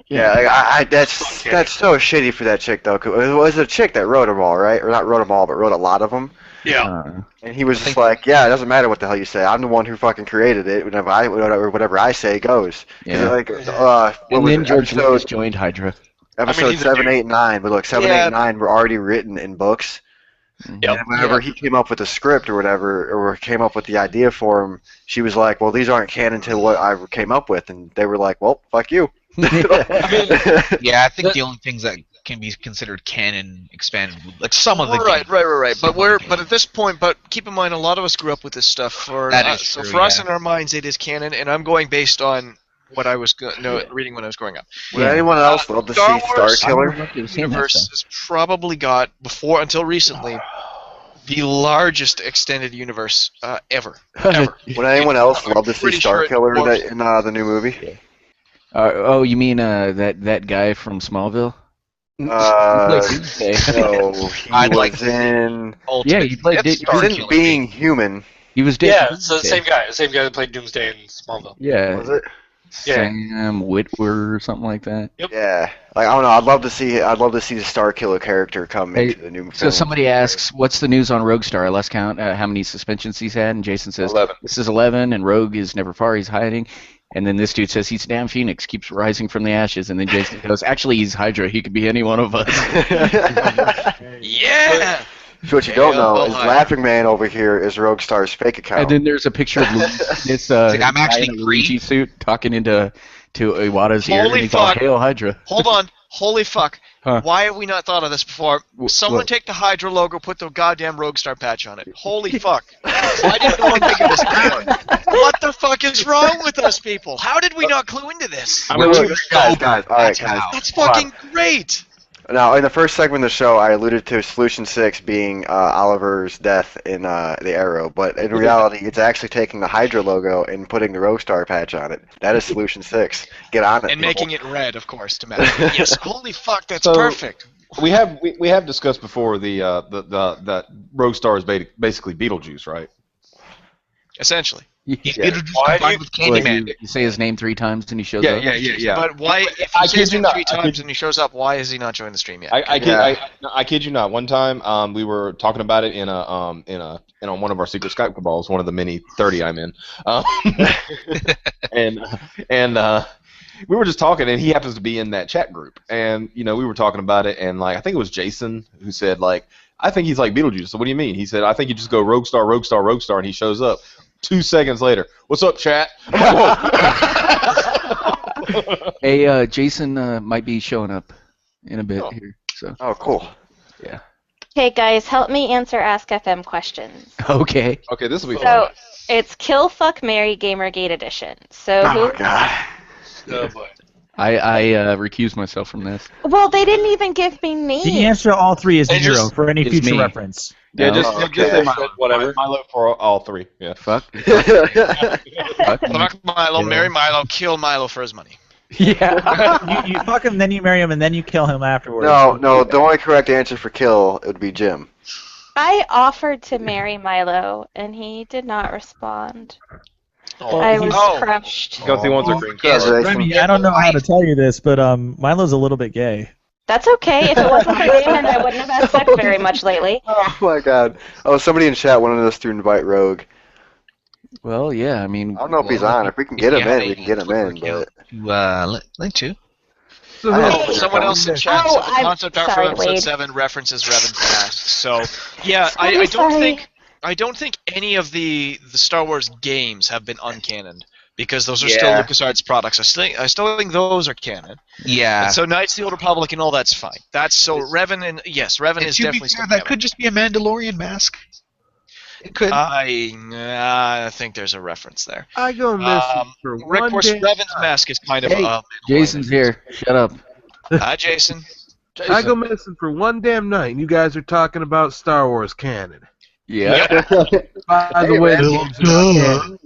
Yeah, like, that's so shitty for that chick though. 'Cause it was a chick that wrote them all, right? Or not wrote them all, but wrote a lot of them. Yeah. And he was just like, "Yeah, it doesn't matter what the hell you say. I'm the one who fucking created it. Whatever I say goes." 'Cause Yeah. Like, what And was then it? George Lucas joined Hydra. Episode he's a 7, dude. 8, 9. But look, 7, Yeah. 8, 9 were already written in books. Yep. And whenever he came up with the script or whatever, or came up with the idea for him, she was like, "Well, these aren't canon to what I came up with," and they were like, "Well, fuck you." Yeah, I think the only things that can be considered canon expanded, like some of the Right. Some But at this point, keep in mind, a lot of us grew up with this stuff. That is So true, for us yeah. in our minds, it is canon, and I'm going based on what I was reading when I was growing up. Would anyone else love to see Star Star Wars- Killer? Universe has probably got until recently the largest extended universe ever. Ever. Would anyone else love to see Pretty Star sure it Killer was- in the new movie? Oh, you mean that guy from Smallville? Uh, Doomsday. no, he I'd like was in. Yeah, he played. That's He was in Killer. Being Human. He was dead. Yeah, it's the same guy that played Doomsday in Smallville. Yeah. Was it? Sam Witwer or something like that. Yep. Yeah, like I don't know. I'd love to see the Star Killer character come Hey, into the new so film. somebody asks, "What's the news on Rogue Star?" Let's count how many suspensions he's had, and Jason says, 11. "This is 11, and Rogue is never far. He's hiding." And then this dude says, "He's a damn phoenix, keeps rising from the ashes." And then Jason goes, "Actually, he's Hydra. He could be any one of us." Yeah. So what you don't know is Hell, Laughing Man over here is Rogue Star's fake account. And then there's a picture of this I'm guy actually in a free. Luigi suit talking to Iwata's ear, and Holy he's all, fuck. "Hail Hydra." Hold on. Holy fuck. Huh. Why have we not thought of this before? Someone what? take the Hydra logo, put the goddamn Roguestar patch on it. Holy fuck. Why didn't no one think of this before? What the fuck is wrong with us people? How did we not clue into this? Wait, wait, guys, all right, guys. That's fucking great. Now, in the first segment of the show, I alluded to Solution 6 being Oliver's death in the Arrow, but in reality, it's actually taking the Hydra logo and putting the Rogue Star patch on it. That is Solution 6. Get on it. And making it red, of course, to match. Yes, holy fuck, that's So- perfect. We have discussed before that Rogue Star is basically Beetlejuice, right? Essentially. He's Yeah. Beetlejuice Why do combined with Candyman. You say his name 3 times and he shows Yeah, up. yeah. But why, if I he kid says you it not, 3 I kid times you- and he shows up, why is he not joining the stream yet? I kid you not. One time, we were talking about it in on one of our secret Skype cabals, one of the many 30 I'm in, and we were just talking, and he happens to be in that chat group, and we were talking about it, and like I think it was Jason who said like I think he's like Beetlejuice. So what do you mean? He said I think you just go Rogue Star, Rogue Star, Rogue Star, and he shows up. 2 seconds later, what's up, chat? I'm like, whoa. Hey, Jason might be showing up in a bit here. So Oh, cool. Okay, guys, help me answer Ask FM questions. okay. Okay, this will be So fun. it's Kill Fuck Marry Gamergate edition. So Oh, God. Oh boy. I recuse myself from this. Well, they didn't even give me names. The answer to all 3 is They 0 just- for any it's future me. reference. Yeah, No? just Okay. say Milo. Whatever. Milo for all 3. Yeah. Fuck. Fuck Milo, marry Milo, kill Milo for his money. Yeah. you fuck him, then you marry him, and then you kill him afterwards. No, the only correct answer for kill would be Jim. I offered to marry Milo, and he did not respond. Oh, I was Oh. crushed. Because he wants a green Yes. card. Remy, I don't know how to tell you this, but Milo's a little bit gay. That's okay. If it wasn't for Damon, I wouldn't have had sex very much lately. Oh, my God. Oh, somebody in chat wanted us to invite Rogue. Well, yeah. I mean, I don't know if he's on. If we can get him in, we can get him in, but... Link to. Oh, someone else in chat Oh, said the I'm concept art sorry, for episode Wade. 7 references Revan past. So yeah, I'm sorry. I don't think any of the Star Wars games have been uncanon because those are still LucasArts products. I still think those are canon. Yeah. And so Knights of the Old Republic and all that's fine. That's so Revan and yes, Revan And is to be definitely fair, still that canon. could just be a Mandalorian mask. It could. I think there's a reference there. I go missing for Rick, one course, day. Revan's mask is kind of Hey, Jason's here. Shut up. Hi, Jason. I go missing for one damn night, and you guys are talking about Star Wars canon. Yeah. By the way, the games are not canon.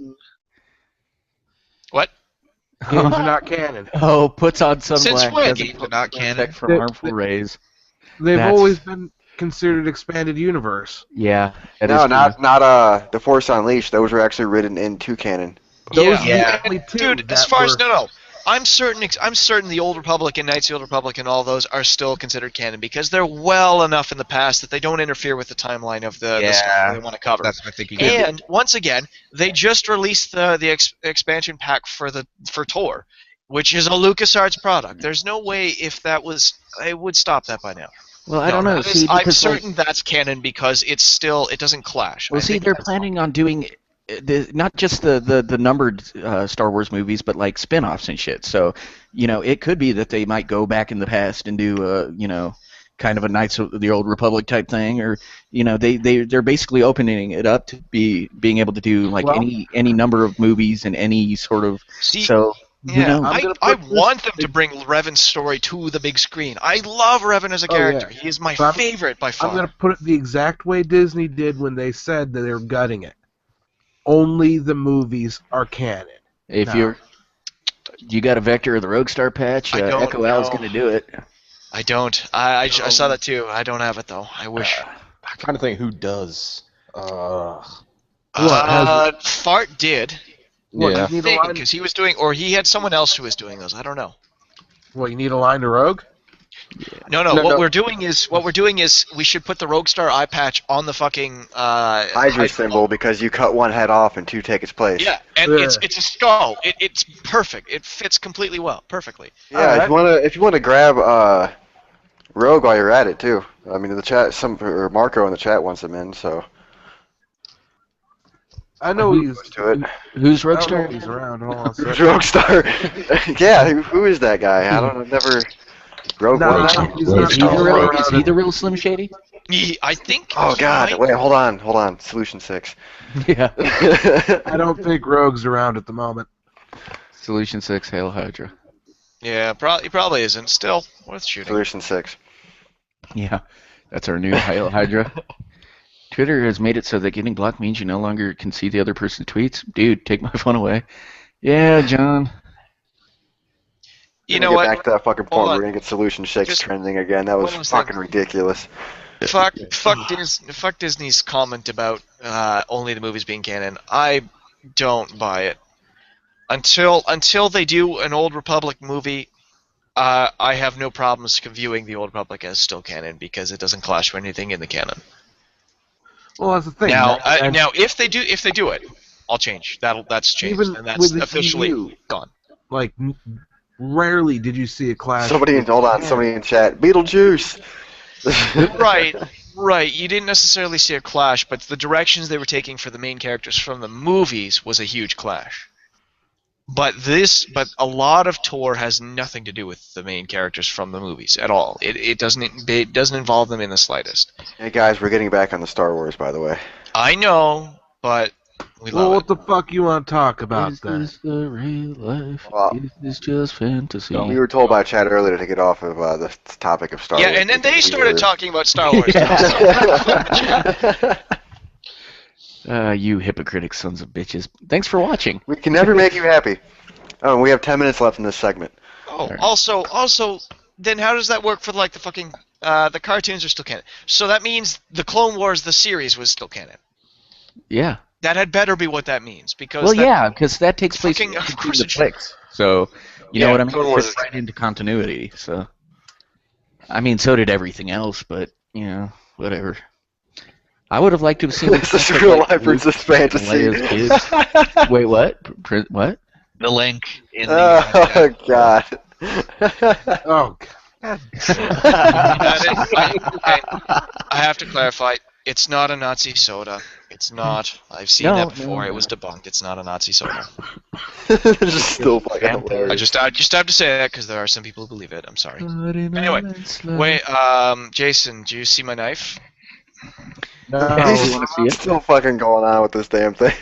What? Games are not canon. Oh, puts on Since sunglasses. when? Doesn't Games are not canon. protect from harmful rays. They've That's- always been considered expanded universe. Yeah. That No, is true. not The Force Unleashed. Those were actually written into canon. Those Yeah. were the only two Dude, as that far as were- no, I'm certain the Old Republic and Knights of the Old Republic and all those are still considered canon because they're well enough in the past that they don't interfere with the timeline of the stuff they want to cover. That's what I think you And once again, they just released the expansion pack for Tor, which is a LucasArts product. There's no way if that was it would stop that by now. Well, I don't know. that is- See, I'm because, like- certain that's canon because it doesn't clash. Well, I see, think they're that's planning on doing not just the numbered Star Wars movies, but like spin-offs and shit. So, it could be that they might go back in the past and do, kind of a Knights of the Old Republic type thing, or they're basically opening it up to being able to do like Well- any number of movies and any sort of. See, So yeah, I'm gonna I put this- want them to bring Revan's story to the big screen. I love Revan as a Oh, yeah. character. He is my So I'm- favorite by far. I'm going to put it the exact way Disney did when they said that they were gutting it. Only the movies are canon. if No. you got a Vector or the Rogue Star patch, I don't Echo Al's know. going to do it. I don't. I saw that too. I don't have it though. I wish. I'm trying to think who does. What, Fart did. What, Yeah. you need a line? Because he was doing, or he had someone else who was doing those. I don't know. What, you need a line to Rogue? No. No, What no. we're doing is we should put the Rogue Star eye patch on the fucking Hydra symbol because you cut one head off and two take its place. Yeah, and Yeah. it's a skull. It's perfect. It fits completely well, perfectly. Yeah, Alright. if you wanna grab Rogue while you're at it too. I mean, the chat, or Marco in the chat wants him in, so I know he's. to it. Who's I don't know Roguestar? if he's around. Hold on a Who's second. Roguestar? Yeah, who is that guy? I've never. Rogue No, One. he's not Is he the around. real? Is he the real Slim Shady? I think. Oh he God! might- Wait, hold on. Solution 6. Yeah. I don't think Rogue's around at the moment. Solution 6, Hail Hydra. Yeah, he probably isn't. Still worth shooting. Solution 6. Yeah, that's our new Hail Hydra. Twitter has made it so that getting blocked means you no longer can see the other person's tweets. Dude, take my phone away. Yeah, John. You We're know gonna what? get back to that fucking Hold point. on. We're gonna get Solution 6 Just trending again. That was one more fucking thing. ridiculous. Fuck Disney's comment about only the movies being canon. I don't buy it. Until they do an Old Republic movie, I have no problems viewing the Old Republic as still canon because it doesn't clash with anything in the canon. Well, that's the thing. Now, And now if they do it, I'll change. That's changed, even and that's with the officially EU, gone. like, rarely did you see a clash. Somebody in chat. Beetlejuice. Right. You didn't necessarily see a clash, but the directions they were taking for the main characters from the movies was a huge clash. But a lot of Tor has nothing to do with the main characters from the movies at all. It doesn't involve them in the slightest. Hey guys, we're getting back on the Star Wars, by the way. I know, but we Well, love what the fuck you want to talk about Is then? this the real life? Well, Is this just fantasy? We were told by chat earlier to get off of the topic of Star it. Yeah, Wars. and then they because we started were- talking about Star Wars. You hypocritic sons of bitches. Thanks for watching. We can never make you happy. Oh, we have 10 minutes left in this segment. Oh, also, then how does that work for like the fucking the cartoons are still canon? So that means the Clone Wars, the series, was still canon. Yeah. That had better be what that means because Well, yeah, because that takes place fucking- in of between course the it should. flicks. So, you know Yeah, what I mean? Clone It Wars fits is- right into continuity. So, I mean, so did everything else, but you know, whatever. I would have liked to have seen This is real life versus fantasy. Leia's kids. Wait, what? What? The link in the. Oh God. Oh, I have to clarify. It's not a Nazi soda. It's not. I've seen No, that before. no, It no. was debunked. It's not a Nazi soda. This is still fucking Vampire. hilarious. I just have to say that because there are some people who believe it. I'm sorry. Anyway, wait. Jason, do you see my knife? no. You want to see it? Still fucking going on with this damn thing.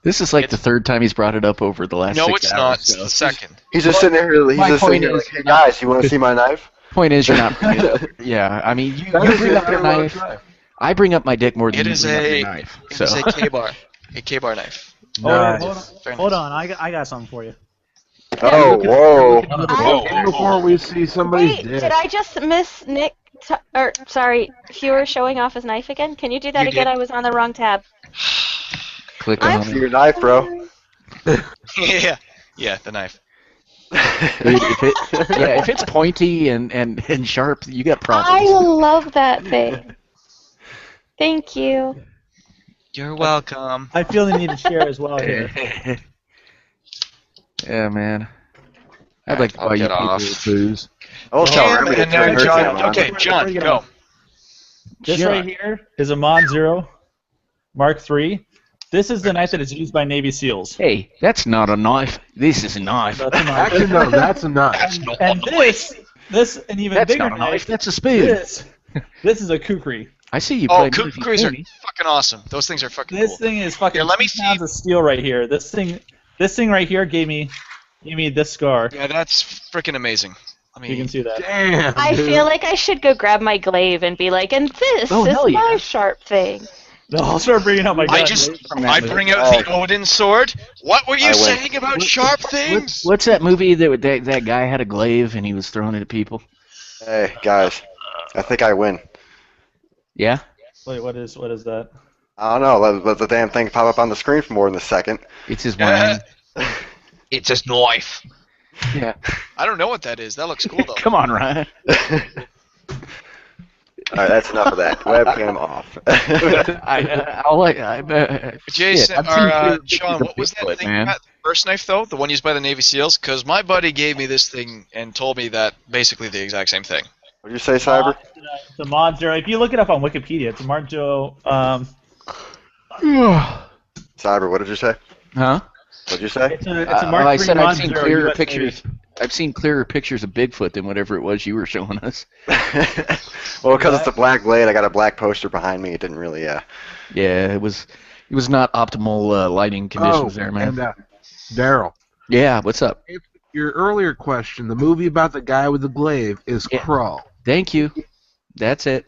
This is like the third time he's brought it up over the last No, 6 it's hours. not. It's so. the second. He's just sitting there. He's My just sitting point there is- like, hey guys, you want to see my knife? Point is, you're not bringing it up. Yeah, I mean, you That is bring a up your very long knife. drive. I bring up my dick more than It you is bring up a. your knife. It So. is a K-bar. A K-bar knife. Nice. Very Hold nice. on, I got something for you. Oh, whoa. Before we see somebody's Wait, dick. did I just miss Nick? Sorry, Fewer showing off his knife again? Can you do that You again? did. I was on the wrong tab. Click I'm on See it. your knife, bro. Yeah, the knife. Dude, if it's pointy and sharp, you got I problems. love that thing. Thank you. You're welcome. I feel the need to share as well here. Yeah, man. I'd like to I'll buy you get people off. booze. I will tell Cam Remy to and turn her John. camera on. Okay, John, go. This John. right here is a Mod Zero Mark III. This is the knife that is used by Navy SEAls. Hey, that's not a knife. This is a knife. That's a knife. Actually, no, that's a knife. And this an even That's bigger not a knife. knife. That's a spoon. This is a kukri. I see you Oh, play Murphy kukris are Cooney. fucking awesome. Those things are fucking This cool. thing is fucking Here, let me 2 pounds of steel right here. This thing right here gave me this scar. Yeah, that's freaking amazing. I You can mean, see that. Damn. I dude. feel like I should go grab my glaive and be like, and this Oh, is hell yeah. my sharp thing. No, I'll start bringing out my gun. I bring out the Odin sword. What were you I win. saying about sharp things? What's that movie that guy had a glaive and he was throwing it at people? Hey guys, I think I win. Yeah? Wait, what is that? I don't know. Let the damn thing pop up on the screen for more than a second. It's his wang. It's his knife. Yeah. I don't know what that is. That looks cool though. Come on, Ryan. All right, that's enough of that. Webcam off. Jason, or Sean, what was that Bigfoot, thing man. about the first knife though? The one used by the Navy SEALs? Because my buddy gave me this thing and told me that basically the exact same thing. What did you say, Cyber? The Mod Zero. If you look it up on Wikipedia, it's a Mark Zero. Cyber, what did you say? Huh? What did you say? It's a Mark I III said Mod I've seen Zero clearer US pictures. I've seen clearer pictures of Bigfoot than whatever it was you were showing us. Well, because it's a black blade, I got a black poster behind me. It didn't really, Yeah, it was not optimal lighting conditions there, man. And Daryl. Yeah, what's up? Your earlier question, the movie about the guy with the glaive is Crow. Thank you. That's it.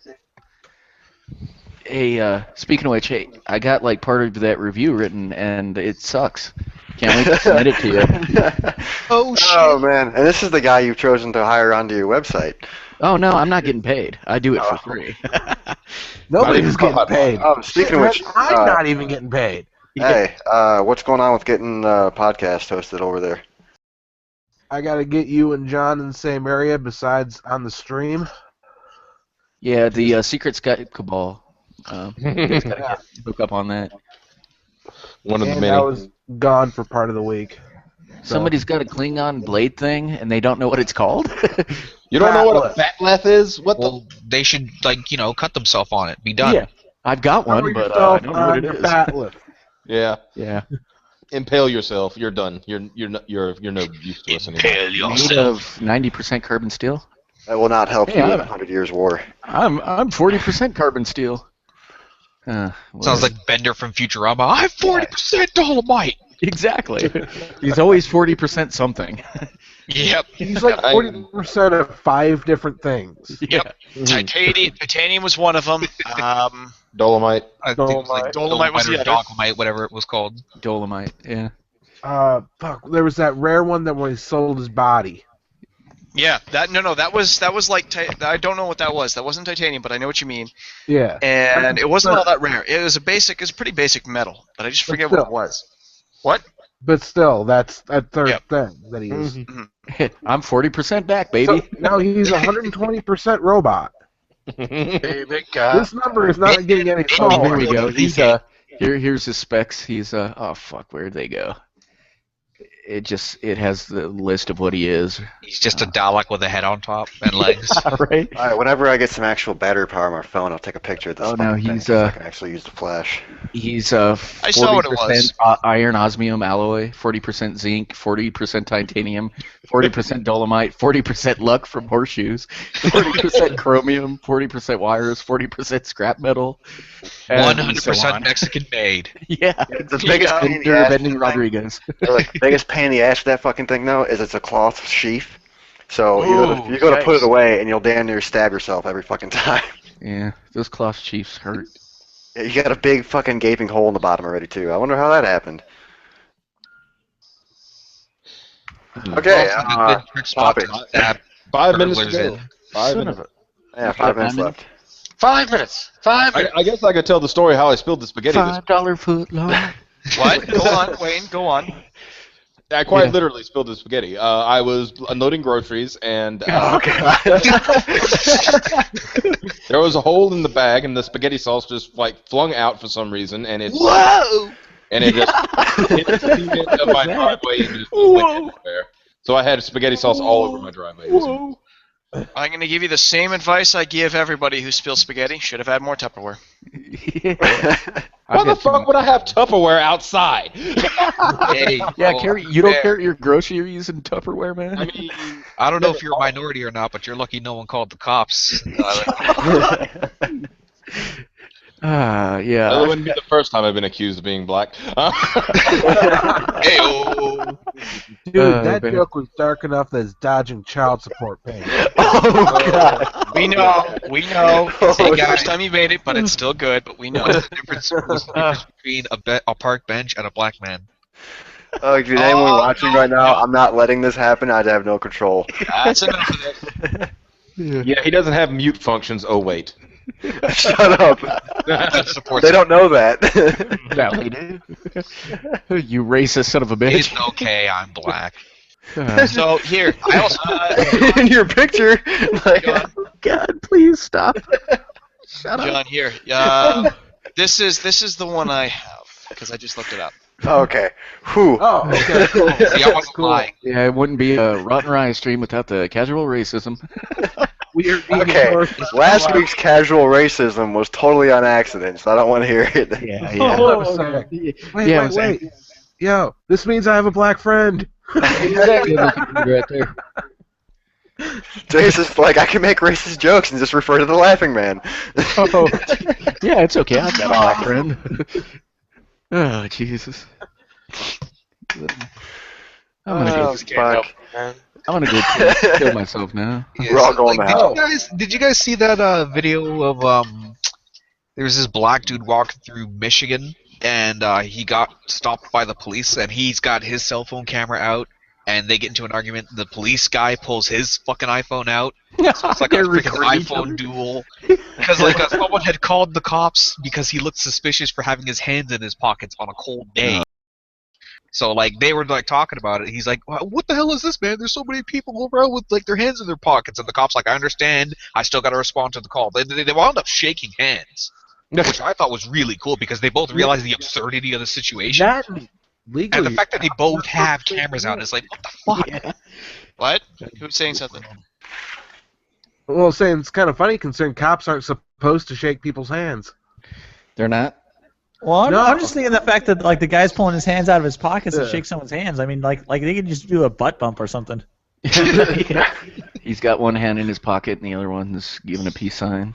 Hey, speaking of which, hey, I got like part of that review written, and it sucks. Can't wait to submit it to you. Oh shit! Oh man, and this is the guy you've chosen to hire onto your website. Oh no, I'm not getting paid. I do it for free. Nobody's getting paid. Oh, speaking of which, I'm not even getting paid. hey, what's going on with getting podcast hosted over there? I gotta get you and John in the same area besides on the stream. Yeah, the Secret Skype Cabal. Just gotta hook up on that. One of the And many. I was gone for part of the week. So. Somebody's got a Klingon blade thing, and they don't know what it's called. You don't know what a fatleth is? What Well, they should cut themselves on it. Be done. Yeah, I've got one, Throw but I yourself don't know what on it your is. fat lip. Yeah. Yeah. Impale yourself. You're done. You're no use to us anymore. Made of 90% carbon steel. That will not help Hey, you in I'm- 100 Years' War. I'm 40% carbon steel. Sounds Whatever. like Bender from Futurama. I'm 40% Dolomite. Exactly. He's always 40% something. Yep. He's like 40% of 5 different things. Yep. Titanium was one of them. Dolomite. I think it was like Dolomite was or the other. Dolomite, whatever it was called. Dolomite, yeah. Fuck, there was that rare one that when he sold his body. Yeah, that was like I don't know what that was. That wasn't titanium, but I know what you mean. Yeah. And it wasn't all that rare. It was a pretty basic metal, but I just forget what it was. What? But still, that's that third Yep. thing that he is. I'm 40% back, baby. So, now he's 120% robot. Baby God. This number is not getting any Oh, here smaller. we go. He's here's his specs. He's oh fuck, where'd they go? It has the list of what he is. He's just a Dalek with a head on top and legs. Right? All right, whenever I get some actual battery power on my phone, I'll take a picture of this. Oh, no, fucking thing, he's, 'cause I can actually use the flash. He's saw what it 40% iron osmium alloy, 40% zinc, 40% titanium, 40% dolomite, 40% luck from horseshoes, 40% chromium, 40% wires, 40% scrap metal, and 100% so on. Mexican made. Yeah, The biggest pain in the Bender ass Bending thing- Rodriguez. the biggest pain in the ass for that fucking thing, though, is it's a cloth sheath. So you go to put it away, and you'll damn near stab yourself every fucking time. Yeah, those cloth chiefs hurt. Yeah, you got a big fucking gaping hole in the bottom already, too. I wonder how that happened. Okay, Also, the good trick spot topics. to stab 5 minutes to burglars go. in. 5 Son minutes. of a... Yeah, 5 minutes 5 minutes? left. 5 minutes. 5 minutes. I guess I could tell the story how I spilled the spaghetti. $5 foot long. What? Go on, Wayne. Go on. I quite Yeah. literally spilled the spaghetti. I was unloading groceries, and there was a hole in the bag, and the spaghetti sauce just like flung out for some reason, and it Whoa! and it just hit the cement of my driveway and just went everywhere. So I had spaghetti sauce all over my driveway. I'm going to give you the same advice I give everybody who spills spaghetti. Should have had more Tupperware. Why the fuck would I have Tupperware outside? Hey, Yeah, well, you don't carry your groceries in Tupperware, man? I mean, I don't know if you're a minority or not, but you're lucky no one called the cops. Yeah. that wouldn't be the first time I've been accused of being black. Hey-oh. Dude, that man. joke was dark enough that it's dodging child support payment. Oh, God. We know. It's Oh, the first time you made it, but it's still good, but we know. What's the difference between a park bench and a black man? Oh, if you're anyone watching right now, I'm not letting this happen. I have no control. That's enough of this. Yeah, he doesn't have mute functions. Oh wait. Shut up. Supports They it. don't know that. Yeah, they do. You racist son of a bitch. It's okay, I'm black. So here, I also In your picture, like, God, please stop. Shut up. John here. This is the one I have because I just looked it up. okay. Whew. Oh, okay, cool. See, I wasn't Cool. lying. Yeah, it wouldn't be a Rotten Riot stream without the casual racism. Weird Okay, last week's casual racism was totally on accident, so I don't want to hear it. Yeah, Oh, okay. Wait. Yo, this means I have a black friend. Exactly. Right there. Jay's just like, I can make racist jokes and just refer to the laughing man. Oh, yeah, it's okay. I've got a black friend. Oh, Jesus. I'm gonna go. Fuck. Man. I'm gonna go kill myself now. We're all going to hell. Did you guys see that video of there was this black dude walking through Michigan and he got stopped by the police and he's got his cell phone camera out and they get into an argument. The police guy pulls his fucking iPhone out. So it's like a They're freaking recording each iPhone other. duel. Because someone had called the cops because he looked suspicious for having his hands in his pockets on a cold day. So like they were like talking about it. He's like, "What the hell is this, man? There's so many people go around with like their hands in their pockets." And the cops like, "I understand. I still got to respond to the call." They wound up shaking hands, which I thought was really cool because they both realized the absurdity of the situation. That And legally. the fact that they both have cameras out is like, what the fuck? What? Who's saying something? Well, saying it's kind of funny considering cops aren't supposed to shake people's hands. They're not. Well, No. I'm just thinking the fact that like the guy's pulling his hands out of his pockets to Yeah. shake someone's hands. I mean, like they could just do a butt bump or something. He's got one hand in his pocket and the other one is giving a peace sign.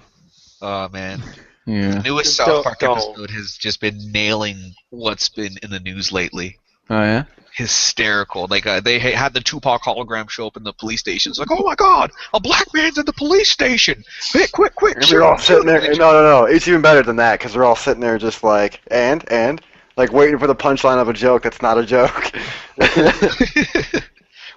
Oh man, Yeah. the newest Don't- South Park don't. episode has just been nailing what's been in the news lately. Oh yeah. Hysterical. Like they had the Tupac hologram show up in the police station. It's like, oh my god, a black man's in the police station! Hey, quick! And shoot they're all him, sitting shoot him." there. No. It's even better than that because they're all sitting there just like, and, like waiting for the punchline of a joke that's not a joke.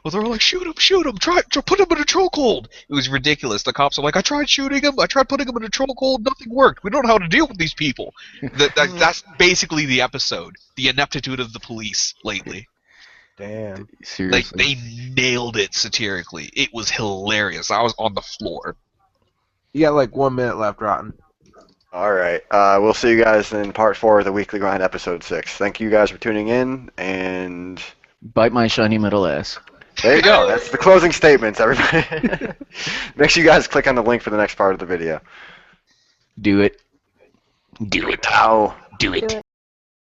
Well, they're all like, shoot him, try put him in a chokehold. It was ridiculous. The cops are like, I tried shooting him, I tried putting him in a chokehold, nothing worked. We don't know how to deal with these people. That's basically the episode. The ineptitude of the police lately. Damn. Like, Seriously. they nailed it satirically. It was hilarious. I was on the floor. You got like 1 minute left, Rotten. All right. We'll see you guys in part 4 of the Weekly Grind, episode 6. Thank you guys for tuning in, and Bite my shiny metal ass. there you go. That's the closing statements, everybody. Make sure you guys click on the link for the next part of the video. Do it. Do it. Ow. Do it.